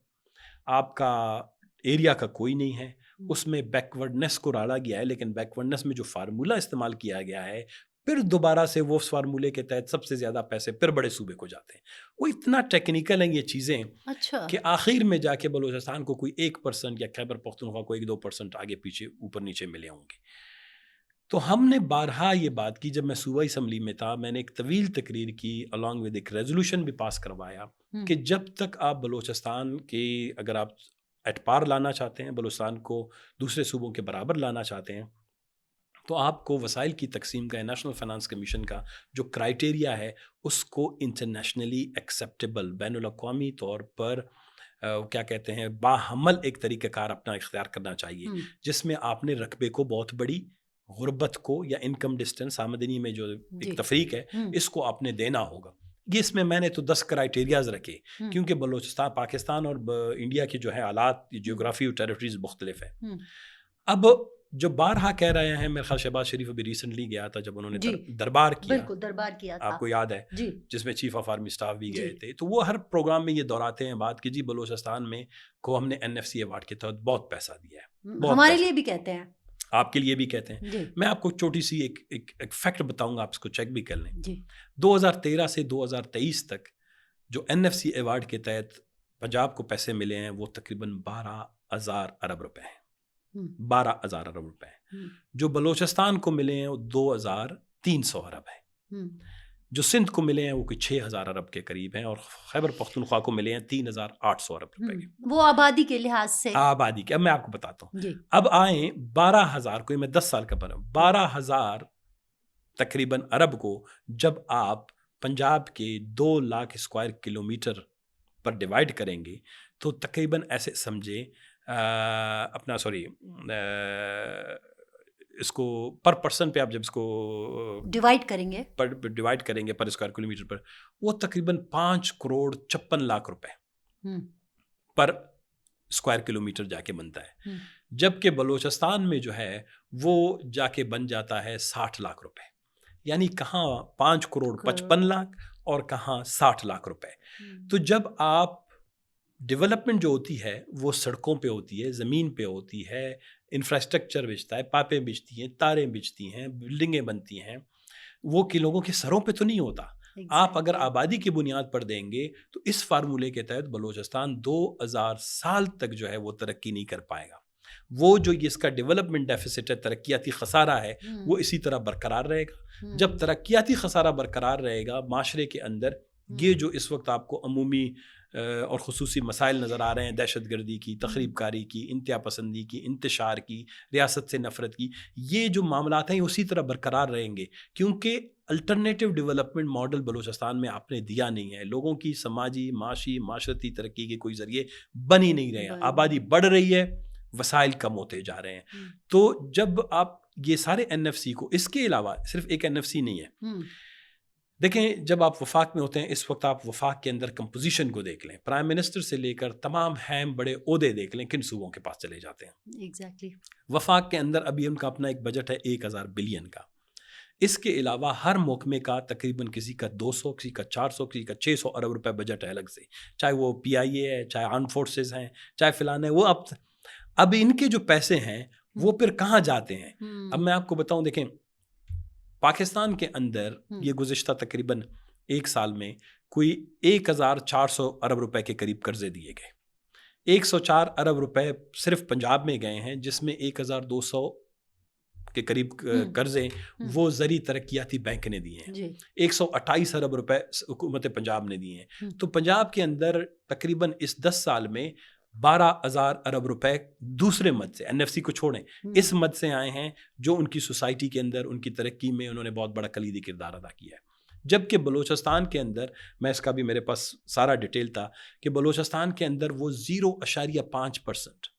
آپ کا ایریا کا کوئی نہیں ہے، اس میں بیکورڈنس کو ڈالا گیا ہے، لیکن بیکورڈنس میں جو فارمولہ استعمال کیا گیا ہے پھر دوبارہ سے وہ اس فارمولے کے تحت سب سے زیادہ پیسے پھر بڑے صوبے کو جاتے ہیں. وہ اتنا ٹیکنیکل ہیں یہ چیزیں اچھا. کہ آخر میں جا کے بلوچستان کو کوئی 1% یا خیبر پختونخوا کو 1-2% آگے پیچھے اوپر نیچے ملے ہوں گے. تو ہم نے بارہا یہ بات کی، جب میں صوبائی اسمبلی میں تھا میں نے ایک طویل تقریر کی along with ایک ریزولوشن بھی پاس کروایا کہ جب تک آپ بلوچستان کے اگر آپ ایٹ پار لانا چاہتے ہیں، بلوچستان کو دوسرے صوبوں کے برابر لانا چاہتے ہیں، تو آپ کو وسائل کی تقسیم کا نیشنل فائنانس کمیشن کا جو کرائٹیریا ہے اس کو انٹرنیشنلی ایکسیپٹیبل، بین الاقوامی طور پر کیا کہتے ہیں باحمل ایک طریقہ کار اپنا اختیار کرنا چاہیے، جس میں آپ نے رقبے کو بہت بڑی غربت کو یا انکم ڈسٹنس آمدنی میں جو ایک تفریق ہے اس کو آپ نے دینا ہوگا. یہ اس میں نے تو 10 کرائٹیریاز رکھے کیونکہ بلوچستان، پاکستان اور انڈیا کی جو ہے حالات، جیوگرافی اور ٹیریٹریز مختلف ہیں. اب جو بارہا کہہ رہے ہیں، میرے خیال شہباز شریف ابھی ریسنٹلی گیا تھا جب انہوں نے دربار کیا، بالکل دربار کیا تھا، آپ کو یاد ہے، جس میں چیف آف آرمی اسٹاف بھی گئے تھے. تو وہ ہر پروگرام میں یہ دہراتے ہیں بات کہ جی بلوچستان میں کو ہم نے NFC ایوارڈ کے تحت بہت پیسہ دیا ہے، ہمارے لیے بھی کہتے ہیں، آپ کے لیے بھی کہتے ہیں. میں آپ کو چھوٹی سی ایک فیکٹ بتاؤں گا، آپ اس کو چیک بھی کر لیں. 2013 سے 2023 تک جو NFC ایوارڈ کے تحت پنجاب کو پیسے ملے ہیں وہ تقریباً 12,000 ارب روپے ہیں. 12,000 ارب روپے ہیں. جو بلوچستان کو ملے ہیں وہ 2,300 ارب ہیں. جو سندھ کو ملے ہیں وہ کوئی 6,000 ارب کے قریب ہیں، اور خیبر پختونخوا کو ملے ہیں 3,800 ارب روپے کے. وہ آبادی کے لحاظ سے، آبادی کے، اب میں آپ کو بتاتا ہوں. اب آئیں 12,000 کو، میں 10 سال کا بنا 12,000 تقریباً ارب کو جب آپ پنجاب کے 2 لاکھ اسکوائر کلومیٹر پر ڈیوائڈ کریں گے تو تقریباً ایسے سمجھے اپنا اس کو پر پرسن پہ آپ جب اس کو ڈیوائڈ کریں گے پر اسکوائر کلومیٹر پر، وہ تقریباً 5,56,00,000 روپے پر اسکوائر کلومیٹر جا کے بنتا ہے. جبکہ بلوچستان میں جو ہے وہ جا کے بن جاتا ہے 60 لاکھ روپے، یعنی کہاں 5,55,00,000 اور کہاں 60 لاکھ روپے. تو جب آپ ڈیولپمنٹ جو ہوتی ہے وہ سڑکوں پہ ہوتی ہے، زمین پہ ہوتی ہے، انفراسٹرکچر بچتا ہے، پائپیں بچتی ہیں، تاریں بچتی ہیں، بلڈنگیں بنتی ہیں، وہ کہ لوگوں کے سروں پہ تو نہیں ہوتا. آپ اگر آبادی کی بنیاد پر دیں گے تو اس فارمولے کے تحت بلوچستان 2,000 سال تک جو ہے وہ ترقی نہیں کر پائے گا. وہ جو اس کا ڈیولپمنٹ ڈیفیسٹ ہے، ترقیاتی خسارہ ہے، وہ اسی طرح برقرار رہے گا. جب ترقیاتی خسارہ برقرار رہے گا معاشرے کے اندر، یہ جو اس وقت آپ کو عمومی اور خصوصی مسائل نظر آ رہے ہیں، دہشت گردی کی، تخریب کاری کی، انتہا پسندی کی، انتشار کی، ریاست سے نفرت کی، یہ جو معاملات ہیں اسی طرح برقرار رہیں گے کیونکہ الٹرنیٹیو ڈیولپمنٹ ماڈل بلوچستان میں آپ نے دیا نہیں ہے. لوگوں کی سماجی، معاشی، معاشرتی ترقی کے کوئی ذریعے بن ہی نہیں رہے ہیں. آبادی بڑھ رہی ہے، وسائل کم ہوتے جا رہے ہیں. تو جب آپ یہ سارے NFC کو، اس کے علاوہ صرف ایک NFC نہیں ہے، دیکھیں جب آپ وفاق میں ہوتے ہیں، اس وقت آپ وفاق کے اندر کمپوزیشن کو دیکھ لیں، پرائم منسٹر سے لے کر تمام اہم بڑے عہدے دیکھ لیں، کن صوبوں کے پاس چلے جاتے ہیں. ایگزیکٹلی. وفاق کے اندر ابھی ان کا اپنا ایک بجٹ ہے 1,000 بلین کا. اس کے علاوہ ہر محکمے کا تقریباً کسی کا 200، کسی کا 400، کسی کا 600 ارب روپے بجٹ ہے الگ سے، چاہے وہ PIA ہے، چاہے آرم فورسز ہیں، چاہے فلان ہے. وہ اب ان کے جو پیسے ہیں وہ پھر کہاں جاتے ہیں؟ اب میں آپ کو بتاؤں، دیکھیں پاکستان کے اندر یہ گزشتہ تقریباً 1 سال میں کوئی 1,400 ارب روپے کے قریب قرضے دیے گئے. 104 ارب روپے صرف پنجاب میں گئے ہیں، جس میں 1,200 کے قریب قرضے وہ زرعی ترقیاتی بینک نے دیے ہیں. 128 ارب روپے حکومت پنجاب نے دیے ہیں. تو پنجاب کے اندر تقریباً اس 10 سال میں 12,000 ارب روپے دوسرے مد سے، NFC کو چھوڑیں، اس مد سے آئے ہیں جو ان کی سوسائٹی کے اندر ان کی ترقی میں انہوں نے بہت بڑا کلیدی کردار ادا کیا ہے. جبکہ بلوچستان کے اندر، میں اس کا بھی میرے پاس سارا ڈیٹیل تھا کہ بلوچستان کے اندر وہ 0.5%،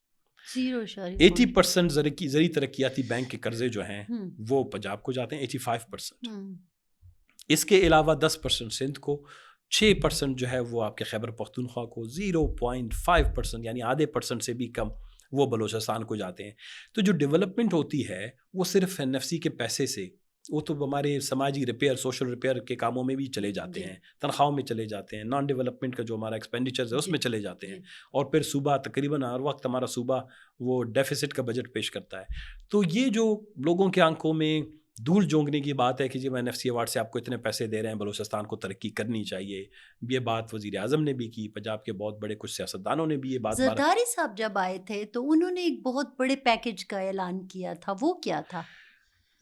80% زرعی ترقیاتی بینک کے قرضے جو ہیں وہ پنجاب کو جاتے ہیں، 85%. اس کے علاوہ 10% سندھ کو، 6% جو ہے وہ آپ کے خیبر پختونخوا کو، 0.5% یعنی آدھے % سے بھی کم وہ بلوچستان کو جاتے ہیں. تو جو ڈیولپمنٹ ہوتی ہے وہ صرف NFC کے پیسے سے وہ تو ہمارے سماجی ریپیئر، سوشل ریپیئر کے کاموں میں بھی چلے جاتے جی ہیں، تنخواہوں میں چلے جاتے ہیں، نان ڈیولپمنٹ کا جو ہمارا ایکسپینڈیچرز ہے اس جی میں چلے جاتے ہیں، جی اور پھر صوبہ تقریباً ہر وقت ہمارا صوبہ وہ ڈیفیسٹ کا بجٹ پیش کرتا ہے. تو یہ جو لوگوں کے آنکھوں میں دھول جھونکنے کی بات ہے کہ جی میں NFC ایوارڈ سے آپ کو اتنے پیسے دے رہے ہیں، بلوچستان کو ترقی کرنی چاہیے، یہ بات وزیر اعظم نے بھی کی، پنجاب کے بہت بڑے کچھ سیاستدانوں نے بھی یہ بات زرداری صاحب جب آئے تھے تو انہوں نے ایک بہت بڑے پیکج کا اعلان کیا تھا، وہ کیا تھا؟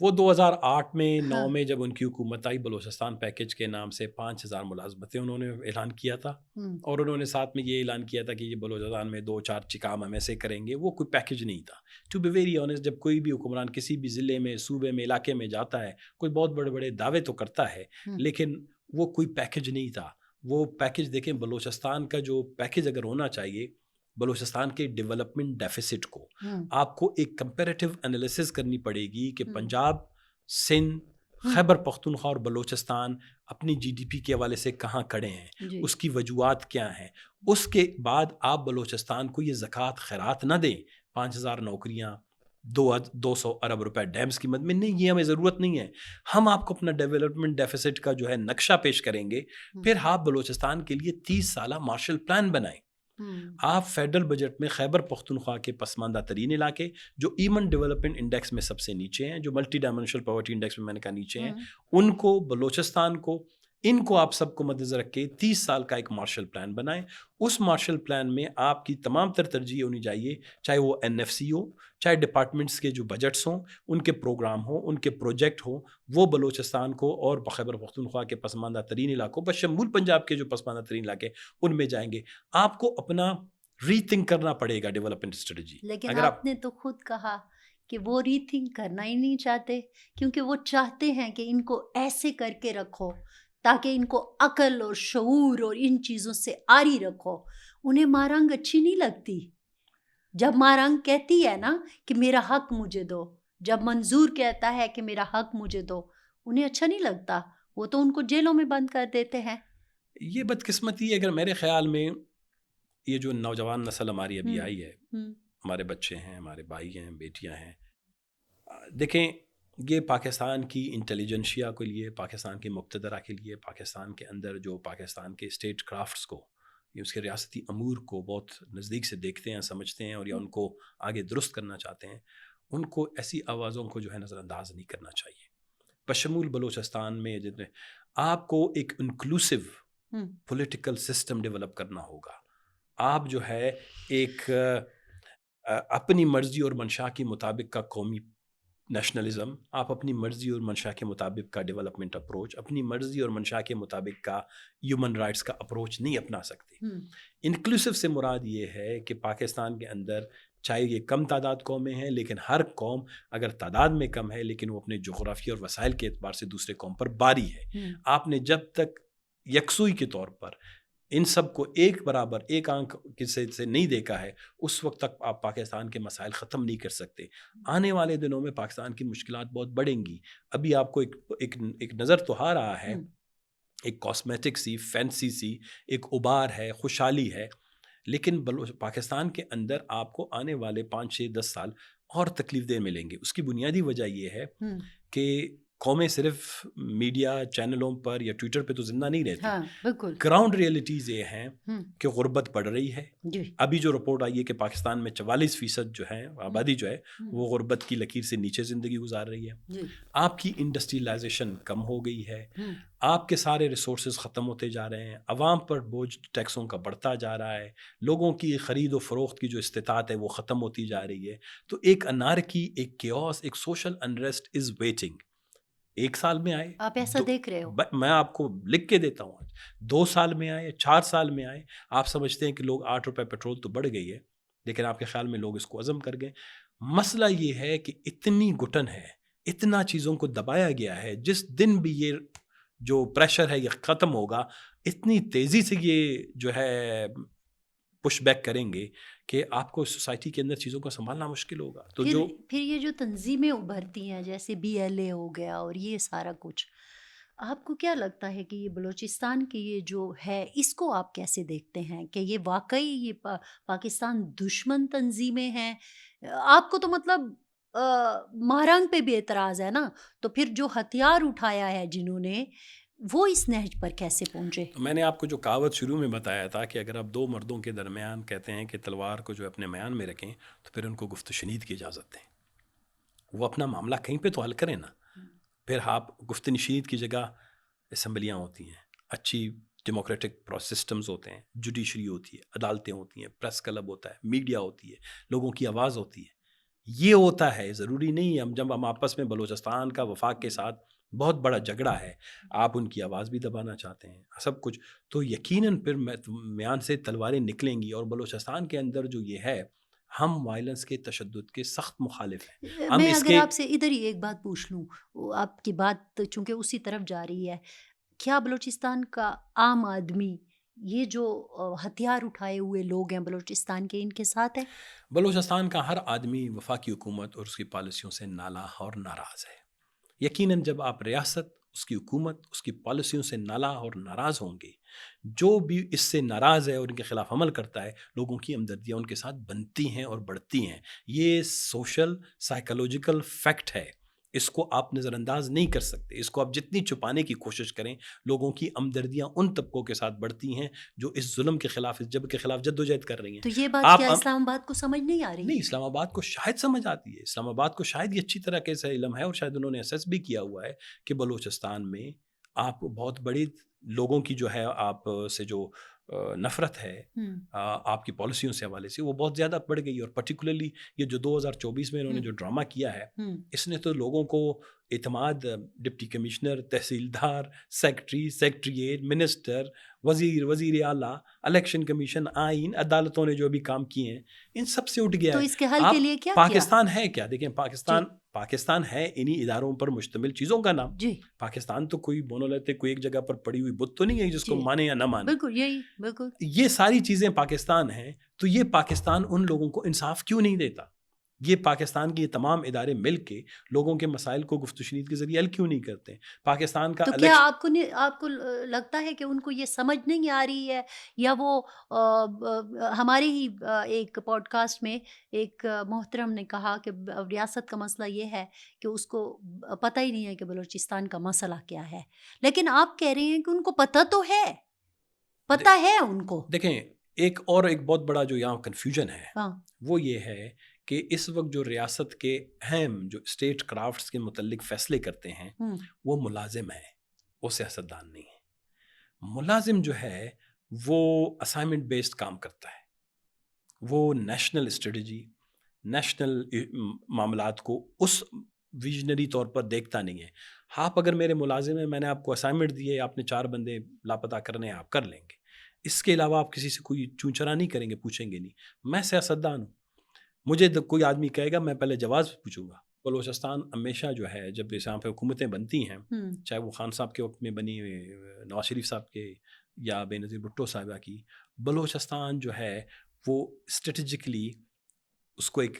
وہ 2008 میں 9 ہاں میں جب ان کی حکومت آئی، بلوچستان پیکج کے نام سے 5000 ملازمتیں انہوں نے اعلان کیا تھا، ہم، اور انہوں نے ساتھ میں یہ اعلان کیا تھا کہ یہ بلوچستان میں 2-4 کام ہم ایسے کریں گے. وہ کوئی پیکج نہیں تھا. ٹو بی ویری آنیسٹ، جب کوئی بھی حکمران کسی بھی ضلع میں، صوبے میں، علاقے میں جاتا ہے، کوئی بہت بڑے بڑے دعوے تو کرتا ہے، ہم، لیکن وہ کوئی پیکج نہیں تھا. وہ پیکج دیکھیں، بلوچستان کا جو پیکج اگر ہونا چاہیے، بلوچستان کے ڈیولپمنٹ ڈیفیسٹ کو ہم، آپ کو ایک کمپیریٹیو انالیسس کرنی پڑے گی کہ ہم، پنجاب، سندھ، ہم، خیبر پختونخوا اور بلوچستان اپنی GDP کے حوالے سے کہاں کھڑے ہیں، جی اس کی وجوہات کیا ہیں. اس کے بعد آپ بلوچستان کو یہ زکوٰۃ خیرات نہ دیں، 5000 نوکریاں، 200 ارب روپے ڈیمز کی مد میں، نہیں، یہ ہمیں ضرورت نہیں ہے. ہم آپ کو اپنا ڈیولپمنٹ ڈیفیسٹ کا جو ہے نقشہ پیش کریں گے، ہم، پھر آپ بلوچستان کے لیے 30 سالہ مارشل پلان بنائیں. ہم، آپ فیڈرل بجٹ میں خیبر پختونخوا کے پسماندہ ترین علاقے جو ایون ڈیولپمنٹ انڈیکس میں سب سے نیچے ہیں، جو ملٹی ڈائمینشنل پاورٹی انڈیکس میں نے کہا نیچے ہیں، ہم، ان کو، بلوچستان کو، ان کو آپ سب کو مد نظر رکھ کے 30 سال کا ایک مارشل پلان بنائیں. اس مارشل پلان میں آپ کی تمام تر ترجیح ہونی چاہیے، چاہے وہ NFC ہو، چاہے ڈپارٹمنٹس کے جو بجٹس ہوں، ان کے پروگرام ہوں، ان کے پروجیکٹ ہوں، وہ بلوچستان کو اور خیبر پختونخوا کے پسماندہ ترین علاقوں، بشمول پنجاب کے جو پسماندہ ترین علاقے ان میں جائیں گے. آپ کو اپنا ری تھنک کرنا پڑے گا ڈیولپمنٹ اسٹریٹجی. لیکن اگر آپ آپ نے تو خود کہا کہ وہ ری تھنک کرنا ہی نہیں چاہتے، کیونکہ وہ چاہتے ہیں کہ ان کو ایسے کر کے رکھو تاکہ ان کو عقل اور شعور اور ان چیزوں سے آری رکھو. انہیں مارنگ اچھی نہیں لگتی. جب مارنگ کہتی ہے نا کہ میرا حق مجھے دو، جب منظور کہتا ہے کہ میرا حق مجھے دو، انہیں اچھا نہیں لگتا. وہ تو ان کو جیلوں میں بند کر دیتے ہیں. یہ بدقسمتی ہے، اگر میرے خیال میں یہ جو نوجوان نسل ہماری ابھی ہم، آئی ہے، ہم، ہمارے بچے ہیں، ہمارے بھائی ہیں، بیٹیاں ہیں، دیکھیں، یہ پاکستان کی انٹیلیجنشیا کے لیے، پاکستان کے مقتدرہ کے لیے، پاکستان کے اندر جو پاکستان کے اسٹیٹ کرافٹس کو، یہ اس کے ریاستی امور کو بہت نزدیک سے دیکھتے ہیں، سمجھتے ہیں، اور یا ان کو آگے درست کرنا چاہتے ہیں، ان کو ایسی آوازوں کو جو ہے نظر انداز نہیں کرنا چاہیے. بشمول بلوچستان میں جتنے آپ کو ایک انکلوسیو ہم، پولیٹیکل سسٹم ڈیولپ کرنا ہوگا. آپ جو ہے ایک اپنی مرضی اور منشا کے مطابق کا قومی نیشنلزم، آپ اپنی مرضی اور منشا کے مطابق کا ڈیولپمنٹ اپروچ، اپنی مرضی اور منشا کے مطابق کا ہیومن رائٹس کا اپروچ نہیں اپنا سکتے. ہم، انکلوسیو سے مراد یہ ہے کہ پاکستان کے اندر چاہے یہ کم تعداد قومیں ہیں، لیکن ہر قوم اگر تعداد میں کم ہے لیکن وہ اپنے جغرافی اور وسائل کے اعتبار سے دوسرے قوم پر باری ہے. ہم، آپ نے جب تک یکسوئی کے طور پر ان سب کو ایک برابر، ایک آنکھ سے نہیں دیکھا ہے، اس وقت تک آپ پاکستان کے مسائل ختم نہیں کر سکتے. آنے والے دنوں میں پاکستان کی مشکلات بہت بڑھیں گی. ابھی آپ کو ایک نظر تو آ رہا ہے، ہم، ایک کاسمیٹک سی، فینسی سی ایک ابھار ہے، خوشحالی ہے، لیکن پاکستان کے اندر آپ کو آنے والے 5-6-10 سال اور تکلیف دہ ملیں گے. اس کی بنیادی وجہ یہ ہے ہم، کہ قومیں صرف میڈیا چینلوں پر یا ٹویٹر پہ تو زندہ نہیں رہتی. ہاں بالکل. گراؤنڈ ریئلٹیز یہ ہیں ہم، کہ غربت بڑھ رہی ہے. جی. ابھی جو رپورٹ آئی ہے کہ پاکستان میں 44% جو ہے آبادی جو ہے ہم، وہ غربت کی لکیر سے نیچے زندگی گزار رہی ہے. جی. آپ کی انڈسٹریلائزیشن کم ہو گئی ہے، ہم، آپ کے سارے ریسورسز ختم ہوتے جا رہے ہیں، عوام پر بوجھ ٹیکسوں کا بڑھتا جا رہا ہے، لوگوں کی خرید و فروخت کی جو استطاعت ہے وہ ختم ہوتی جا رہی ہے. تو ایک انارکی، ایک کیوس، ایک سوشل انریسٹ از ویٹنگ. 1 سال میں آئے، آپ ایسا دیکھ رہے ہو؟ میں آپ کو لکھ کے دیتا ہوں، 2 سال میں آئے، 4 سال میں آئے. آپ سمجھتے ہیں کہ لوگ 8 روپے پیٹرول تو بڑھ گئی ہے، لیکن آپ کے خیال میں لوگ اس کو عزم کر گئے. مسئلہ یہ ہے کہ اتنی گھٹن ہے، اتنا چیزوں کو دبایا گیا ہے، جس دن بھی یہ جو پریشر ہے یہ ختم ہوگا، اتنی تیزی سے یہ جو ہے پش بیک کریں گے کہ آپ کو سوسائٹی کے اندر چیزوں کو سنبھالنا مشکل ہوگا. تو جو پھر یہ جو تنظیمیں ابھرتی ہیں جیسے BLA ہو گیا اور یہ سارا کچھ، آپ کو کیا لگتا ہے کہ یہ بلوچستان کی یہ جو ہے اس کو آپ کیسے دیکھتے ہیں کہ یہ واقعی یہ پاکستان دشمن تنظیمیں ہیں؟ آپ کو تو مطلب مہرنگ پہ بھی اعتراض ہے نا، تو پھر جو ہتھیار اٹھایا ہے جنہوں نے، وہ اس نہج پر کیسے پہنچے؟ تو میں نے آپ کو جو کہاوت شروع میں بتایا تھا کہ اگر آپ دو مردوں کے درمیان کہتے ہیں کہ تلوار کو جو اپنے میان میں رکھیں تو پھر ان کو گفت و شنید کی اجازت دیں، وہ اپنا معاملہ کہیں پہ تو حل کریں نا. پھر آپ گفت و شنید کی جگہ اسمبلیاں ہوتی ہیں، اچھی ڈیموکریٹک سسٹمز ہوتے ہیں، جوڈیشری ہوتی ہے، عدالتیں ہوتی ہیں، پریس کلب ہوتا ہے، میڈیا ہوتی ہے، لوگوں کی آواز ہوتی ہے. یہ ہوتا ہے. ضروری نہیں ہے جب ہم آپس میں بلوچستان کا وفاق کے ساتھ بہت بڑا جھگڑا ہے، آپ ان کی آواز بھی دبانا چاہتے ہیں سب کچھ، تو یقیناً پھر میان سے تلواریں نکلیں گی. اور بلوچستان کے اندر جو یہ ہے، ہم وائلنس کے، تشدد کے سخت مخالف ہیں. ہم میں اس اگر کے آپ سے ادھر ہی ایک بات پوچھ لوں، آپ کی بات چونکہ اسی طرف جا رہی ہے، کیا بلوچستان کا عام آدمی یہ جو ہتھیار اٹھائے ہوئے لوگ ہیں بلوچستان کے، ان کے ساتھ ہے؟ بلوچستان کا ہر آدمی وفاقی حکومت اور اس کی پالیسیوں سے نالاح اور ناراض ہے. یقیناً جب آپ ریاست، اس کی حکومت، اس کی پالیسیوں سے نالاح اور ناراض ہوں گے، جو بھی اس سے ناراض ہے اور ان کے خلاف عمل کرتا ہے، لوگوں کی ہمدردیاں ان کے ساتھ بنتی ہیں اور بڑھتی ہیں. یہ سوشل سائیکولوجیکل فیکٹ ہے، اس کو آپ نظر انداز نہیں کر سکتے. اس کو آپ جتنی چھپانے کی کوشش کریں، لوگوں کی ہمدردیاں ان طبقوں کے ساتھ بڑھتی ہیں جو اس ظلم کے خلاف، اس جبر کے خلاف جدوجہد کر رہی ہیں. تو یہ بات کیا آپ اسلام آباد کو سمجھ نہیں آ رہی؟ نہیں، اسلام آباد کو شاید سمجھ آتی ہے، اسلام آباد کو شاید یہ اچھی طرح کے سے علم ہے، اور شاید انہوں نے اسیس بھی کیا ہوا ہے کہ بلوچستان میں آپ بہت بڑی لوگوں کی جو ہے آپ سے جو نفرت ہے آپ کی پالیسیوں سے حوالے سے، وہ بہت زیادہ بڑھ گئی. اور پرٹیکولرلی یہ جو 2024 میں انہوں نے جو ڈرامہ کیا ہے، اس نے تو لوگوں کو اعتماد، ڈپٹی کمشنر، تحصیلدار، سیکٹریٹ، منسٹر، وزیر اعلیٰ، الیکشن کمیشن، آئین، عدالتوں نے جو بھی کام کیے ہیں، ان سب سے اٹھ گیا تو ہے. اس کے حل کے آپ لیے کیا کیا؟ پاکستان ہے کیا؟ دیکھیں، جی پاکستان ہے انہی اداروں پر مشتمل چیزوں کا نام. جی پاکستان تو کوئی مونولیتھک، کوئی ایک جگہ پر پڑی ہوئی بت تو نہیں ہے جس کو جی مانے یا نہ مانے. بالکل یہی بالکل. یہ ساری چیزیں پاکستان ہیں. تو یہ پاکستان ان لوگوں کو انصاف کیوں نہیں دیتا؟ یہ پاکستان کے یہ تمام ادارے مل کے لوگوں کے مسائل کو گفت و شنید کے ذریعے حل کیوں نہیں کرتے؟ پاکستان کا تو کیا آپ کو لگتا ہے کہ ان کو یہ سمجھ نہیں آ رہی ہے، یا وہ ہمارے ہی ایک پوڈ کاسٹ میں ایک محترم نے کہا کہ ریاست کا مسئلہ یہ ہے کہ اس کو پتہ ہی نہیں ہے کہ بلوچستان کا مسئلہ کیا ہے، لیکن آپ کہہ رہے ہیں کہ ان کو پتہ تو ہے، پتہ ہے ان کو. دیکھیں، ایک بہت بڑا جو یہاں کنفیوژن ہے، ہاں وہ یہ ہے کہ اس وقت جو ریاست کے اہم جو اسٹیٹ کرافٹس کے متعلق فیصلے کرتے ہیں، وہ ملازم ہیں، وہ سیاستدان نہیں ہے. ملازم جو ہے وہ اسائنمنٹ بیسڈ کام کرتا ہے، وہ نیشنل اسٹریٹجی، نیشنل معاملات کو اس ویژنری طور پر دیکھتا نہیں ہے. آپ اگر میرے ملازم ہیں، میں نے آپ کو اسائنمنٹ دی ہے، آپ نے 4 بندے لاپتہ کرنے ہیں، آپ کر لیں گے. اس کے علاوہ آپ کسی سے کوئی چونچرا نہیں کریں گے، پوچھیں گے نہیں. میں سیاستدان ہوں، مجھے کوئی آدمی کہے گا، میں پہلے جواز پوچھوں گا. بلوچستان ہمیشہ جو ہے، جب یہاں پہ حکومتیں بنتی ہیں، چاہے وہ خان صاحب کے وقت میں بنی، نواز شریف صاحب کے، یا بے نظیر بھٹو صاحبہ کی، بلوچستان جو ہے وہ اسٹریٹجکلی اس کو ایک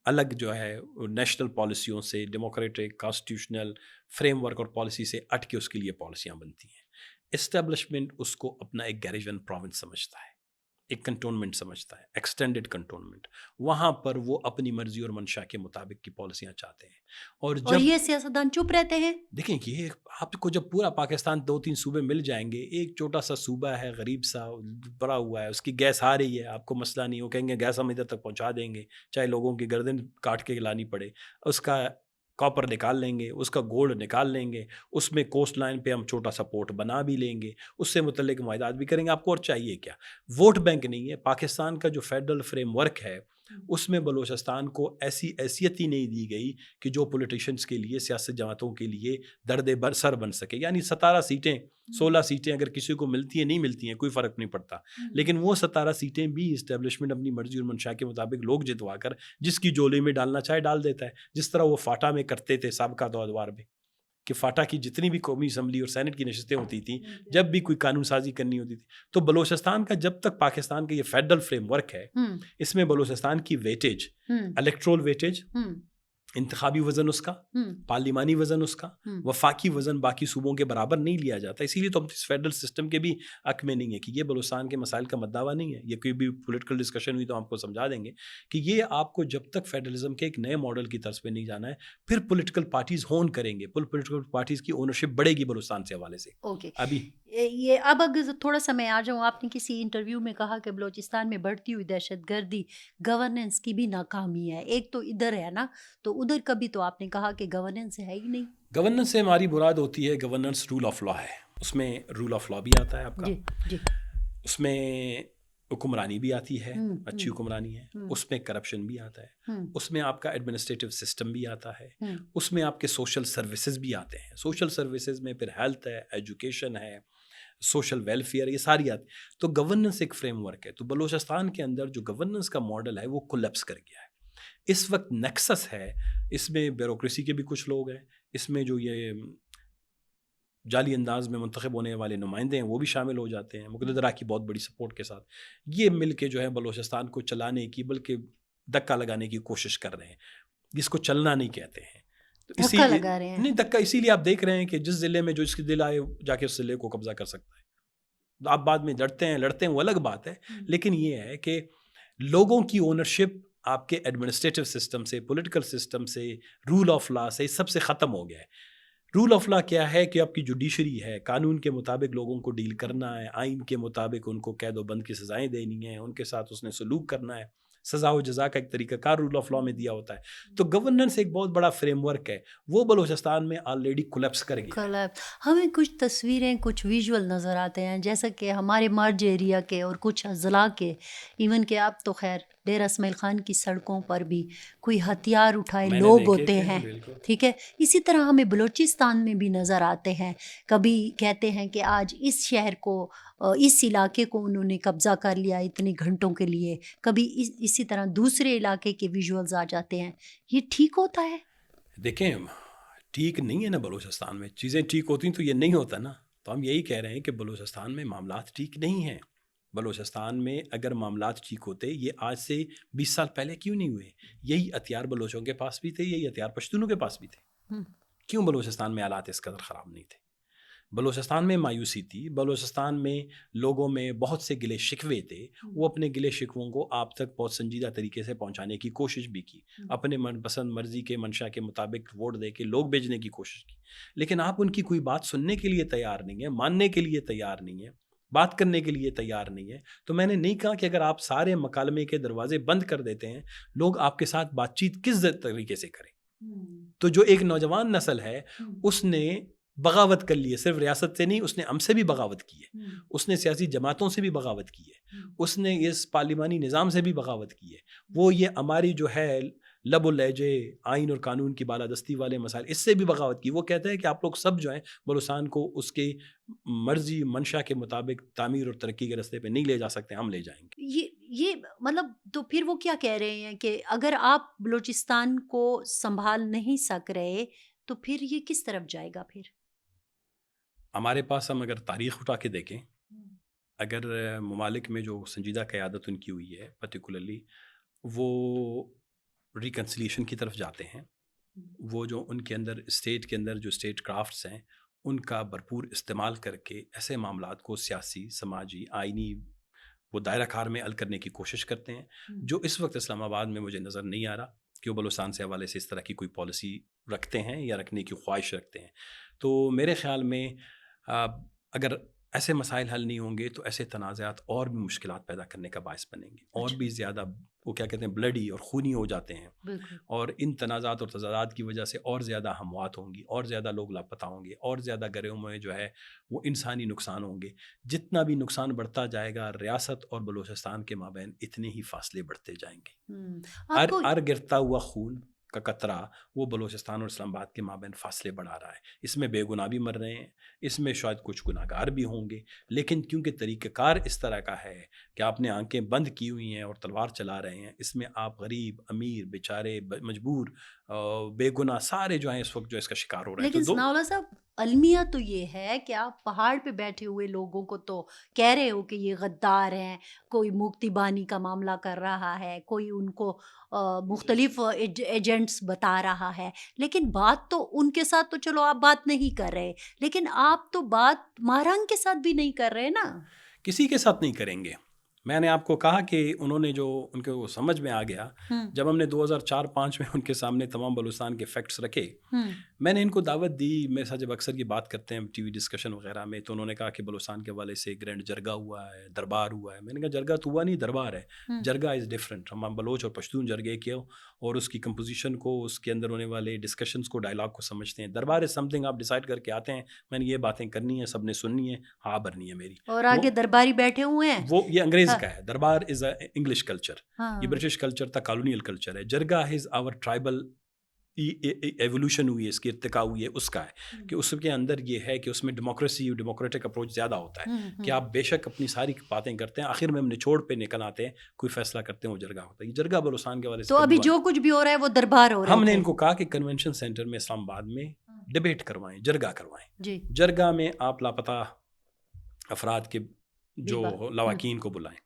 الگ جو ہے نیشنل پالیسیوں سے، ڈیموکریٹک کانسٹیٹیوشنل فریم ورک اور پالیسی سے ہٹ کے اس کے لیے پالیسیاں بنتی ہیں. اسٹیبلشمنٹ اس کو اپنا ایک گیریجن پروونس سمجھتا ہے، ایک کنٹونمنٹ سمجھتا ہے، ایکسٹینڈڈ کنٹونمنٹ. وہاں پر وہ اپنی مرضی اور منشا کے مطابق کی پالیسیاں چاہتے ہیں. اور یہ سیاستدان چپ رہتے ہیں. دیکھیں، یہ آپ کو جب پورا پاکستان 2-3 صوبے مل جائیں گے، ایک چھوٹا سا صوبہ ہے غریب سا بڑا ہوا ہے، اس کی گیس آ رہی ہے، آپ کو مسئلہ نہیں، وہ کہیں گے گیس ہم ادھر تک پہنچا دیں گے، چاہے لوگوں کی گردن کاٹ کے لانی پڑے. اس کا کاپر نکال لیں گے، اس کا گولڈ نکال لیں گے، اس میں کوسٹ لائن پہ ہم چھوٹا سا پورٹ بنا بھی لیں گے، اس سے متعلق معاہدات بھی کریں گے. آپ کو اور چاہیے کیا؟ ووٹ بینک نہیں ہے. پاکستان کا جو فیڈرل فریم ورک ہے، اس میں بلوچستان کو ایسی حیثیت ہی نہیں دی گئی کہ جو پولیٹیشنز کے لیے، سیاست جماعتوں کے لیے درد سر بن سکے. یعنی 17 سیٹیں، 16 سیٹیں اگر کسی کو ملتی ہیں، نہیں ملتی ہیں، کوئی فرق نہیں پڑتا، لیکن وہ 17 سیٹیں بھی اسٹیبلشمنٹ اپنی مرضی اور منشا کے مطابق لوگ جتوا کر جس کی جولی میں ڈالنا چاہے ڈال دیتا ہے. جس طرح وہ فاٹا میں کرتے تھے سابقہ ادوار میں، کہ فاٹا کی جتنی بھی قومی اسمبلی اور سینٹ کی نشستیں ہوتی تھیں، جب بھی کوئی قانون سازی کرنی ہوتی تھی، تو بلوچستان کا جب تک پاکستان کا یہ فیڈرل فریم ورک ہے، اس میں بلوچستان کی ویٹیج، الیکٹرول ویٹیج، انتخابی وزن اس کا، پارلیمانی وزن اس کا، وفاقی وزن باقی صوبوں کے برابر نہیں لیا جاتا. اسی لیے تو ہم اس فیڈرل سسٹم کے بھی حق میں نہیں ہے کہ یہ بلوچستان کے مسائل کا مدعا نہیں ہے. یہ کوئی بھی پولیٹیکل ڈسکشن ہوئی تو ہم کو سمجھا دیں گے کہ یہ آپ کو جب تک فیڈرلزم کے ایک نئے ماڈل کی طرز پہ نہیں جانا ہے پھر پولیٹیکل پارٹیز ہون کریں گے، پولیٹیکل پارٹیز کی اونرشپ بڑھے گی بلوچستان سے حوالے سے. اوکے، ابھی یہ اب اگر تھوڑا سا میں آ جاؤں، آپ نے کسی انٹرویو میں کہا کہ بلوچستان میں بڑھتی ہوئی دہشت گردی گورننس کی بھی ناکامی ہے. ایک تو ادھر ہے نا، تو ادھر کبھی تو آپ نے کہا کہ گورننس ہے ہی نہیں. گورننس سے ہماری مراد ہوتی ہے گورننس رول آف لا ہے. اس میں رول آف لا بھی آتا ہے آپ کا، جی جی. اس میں حکمرانی بھی آتی ہے، ہوں، اچھی حکمرانی ہے، اس میں کرپشن بھی آتا ہے، اس میں آپ کا ایڈمنسٹریٹو سسٹم بھی آتا ہے، اس میں آپ کے سوشل سروسز بھی آتے ہیں. سوشل سروسز میں پھر ہیلتھ ہے، ایجوکیشن ہے، سوشل ویلفیئر، یہ ساری آتی. تو گورننس ایک فریم ورک ہے. تو بلوچستان کے اندر جو گورننس کا ماڈل ہے وہ کولیپس کر گیا ہے. اس وقت نیکسس ہے، اس میں بیوروکریسی کے بھی کچھ لوگ ہیں، اس میں جو یہ جعلی انداز میں منتخب ہونے والے نمائندے ہیں وہ بھی شامل ہو جاتے ہیں مقتدرہ کی بہت بڑی سپورٹ کے ساتھ. یہ مل کے جو ہے بلوچستان کو چلانے کی بلکہ دھکا لگانے کی کوشش کر رہے ہیں، جس کو چلنا نہیں کہتے ہیں. تو دھکا لگا رہے ہیں. نہیں دھکا اسی لیے آپ دیکھ رہے ہیں کہ جس ضلع میں جو اس کی دل آئے جا کے اس ضلع کو قبضہ کر سکتا ہے. آپ بعد میں لڑتے ہیں وہ الگ بات ہے، لیکن یہ ہے کہ لوگوں کی اونرشپ آپ کے ایڈمنسٹریٹو سسٹم سے، پولیٹیکل سسٹم سے، رول آف لا سے، سب سے ختم ہو گیا ہے. رول آف لا کیا ہے کہ آپ کی جوڈیشری ہے، قانون کے مطابق لوگوں کو ڈیل کرنا ہے، آئین کے مطابق ان کو قید و بند کی سزائیں دینی ہیں، ان کے ساتھ اس نے سلوک کرنا ہے، سزا و جزا کا ایک طریقہ کار رول آف لا میں دیا ہوتا ہے. تو گورننس ایک بہت بڑا فریم ورک ہے، وہ بلوچستان میں آلریڈی کولیپس کر گیا. ہمیں کچھ تصویریں، کچھ ویژول نظر آتے ہیں، جیسا کہ ہمارے مرج ایریا کے اور کچھ اضلاع کے، ایون کہ آپ تو خیر ڈیرہ اسماعیل خان کی سڑکوں پر بھی کوئی ہتھیار اٹھائے لوگ ہوتے ہیں، ٹھیک ہے. اسی طرح ہمیں بلوچستان میں بھی نظر آتے ہیں. کبھی کہتے ہیں کہ آج اس شہر کو، اس علاقے کو انہوں نے قبضہ کر لیا اتنے گھنٹوں کے لیے، کبھی اسی طرح دوسرے علاقے کے ویژولز آ جاتے ہیں. یہ ٹھیک ہوتا ہے؟ دیکھیں ٹھیک نہیں ہے نا. بلوچستان میں چیزیں ٹھیک ہوتی تو یہ نہیں ہوتا نا. تو ہم یہی کہہ رہے ہیں کہ بلوچستان میں معاملات ٹھیک نہیں ہیں. بلوچستان میں اگر معاملات ٹھیک ہوتے یہ آج سے 20 سال پہلے کیوں نہیں ہوئے؟ یہی ہتھیار بلوچوں کے پاس بھی تھے، یہی ہتھیار پشتونوں کے پاس بھی تھے. کیوں بلوچستان میں حالات اس قدر خراب نہیں تھے؟ بلوچستان میں مایوسی تھی، بلوچستان میں لوگوں میں بہت سے گلے شکوے تھے. وہ اپنے گلے شکووں کو آپ تک بہت سنجیدہ طریقے سے پہنچانے کی کوشش بھی کی، اپنے من پسند مرضی کے منشا کے مطابق ووٹ دے کے لوگ بھیجنے کی کوشش کی. لیکن آپ ان کی کوئی بات سننے کے لیے تیار نہیں ہے، ماننے کے لیے تیار نہیں ہے، بات کرنے کے لیے تیار نہیں ہے. تو میں نے نہیں کہا کہ اگر آپ سارے مکالمے کے دروازے بند کر دیتے ہیں، لوگ آپ کے ساتھ بات چیت کس طریقے سے کریں؟ تو جو ایک نوجوان نسل ہے اس نے بغاوت کر لی ہے، صرف ریاست سے نہیں، اس نے ہم سے بھی بغاوت کی ہے، اس نے سیاسی جماعتوں سے بھی بغاوت کی ہے، اس نے اس پارلیمانی نظام سے بھی بغاوت کی ہے. وہ یہ ہماری جو ہے لب و لہجے، آئین اور قانون کی بالادستی والے مسائل، اس سے بھی بغاوت کی. وہ کہتے ہیں کہ آپ لوگ سب جو ہیں بلوچستان کو اس کے مرضی منشا کے مطابق تعمیر اور ترقی کے راستے پہ نہیں لے جا سکتے، ہم لے جائیں گے. یہ مطلب تو پھر وہ کیا کہہ رہے ہیں کہ اگر آپ بلوچستان کو سنبھال نہیں سک رہے تو پھر یہ کس طرف جائے گا؟ پھر ہمارے پاس ہم اگر تاریخ اٹھا کے دیکھیں، اگر ممالک میں جو سنجیدہ قیادت ان کی ہوئی ہے پرٹیکولرلی وہ ریکنسلیشن کی طرف جاتے ہیں، وہ جو ان کے اندر اسٹیٹ کے اندر جو اسٹیٹ کرافٹس ہیں ان کا بھرپور استعمال کر کے ایسے معاملات کو سیاسی، سماجی، آئینی وہ دائرہ کار میں حل کرنے کی کوشش کرتے ہیں، جو اس وقت اسلام آباد میں مجھے نظر نہیں آ رہا کہ وہ بلوچستان سے حوالے سے اس طرح کی کوئی پالیسی رکھتے ہیں یا رکھنے کی خواہش رکھتے ہیں. تو میرے خیال میں اگر ایسے مسائل حل نہیں ہوں گے تو ایسے تنازعات اور بھی مشکلات پیدا کرنے کا باعث بنیں گے، اور بھی زیادہ وہ کیا کہتے ہیں بلڈی اور خونی ہو جاتے ہیں. اور ان تنازعات اور تضادات کی وجہ سے اور زیادہ اموات ہوں گی، اور زیادہ لوگ لاپتہ ہوں گے، اور زیادہ گھروں میں جو ہے وہ انسانی نقصان ہوں گے. جتنا بھی نقصان بڑھتا جائے گا ریاست اور بلوچستان کے مابین اتنے ہی فاصلے بڑھتے جائیں گے. ہر گرتا ہوا خون کا قطرہ وہ بلوچستان اور اسلام آباد کے مابین فاصلے بڑھا رہا ہے. اس میں بے گناہ بھی مر رہے ہیں، اس میں شاید کچھ گناہ گار بھی ہوں گے، لیکن کیونکہ طریقہ کار اس طرح کا ہے کہ آپ نے آنکھیں بند کی ہوئی ہیں اور تلوار چلا رہے ہیں، اس میں آپ غریب، امیر، بیچارے، مجبور، بے گناہ سارے جو ہیں اس وقت جو اس کا شکار ہو رہے ہیں. لیکن ثناء اللہ صاحب المیہ تو یہ ہے کہ آپ پہاڑ پہ بیٹھے ہوئے لوگوں کو تو کہہ رہے ہو کہ یہ غدار ہیں، کوئی مکتی بانی کا معاملہ کر رہا ہے، کوئی ان کو مختلف ایجنٹس بتا رہا ہے، لیکن بات تو ان کے ساتھ تو چلو آپ بات نہیں کر رہے، لیکن آپ تو بات مہرنگ کے ساتھ بھی نہیں کر رہے نا۔ کسی کے ساتھ نہیں کریں گے۔ میں نے آپ کو کہا کہ انہوں نے جو ان کو سمجھ میں آ گیا ہوں جب ہم نے 2004-05 میں ان کے سامنے تمام بلوچستان کے فیکٹس رکھے، ہوں میں نے ان کو دعوت دی۔ میرے ساتھ جب اکثر یہ بات کرتے ہیں ٹی وی ڈسکشن وغیرہ میں، تو انہوں نے کہا کہ بلوچستان کے حوالے سے گرینڈ جرگہ ہوا ہے، دربار ہوا ہے۔ میں نے کہا جرگہ تو ہوا نہیں، دربار ہے۔ ہوں جرگہ از ڈفرینٹ۔ ہم بلوچ اور پشتون جرگے کے اور اس کی کمپوزیشن کو، اس کے اندر ہونے والے ڈسکشنز کو، ڈائلاگ کو سمجھتے ہیں۔ دربار از سم تھنگ آپ ڈیسائیڈ کر کے آتے ہیں، میں نے یہ باتیں کرنی ہے، سب نے سننی ہے، ہاں بھرنی ہے میری۔ اور آگے درباری بیٹھے ہوئے ہیں۔ وہ یہ انگریز ہاں کا ہے، دربار از اے انگلش کلچر، ہاں یہ برٹش کلچر تھا، کالونیل کلچر ہے۔ جرگہ از آور ٹرائبل ایولیوشن ہوئی ہے، اس کی ارتقا ہوئی ہے، اس کا ہے کہ اس کے اندر یہ ہے کہ اس میں ڈیموکریٹک اپروچ زیادہ ہوتا ہے کہ آپ بے شک اپنی ساری باتیں کرتے ہیں، آخر میں ہم نچوڑ پہ نکل آتے ہیں، کوئی فیصلہ کرتے ہیں، وہ جرگہ ہوتا ہے۔ یہ جرگہ بلوچستان کے والے سے تو ابھی جو کچھ بھی ہو رہا ہے وہ دربار ہو رہے ہم نے تھے۔ ان کو کہا کہ کنونشن سینٹر میں اسلام آباد میں ڈبیٹ کروائیں، جرگہ کروائیں۔ جی جرگہ میں آپ لاپتہ افراد کے جو بات لواحقین کو بلائیں،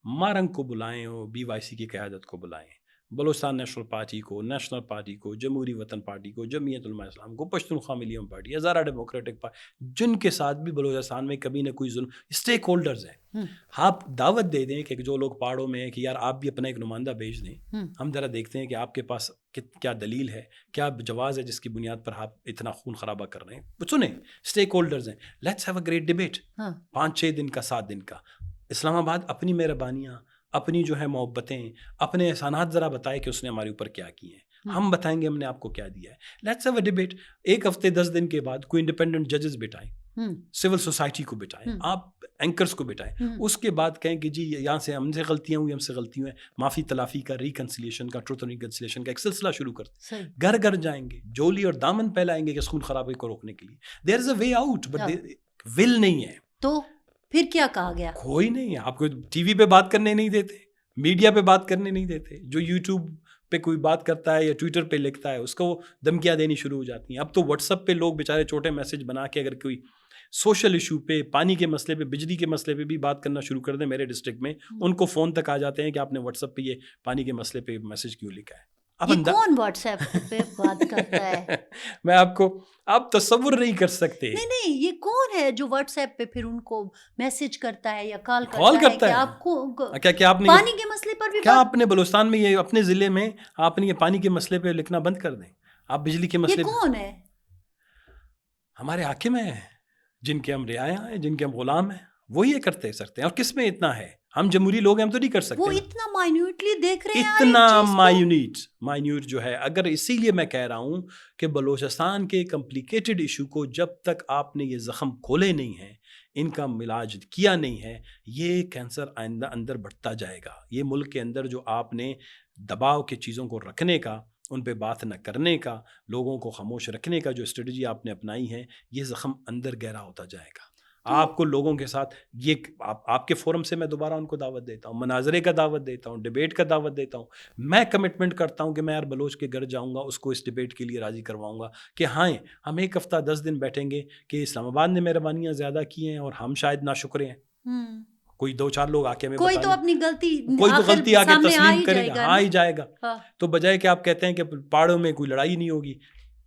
مارنگ کو بلائیں، اور بی وائی سی کی قیادت کو بلائیں، بلوچستان نیشنل پارٹی کو، نیشنل پارٹی کو، جمہوری وطن پارٹی کو، جمعیت علماء اسلام کو، Pashtunkhwa Milli party, Hazara democratic party, جن کے ساتھ بھی بلوچستان میں کبھی نہ کوئی ظلم، اسٹیک ہولڈرز ہیں۔ آپ دعوت دے دیں کہ جو لوگ پہاڑوں میں ہیں کہ یار آپ بھی اپنا ایک نمائندہ بھیج دیں، ہم ذرا دیکھتے ہیں کہ آپ کے پاس کیا دلیل ہے، کیا جواز ہے جس کی بنیاد پر آپ اتنا خون خرابہ کر رہے ہیں۔ سنیں، اسٹیک ہولڈرز ہیں، let's have a great debate, 5-6 دن کا، 7 دن کا۔ اسلام آباد اپنی مہربانیاں، اپنی جو ہے محبتیں، اپنے احسانات ذرا بتائے کہ اس نے ہمارے اوپر کیا کیے ہیں، ہم بتائیں گے ہم نے آپ کو کیا دیا ہے۔ Let's have a debate. 1 ہفتے 10 دن کے بعد کوئی انڈیپینڈنٹ ججز بٹائیں، سول سوسائٹی کو بٹائیں، آپ اینکرز کو بٹائیں، اس کے بعد کہیں کہ جی یہاں سے ہم سے غلطیاں ہوئی، ہم سے غلطیاں ہیں، معافی تلافی کا، ریکنسیلیشن کا، ٹروتھ اینڈ ریکنسیلیشن کا ایک سلسلہ شروع کرتے ہیں۔ گھر گھر جائیں گے، جولی اور دامن پھیلائیں گے کہ اس خون خرابے کو روکنے کے لیے۔ دیر از اے وے آؤٹ، بٹ ول نہیں ہے۔ تو پھر کیا کہا گیا؟ کوئی نہیں ہے، آپ کو ٹی وی پہ بات کرنے نہیں دیتے، میڈیا پہ بات کرنے نہیں دیتے۔ جو یوٹیوب پہ کوئی بات کرتا ہے یا ٹویٹر پہ لکھتا ہے اس کو دھمکیاں دینی شروع ہو جاتی ہیں۔ اب تو واٹس ایپ پہ لوگ بیچارے چھوٹے میسج بنا کے اگر کوئی سوشل ایشو پہ، پانی کے مسئلے پہ، بجلی کے مسئلے پہ بھی بات کرنا شروع کر دیں میرے ڈسٹرکٹ میں، ان کو فون تک آ جاتے ہیں کہ آپ نے واٹس ایپ پہ یہ پانی کے مسئلے پہ میسج کیوں لکھا ہے۔ یہ کون واٹس ایپ پہ بات کرتا ہے؟ میں آپ تصور نہیں کر سکتے۔ نہیں، یہ کون ہے جو واٹس ایپ پہ پھر ان کو میسج کرتا ہے یا کال کرتا ہے کہ آپ کو پانی کے مسئلے پر بھی؟ کیا آپ نے بلوچستان میں یہ اپنے ضلع میں آپ نے یہ پانی کے مسئلے پہ لکھنا بند کر دیں؟ آپ بجلی کے مسئلے یہ کون ہے؟ ہمارے حاکم ہیں، جن کے ہم رعایا ہیں، جن کے ہم غلام ہیں، وہ یہ کرتے سکتے ہیں۔ اور کس میں اتنا ہے؟ ہم جمہوری لوگ ہیں، ہم تو نہیں کر سکتے۔ وہ اتنا مائنیوٹلی دیکھ رہے ہیں، اتنا مائنیوٹ جو ہے۔ اگر اسی لیے میں کہہ رہا ہوں کہ بلوچستان کے کمپلیکیٹڈ ایشو کو جب تک آپ نے یہ زخم کھولے نہیں ہیں، ان کا علاج کیا نہیں ہے، یہ کینسر آئندہ اندر بڑھتا جائے گا۔ یہ ملک کے اندر جو آپ نے دباؤ کے چیزوں کو رکھنے کا، ان پہ بات نہ کرنے کا، لوگوں کو خاموش رکھنے کا جو اسٹریٹجی آپ نے اپنائی ہے، یہ زخم اندر گہرا ہوتا جائے گا۔ آپ کو لوگوں کے ساتھ یہ آپ کے فورم سے میں دوبارہ ان کو دعوت دیتا ہوں، مناظرے کا دعوت دیتا ہوں، ڈیبیٹ کا دعوت دیتا ہوں۔ میں کمٹمنٹ کرتا ہوں کہ میں یار بلوچ کے گھر جاؤں گا، اس کو اس ڈیبیٹ کے لیے راضی کرواؤں گا کہ ہاں ہم 1 ہفتہ 10 دن بیٹھیں گے کہ اسلام آباد نے مہربانیاں زیادہ کی ہیں اور ہم شاید ناشکرے ہیں۔ کوئی 2-4 لوگ آ کے ہمیں کوئی تو اپنی غلطی آ کے تسلیم کرے گا، ہاں ہی جائے گا۔ تو بجائے کہ آپ کہتے ہیں کہ پہاڑوں میں کوئی لڑائی نہیں ہوگی،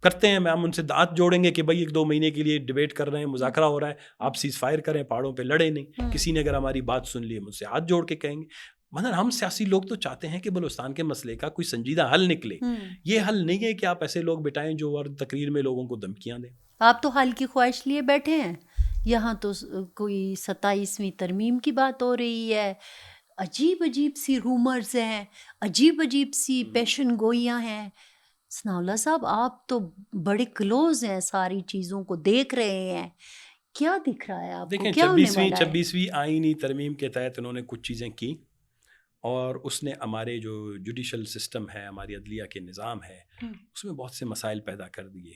کرتے ہیں، ہم ان سے ہاتھ جوڑیں گے کہ بھائی 1-2 مہینے کے لیے ڈیبیٹ کر رہے ہیں، مذاکرہ ہو رہا ہے، آپ سیز فائر کریں، پہاڑوں پہ لڑے نہیں۔ کسی نے اگر ہماری بات سن لی، ہم ان سے ہاتھ جوڑ کے کہیں گے۔ مگر ہم سیاسی لوگ تو چاہتے ہیں کہ بلوچستان کے مسئلے کا کوئی سنجیدہ حل نکلے۔ یہ حل نہیں ہے کہ آپ ایسے لوگ بٹائیں جو اور تقریر میں لوگوں کو دھمکیاں دیں۔ آپ تو حل کی خواہش لیے بیٹھے ہیں، یہاں تو کوئی 27ویں ترمیم کی بات ہو رہی ہے، عجیب سی رومرز ہیں، عجیب سی پیشن گوئیاں ہیں۔ ثناء اللہ صاحب، آپ تو بڑے کلوز ہیں، ساری چیزوں کو دیکھ رہے ہیں، کیا دکھ رہا ہے آپ کو؟ دیکھیں، کیا ہونے والا ہے؟ 26ویں آئینی ترمیم کے تحت انہوں نے کچھ چیزیں کی، اور اس نے ہمارے جو جوڈیشل سسٹم ہے، ہماری عدلیہ کے نظام ہے، اس میں بہت سے مسائل پیدا کر دیے۔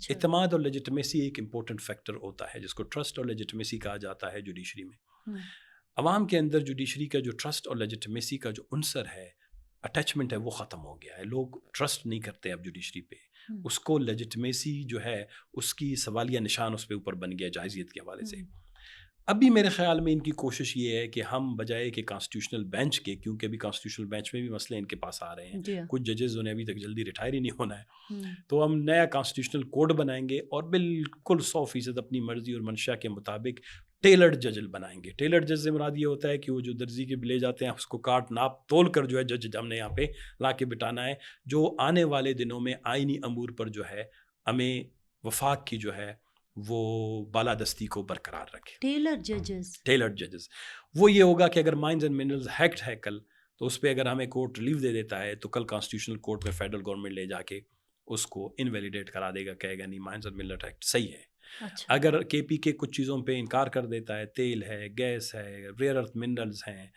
اعتماد اور لیجٹمیسی ایک امپورٹنٹ فیکٹر ہوتا ہے، جس کو ٹرسٹ اور لیجٹمیسی کہا جاتا ہے جوڈیشری میں۔ عوام کے اندر جوڈیشری کا جو ٹرسٹ اور لیجٹمیسی کا جو عنصر ہے، اٹیچمنٹ ہے، وہ ختم ہو گیا ہے۔ لوگ ٹرسٹ نہیں کرتے اب جوڈیشری پہ، اس کو لیجٹمیسی جو ہے اس کی سوالیہ نشان اس پہ اوپر بن گیا جائزیت کے حوالے سے. ابھی میرے خیال میں ان کی کوشش یہ ہے کہ ہم بجائے کہ کانسٹیٹیوشنل بینچ کے، کیونکہ ابھی کانسٹیٹیوشنل بینچ میں بھی مسئلے ان کے پاس آ رہے ہیں، جی ہاں. کچھ ججز انہیں ابھی تک جلدی ریٹائر ہی نہیں ہونا ہے، تو ہم نیا کانسٹیٹیوشنل کوڈ بنائیں گے اور بالکل 100% اپنی مرضی اور منشا کے مطابق ٹیلرڈ جج بنائیں گے. ٹیلرڈ جج سے مراد یہ ہوتا ہے کہ وہ جو درزی کے لے جاتے ہیں اس کو کاٹ ناپ تول کر جو ہے جج ہم نے یہاں پہ لا کے بٹانا ہے، جو آنے والے دنوں میں آئینی امور پر جو ہے ہمیں وفاق کی جو ہے وہ بالادستی کو برقرار رکھے. ٹیلرڈ ججز وہ یہ ہوگا کہ اگر مائنز اینڈ منرلز ایکٹ ہے کل، تو اس پہ اگر ہمیں کورٹ ریلیف دے دیتا ہے تو کل کانسٹیٹیوشنل کورٹ میں فیڈرل گورنمنٹ لے جا کے اس کو انویلیڈیٹ کرا دے گا، کہے گا نہیں مائنز اینڈ منرل ایکٹ صحیح ہے. اچھا. اگر کے پی کے کچھ چیزوں پہ انکار کر دیتا ہے، تیل ہے، گیس ہے، ریئر ارتھ منرلز ہیں،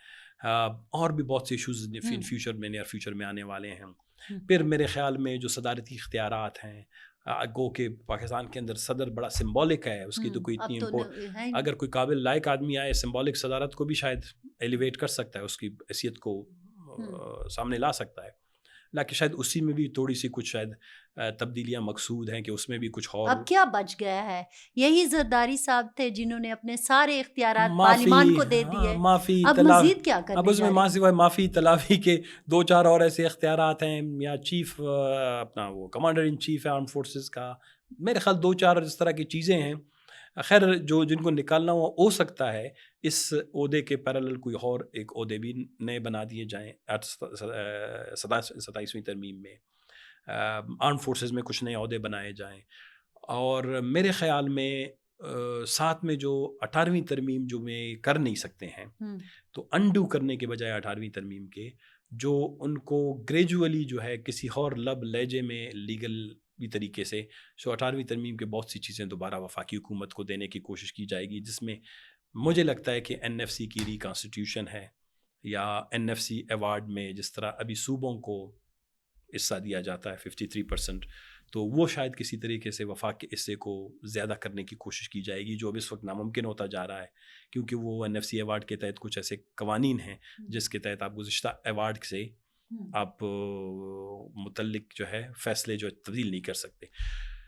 اور بھی بہت سے ایشوز ان فیوچر میں نیئر فیوچر میں آنے والے ہیں. پھر میرے خیال میں جو صدارتی اختیارات ہیں، گو کہ پاکستان کے اندر صدر بڑا سمبولک ہے، اس کی تو کوئی اتنی اگر کوئی قابل لائق آدمی آئے سمبولک صدارت کو بھی شاید ایلیویٹ کر سکتا ہے، اس کی حیثیت کو سامنے لا سکتا ہے، لیکن شاید اسی میں بھی تھوڑی سی کچھ شاید تبدیلیاں مقصود ہیں کہ اس میں بھی کچھ اور. اب کیا بچ گیا ہے؟ یہی زرداری صاحب تھے جنہوں نے اپنے سارے اختیارات پارلیمان کو دے دیے. معافی اب مزید کیا کرنے اب اس میں معافی تلافی کے 2-4 اور ایسے اختیارات ہیں، یا چیف اپنا وہ کمانڈر ان چیف ہے آرم فورسز کا، میرے خیال 2-4 اس طرح کی چیزیں ہیں. خیر جو جن کو نکالنا ہو سکتا ہے اس عہدے کے پیرالل کوئی اور ایک عہدے بھی نئے بنا دیے جائیں 27ویں ترمیم میں، آرم فورسز میں کچھ نئے عہدے بنائے جائیں. اور میرے خیال میں ساتھ میں جو 18ویں ترمیم جو میں کر نہیں سکتے ہیں، تو انڈو کرنے کے بجائے 18ویں ترمیم کے جو ان کو گریجولی جو ہے کسی اور لب لہجے میں لیگل بھی طریقے سے 18ویں ترمیم کے بہت سی چیزیں دوبارہ وفاقی حکومت کو دینے کی کوشش کی جائے گی، جس میں مجھے لگتا ہے کہ این ایف سی کی ری کانسٹیٹیوشن ہے، یا این ایف سی ایوارڈ میں جس طرح ابھی صوبوں کو حصہ دیا جاتا ہے 53%، تو وہ شاید کسی طریقے سے وفاق کے حصے کو زیادہ کرنے کی کوشش کی جائے گی، جو اب اس وقت ناممکن ہوتا جا رہا ہے، کیونکہ وہ این ایف سی ایوارڈ کے تحت کچھ ایسے قوانین ہیں جس کے تحت آپ گزشتہ ایوارڈ سے آپ متعلق جو ہے فیصلے جو تبدیل نہیں کر سکتے.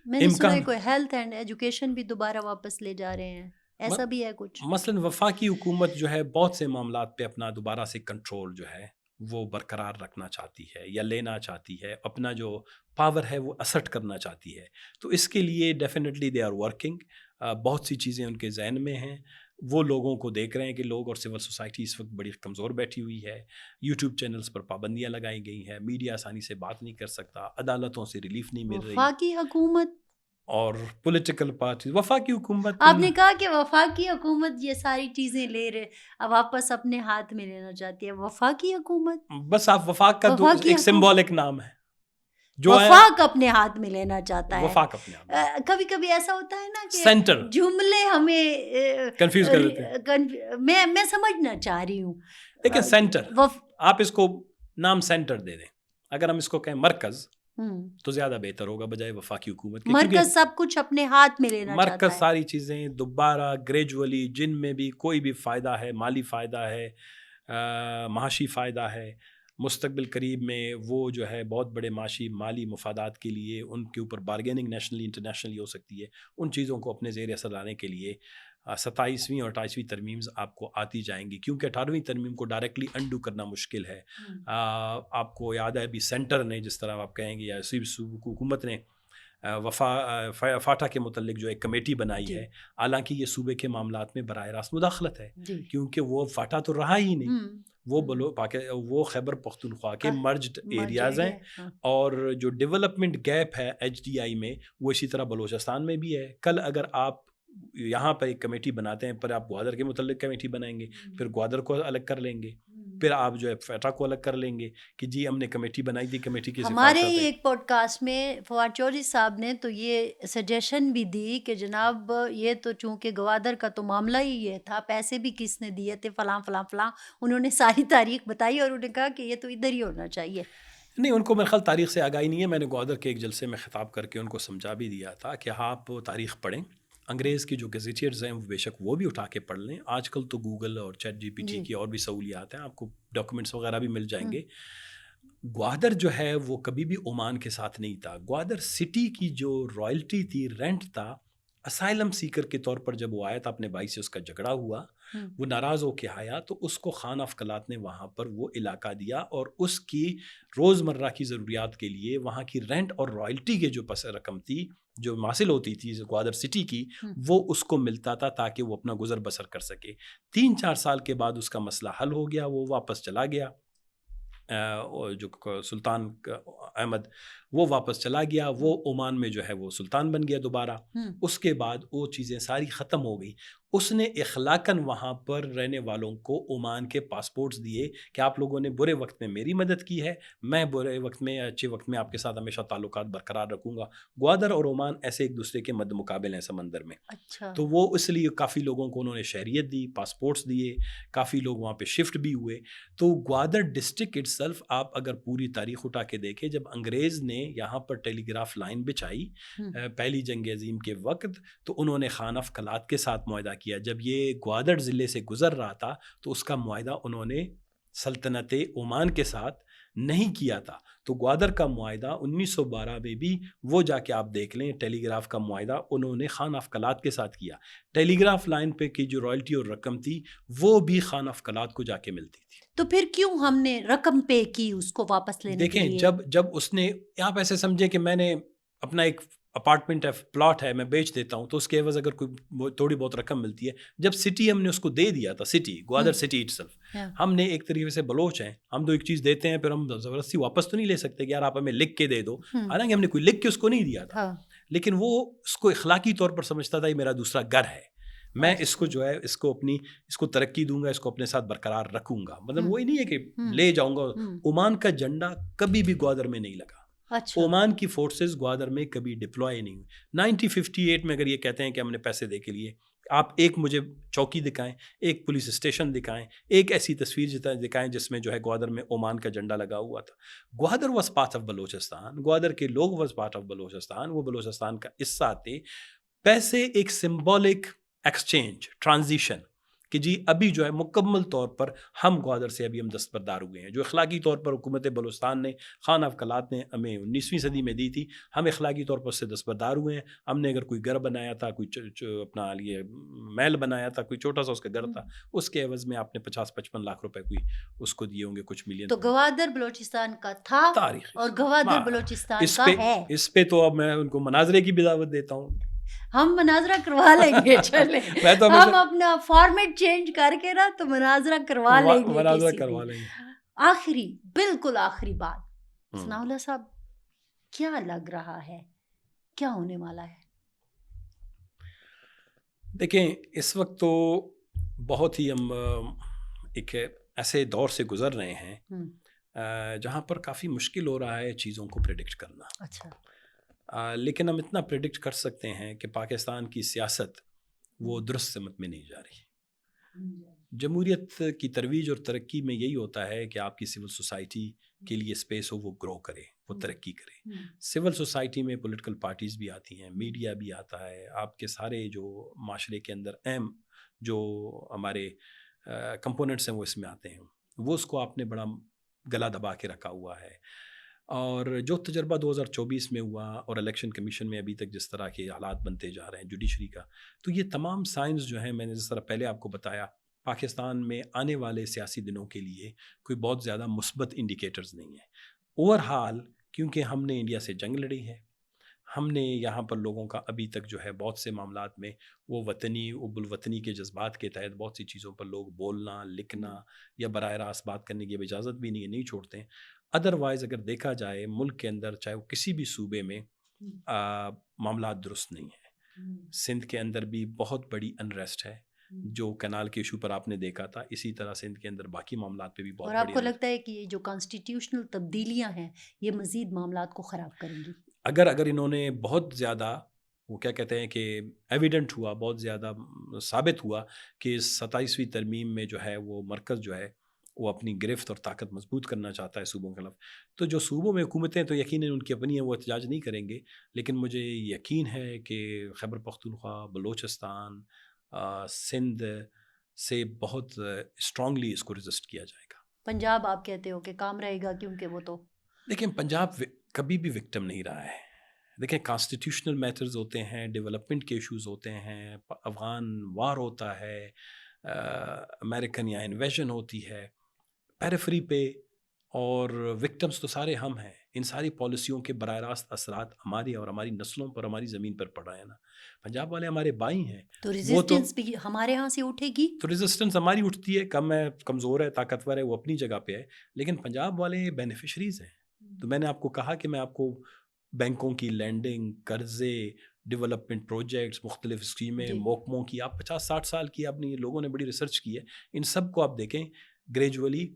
میں نے سنا ہے کوئی ہیلتھ اینڈ ایجوکیشن بھی دوبارہ واپس لے جا رہے ہیں، ایسا بھی ہے کچھ؟ مثلاً وفاقی حکومت جو ہے بہت سے معاملات پہ اپنا دوبارہ سے کنٹرول جو ہے وہ برقرار رکھنا چاہتی ہے یا لینا چاہتی ہے، اپنا جو پاور ہے وہ اسٹ کرنا چاہتی ہے. تو اس کے لیے ڈیفینیٹلی دے آر ورکنگ. بہت سی چیزیں ان کے ذہن میں ہیں، وہ لوگوں کو دیکھ رہے ہیں کہ لوگ اور سول سوسائٹی اس وقت بڑی کمزور بیٹھی ہوئی ہے، یوٹیوب چینلز پر پابندیاں لگائی گئی ہیں، میڈیا آسانی سے بات نہیں کر سکتا، عدالتوں سے ریلیف نہیں مل رہی، وفاقی حکومت اور پولیٹیکل پارٹیز. وفاقی حکومت آپ نے کہا کہ وفاقی حکومت یہ ساری چیزیں لے رہے اب واپس اپنے ہاتھ میں لینا چاہتی ہے. وفاقی حکومت بس آپ وفاق کا ایک سمبولک نام ہے جو وفاق اپنے ہاتھ میں لینا چاہتا ہے. وفاق اپنے ہاتھ میں. کبھی کبھی ایسا ہوتا ہے نا کہ سینٹر جملے ہمیں کنفیوز کر دیتے ہیں. میں سمجھنا چاہ رہی ہوں. لیکن سینٹر آپ اس کو نام سینٹر دے دیں، اگر ہم اس کو کہیں مرکز تو زیادہ بہتر ہوگا بجائے وفاقی حکومت کے. مرکز سب کچھ اپنے ہاتھ میں لینا چاہتا ہے، مرکز ساری چیزیں دوبارہ گریجولی، جن میں بھی کوئی بھی فائدہ ہے، مالی فائدہ ہے، معاشی فائدہ ہے، مستقبل قریب میں وہ جو ہے بہت بڑے معاشی مالی مفادات کے لیے ان کے اوپر بارگیننگ نیشنلی انٹرنیشنلی ہو سکتی ہے، ان چیزوں کو اپنے زیر اثر لانے کے لیے 27ویں اور 28ویں ترمیمز آپ کو آتی جائیں گی، کیونکہ 18ویں ترمیم کو ڈائریکٹلی انڈو کرنا مشکل ہے. آپ کو یاد ہے ابھی سینٹر نے جس طرح آپ کہیں گے یا حکومت نے فاٹا کے متعلق جو ایک کمیٹی بنائی ہے، حالانکہ یہ صوبے کے معاملات میں براہ راست مداخلت ہے، کیونکہ وہ فاٹا تو رہا ہی نہیں، وہ خیبر پختونخوا کے مرجڈ ایریاز ہیں، اور جو ڈیولپمنٹ گیپ ہے ایچ ڈی آئی میں وہ اسی طرح بلوچستان میں بھی ہے. کل اگر آپ یہاں پر ایک کمیٹی بناتے ہیں، پر آپ گوادر کے متعلق کمیٹی بنائیں گے، پھر گوادر کو الگ کر لیں گے، پھر آپ جو ہے فیٹا کو الگ کر لیں گے کہ جی ہم نے کمیٹی بنائی تھی، کمیٹی کی ہمارے ہی ایک پوڈ کاسٹ میں فواد چودھری صاحب نے تو یہ سجیشن بھی دی کہ جناب یہ تو چونکہ گوادر کا تو معاملہ ہی یہ تھا، پیسے بھی کس نے دیے تھے، فلاں فلاں فلاں، انہوں نے ساری تاریخ بتائی اور انہوں نے کہا کہ یہ تو ادھر ہی ہونا چاہیے. نہیں، ان کو میرے خیال تاریخ سے آگاہی نہیں ہے. میں نے گوادر کے ایک جلسے میں خطاب کر کے ان کو سمجھا بھی دیا تھا کہ آپ تاریخ پڑھیں، انگریز کی جو گزیٹیئرز ہیں بے شک وہ بھی اٹھا کے پڑھ لیں. آج کل تو گوگل اور چیٹ جی پی ٹی کی اور بھی سہولیات ہیں، آپ کو ڈاکومنٹس وغیرہ بھی مل جائیں گے. گوادر جو ہے وہ کبھی بھی عمان کے ساتھ نہیں تھا. گوادر سٹی کی جو رائلٹی تھی، رینٹ تھا، اسائلم سیکر کے طور پر جب وہ آیا تھا، اپنے بھائی سے اس کا جھگڑا ہوا، وہ ناراض ہو کے آیا، تو اس کو خان آف کلات نے وہاں پر وہ علاقہ دیا، اور اس کی روزمرہ کی ضروریات کے لیے وہاں کی رینٹ اور رائلٹی کے جو پس رقم تھی جو حاصل ہوتی تھی گوادر سٹی کی، وہ اس کو ملتا تھا تاکہ وہ اپنا گزر بسر کر سکے. 3-4 سال کے بعد اس کا مسئلہ حل ہو گیا، وہ واپس چلا گیا. جو سلطان احمد وہ واپس چلا گیا، وہ عمان میں جو ہے وہ سلطان بن گیا دوبارہ. اس کے بعد وہ چیزیں ساری ختم ہو گئی. اس نے اخلاقاً وہاں پر رہنے والوں کو عمان کے پاسپورٹس دیے کہ آپ لوگوں نے برے وقت میں میری مدد کی ہے، میں برے وقت میں اچھے وقت میں آپ کے ساتھ ہمیشہ تعلقات برقرار رکھوں گا. گوادر اور عمان ایسے ایک دوسرے کے مد مقابل ہیں سمندر میں. اچھا. تو وہ اس لیے کافی لوگوں کو انہوں نے شہریت دی، پاسپورٹس دیے، کافی لوگ وہاں پہ شفٹ بھی ہوئے. تو گوادر ڈسٹرکٹ اٹ سیلف، آپ اگر پوری تاریخ اٹھا کے دیکھیں، جب انگریز نے یہاں پر ٹیلی گراف لائن بچھائی پہلی جنگ عظیم کے وقت، تو انہوں نے خان آف کلات کے ساتھ معاہدہ کیا. جب یہ گوادر ضلع سے گزر رہا تھا تو اس کا معاہدہ انہوں نے سلطنت عمان کے ساتھ نہیں کیا تھا. تو گوادر کا معاہدہ 1912 میں بھی وہ جا کے آپ دیکھ لیں، ٹیلی گراف کا معاہدہ انہوں نے خان آف کلات کے ساتھ کیا. ٹیلی گراف لائن پہ کی جو رائلٹی اور رقم تھی وہ بھی خان آف کلات کو جا کے ملتی تھی. تو پھر کیوں ہم نے رقم پے کی اس کو واپس لینے کے لیے؟ دیکھیں، جب اس نے، آپ ایسے سمجھیں کہ میں نے اپنا ایک اپارٹمنٹ ہے، پلاٹ ہے، میں بیچ دیتا ہوں، تو اس کے عوض اگر کوئی تھوڑی بہت رقم ملتی ہے. جب سٹی ہم نے اس کو دے دیا تھا، city Gwadar city it self, ہم نے ایک طریقے سے بلوچ ہیں، ہم تو ایک چیز دیتے ہیں پھر ہم زبردستی واپس تو نہیں لے سکتے کہ یار آپ ہمیں لکھ کے دے دو. حالانکہ ہم نے کوئی لکھ کے اس کو نہیں دیا تھا، لیکن وہ اس کو اخلاقی طور پر سمجھتا تھا یہ میرا دوسرا گھر ہے، میں اس کو جو ہے اس کو ترقی دوں گا، اس کو اپنے ساتھ برقرار رکھوں گا. مطلب وہی نہیں ہے کہ لے جاؤں گا. عمان کا جھنڈا کبھی بھی گوادر میں نہیں لگا. عمان کی فورسز گوادر میں کبھی ڈپلوائے نہیں ہوئی. 1958 میں اگر یہ کہتے ہیں کہ ہم نے پیسے دے کے لیے، آپ ایک مجھے چوکی دکھائیں، ایک پولیس اسٹیشن دکھائیں، ایک ایسی تصویر دکھائیں جس میں جو ہے گوادر میں عمان کا جھنڈا لگا ہوا تھا. Gwadar was part of Balochistan, Gwadar کے لوگ واز پارٹ آف بلوچستان، وہ بلوچستان کا حصہ تھے. پیسے ایک سمبولک ایکسچینج، ٹرانزیشن، کہ جی ابھی جو ہے مکمل طور پر ہم گوادر سے ابھی ہم دستبردار ہوئے ہیں. جو اخلاقی طور پر حکومت بلوچستان نے، خان آف کلات نے ہمیں 19ویں صدی میں دی تھی، ہم اخلاقی طور پر اس سے دستبردار ہوئے ہیں. ہم نے اگر کوئی گھر بنایا تھا، کوئی اپنا لیے محل بنایا تھا، کوئی چھوٹا سا اس کا گھر تھا، اس کے عوض میں آپ نے 50-55 لاکھ روپے کوئی اس کو دیے ہوں گے، کچھ ملین. تو گوادر بلوچستان کا تھا تاریخ اور گوادر بلوچستان کا ہے. اس پہ تو اب میں ان کو مناظرے کی بھی دعوت دیتا ہوں. ہم مناظرہ کروا لیں گے، چلیں ہم اپنا فارمیٹ چینج کر کے نا تو مناظرہ کروا لیں گے. مناظرہ کروا لیں گے. آخری، بالکل آخری بات، ثناء اللہ صاحب، کیا لگ رہا ہے کیا ہونے والا ہے؟ دیکھیں، اس وقت تو بہت ہی ہم ایک ایسے دور سے گزر رہے ہیں جہاں پر کافی مشکل ہو رہا ہے چیزوں کو پریڈکٹ کرنا. اچھا. لیکن ہم اتنا پریڈکٹ کر سکتے ہیں کہ پاکستان کی سیاست وہ درست سمت میں نہیں جا رہی. جمہوریت کی ترویج اور ترقی میں یہی ہوتا ہے کہ آپ کی سول سوسائٹی کے لیے اسپیس ہو، وہ گرو کرے، وہ ترقی کرے. سول سوسائٹی میں پولیٹیکل پارٹیز بھی آتی ہیں، میڈیا بھی آتا ہے، آپ کے سارے جو معاشرے کے اندر اہم جو ہمارے کمپوننٹس ہیں وہ اس میں آتے ہیں. وہ اس کو آپ نے بڑا گلا دبا کے رکھا ہوا ہے. اور جو تجربہ 2024 میں ہوا اور الیکشن کمیشن میں ابھی تک جس طرح کے حالات بنتے جا رہے ہیں جوڈیشری کا، تو یہ تمام سائنس جو ہیں، میں نے جس طرح پہلے آپ کو بتایا، پاکستان میں آنے والے سیاسی دنوں کے لیے کوئی بہت زیادہ مثبت انڈیکیٹرز نہیں ہیں. اوورحال کیونکہ ہم نے انڈیا سے جنگ لڑی ہے، ہم نے یہاں پر لوگوں کا ابھی تک جو ہے بہت سے معاملات میں وہ وطنی اب الوطنی کے جذبات کے تحت بہت سی چیزوں پر لوگ بولنا، لکھنا یا براہ راست بات کرنے کی اجازت بھی نہیں چھوڑتے ہیں. ادروائز اگر دیکھا جائے ملک کے اندر چاہے وہ کسی بھی صوبے میں معاملات درست نہیں ہیں. سندھ کے اندر بھی بہت بڑی انریسٹ ہے، جو کینال کے ایشو پر آپ نے دیکھا تھا، اسی طرح سندھ کے اندر باقی معاملات پہ بھی بہت بڑی. اور آپ کو لگتا ہے کہ یہ جو کانسٹیٹیوشنل تبدیلیاں ہیں یہ مزید معاملات کو خراب کریں گی؟ اگر انہوں نے بہت زیادہ وہ کیا کہتے ہیں کہ ایویڈنٹ ہوا، بہت زیادہ ثابت ہوا کہ 27ویں ترمیم میں جو ہے وہ مرکز جو ہے وہ اپنی گرفت اور طاقت مضبوط کرنا چاہتا ہے صوبوں کے خلاف، تو جو صوبوں میں حکومتیں تو یقیناً ان کی اپنی ہیں، وہ احتجاج نہیں کریں گے. لیکن مجھے یقین ہے کہ خیبر پختونخوا، بلوچستان، سندھ سے بہت اسٹرانگلی اس کو رجسٹ کیا جائے گا. پنجاب آپ کہتے ہو کہ کام رہے گا کیونکہ وہ تو دیکھیں پنجاب کبھی بھی وکٹم نہیں رہا ہے. دیکھیں کانسٹیٹیوشنل میٹرز ہوتے ہیں، ڈیولپمنٹ کے ایشوز ہوتے ہیں، افغان وار ہوتا ہے، امریکن یا انویژن ہوتی ہے پیریفری پہ، اور وکٹمز تو سارے ہم ہیں. ان ساری پالیسیوں کے براہ راست اثرات ہماری اور ہماری نسلوں پر، ہماری زمین پر پڑ رہے ہیں نا. پنجاب والے ہمارے بھائی ہیں. تو وہ تو ریزسٹنس بھی ہمارے ہاں سے اٹھے گی. ریزسٹنس ہماری اٹھتی ہے، کم ہے، کمزور ہے، طاقتور ہے، وہ اپنی جگہ پہ ہے. لیکن پنجاب والے بینیفیشریز ہیں. تو میں نے آپ کو کہا کہ میں آپ کو بینکوں کی لینڈنگ، قرضے، ڈیولپمنٹ پروجیکٹس، مختلف اسکیمیں، جی محکموں کی، آپ 50-60 سال کی آپ نے لوگوں نے بڑی ریسرچ کی ہے. ان سب کو آپ دیکھیں گریجولی.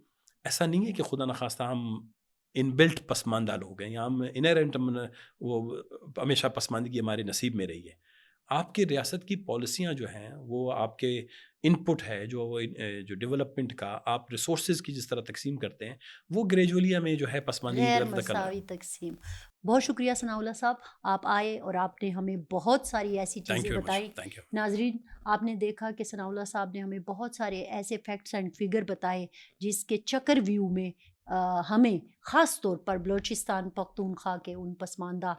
ایسا نہیں ہے کہ خدا نخواستہ ہم ان بلٹ پسماندہ لوگ ہیں یا ہم انہرنٹ وہ ہمیشہ پسماندگی ہمارے نصیب میں رہی ہے. آپ کی ریاست کی پالیسیاں جو ہیں وہ آپ کے ان پٹ ہے، جو ڈیولپمنٹ کا آپ ریسورسز کی جس طرح تقسیم کرتے ہیں وہ گریجولی ہمیں جو ہے پسماندگی کی غیر طرف دھکل رہا ہے. مساوی تقسیم. بہت شکریہ ثناء اللہ صاحب، آپ آئے اور آپ نے ہمیں بہت ساری ایسی تھینک چیزیں یو ویری مچ. بتائی. Thank you. ناظرین، آپ نے دیکھا کہ ثناء اللہ صاحب نے ہمیں بہت سارے ایسے فیکٹس اینڈ فگر بتائے جس کے چکر ویو میں ہمیں خاص طور پر بلوچستان پختونخوا کے ان پسماندہ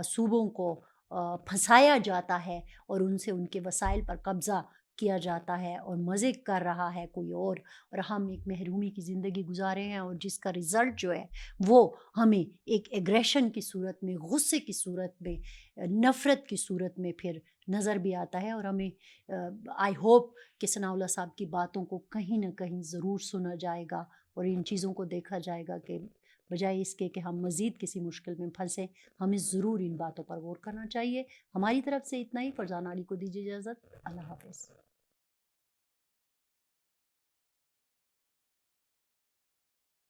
صوبوں کو پھنسایا جاتا ہے اور ان سے ان کے وسائل پر قبضہ کیا جاتا ہے اور مزے کر رہا ہے کوئی اور ہم ایک محرومی کی زندگی گزارے ہیں، اور جس کا رزلٹ جو ہے وہ ہمیں ایک ایگریشن کی صورت میں، غصے کی صورت میں، نفرت کی صورت میں پھر نظر بھی آتا ہے. اور ہمیں آئی ہوپ کہ ثناء اللہ صاحب کی باتوں کو کہیں نہ کہیں ضرور سنا جائے گا اور ان چیزوں کو دیکھا جائے گا کہ بجائے اس کے کہ ہم مزید کسی مشکل میں پھنسیں، ہمیں ضرور ان باتوں پر غور کرنا چاہیے. ہماری طرف سے اتنا ہی. فرزانہ علی کو دیجیے اجازت. اللہ حافظ.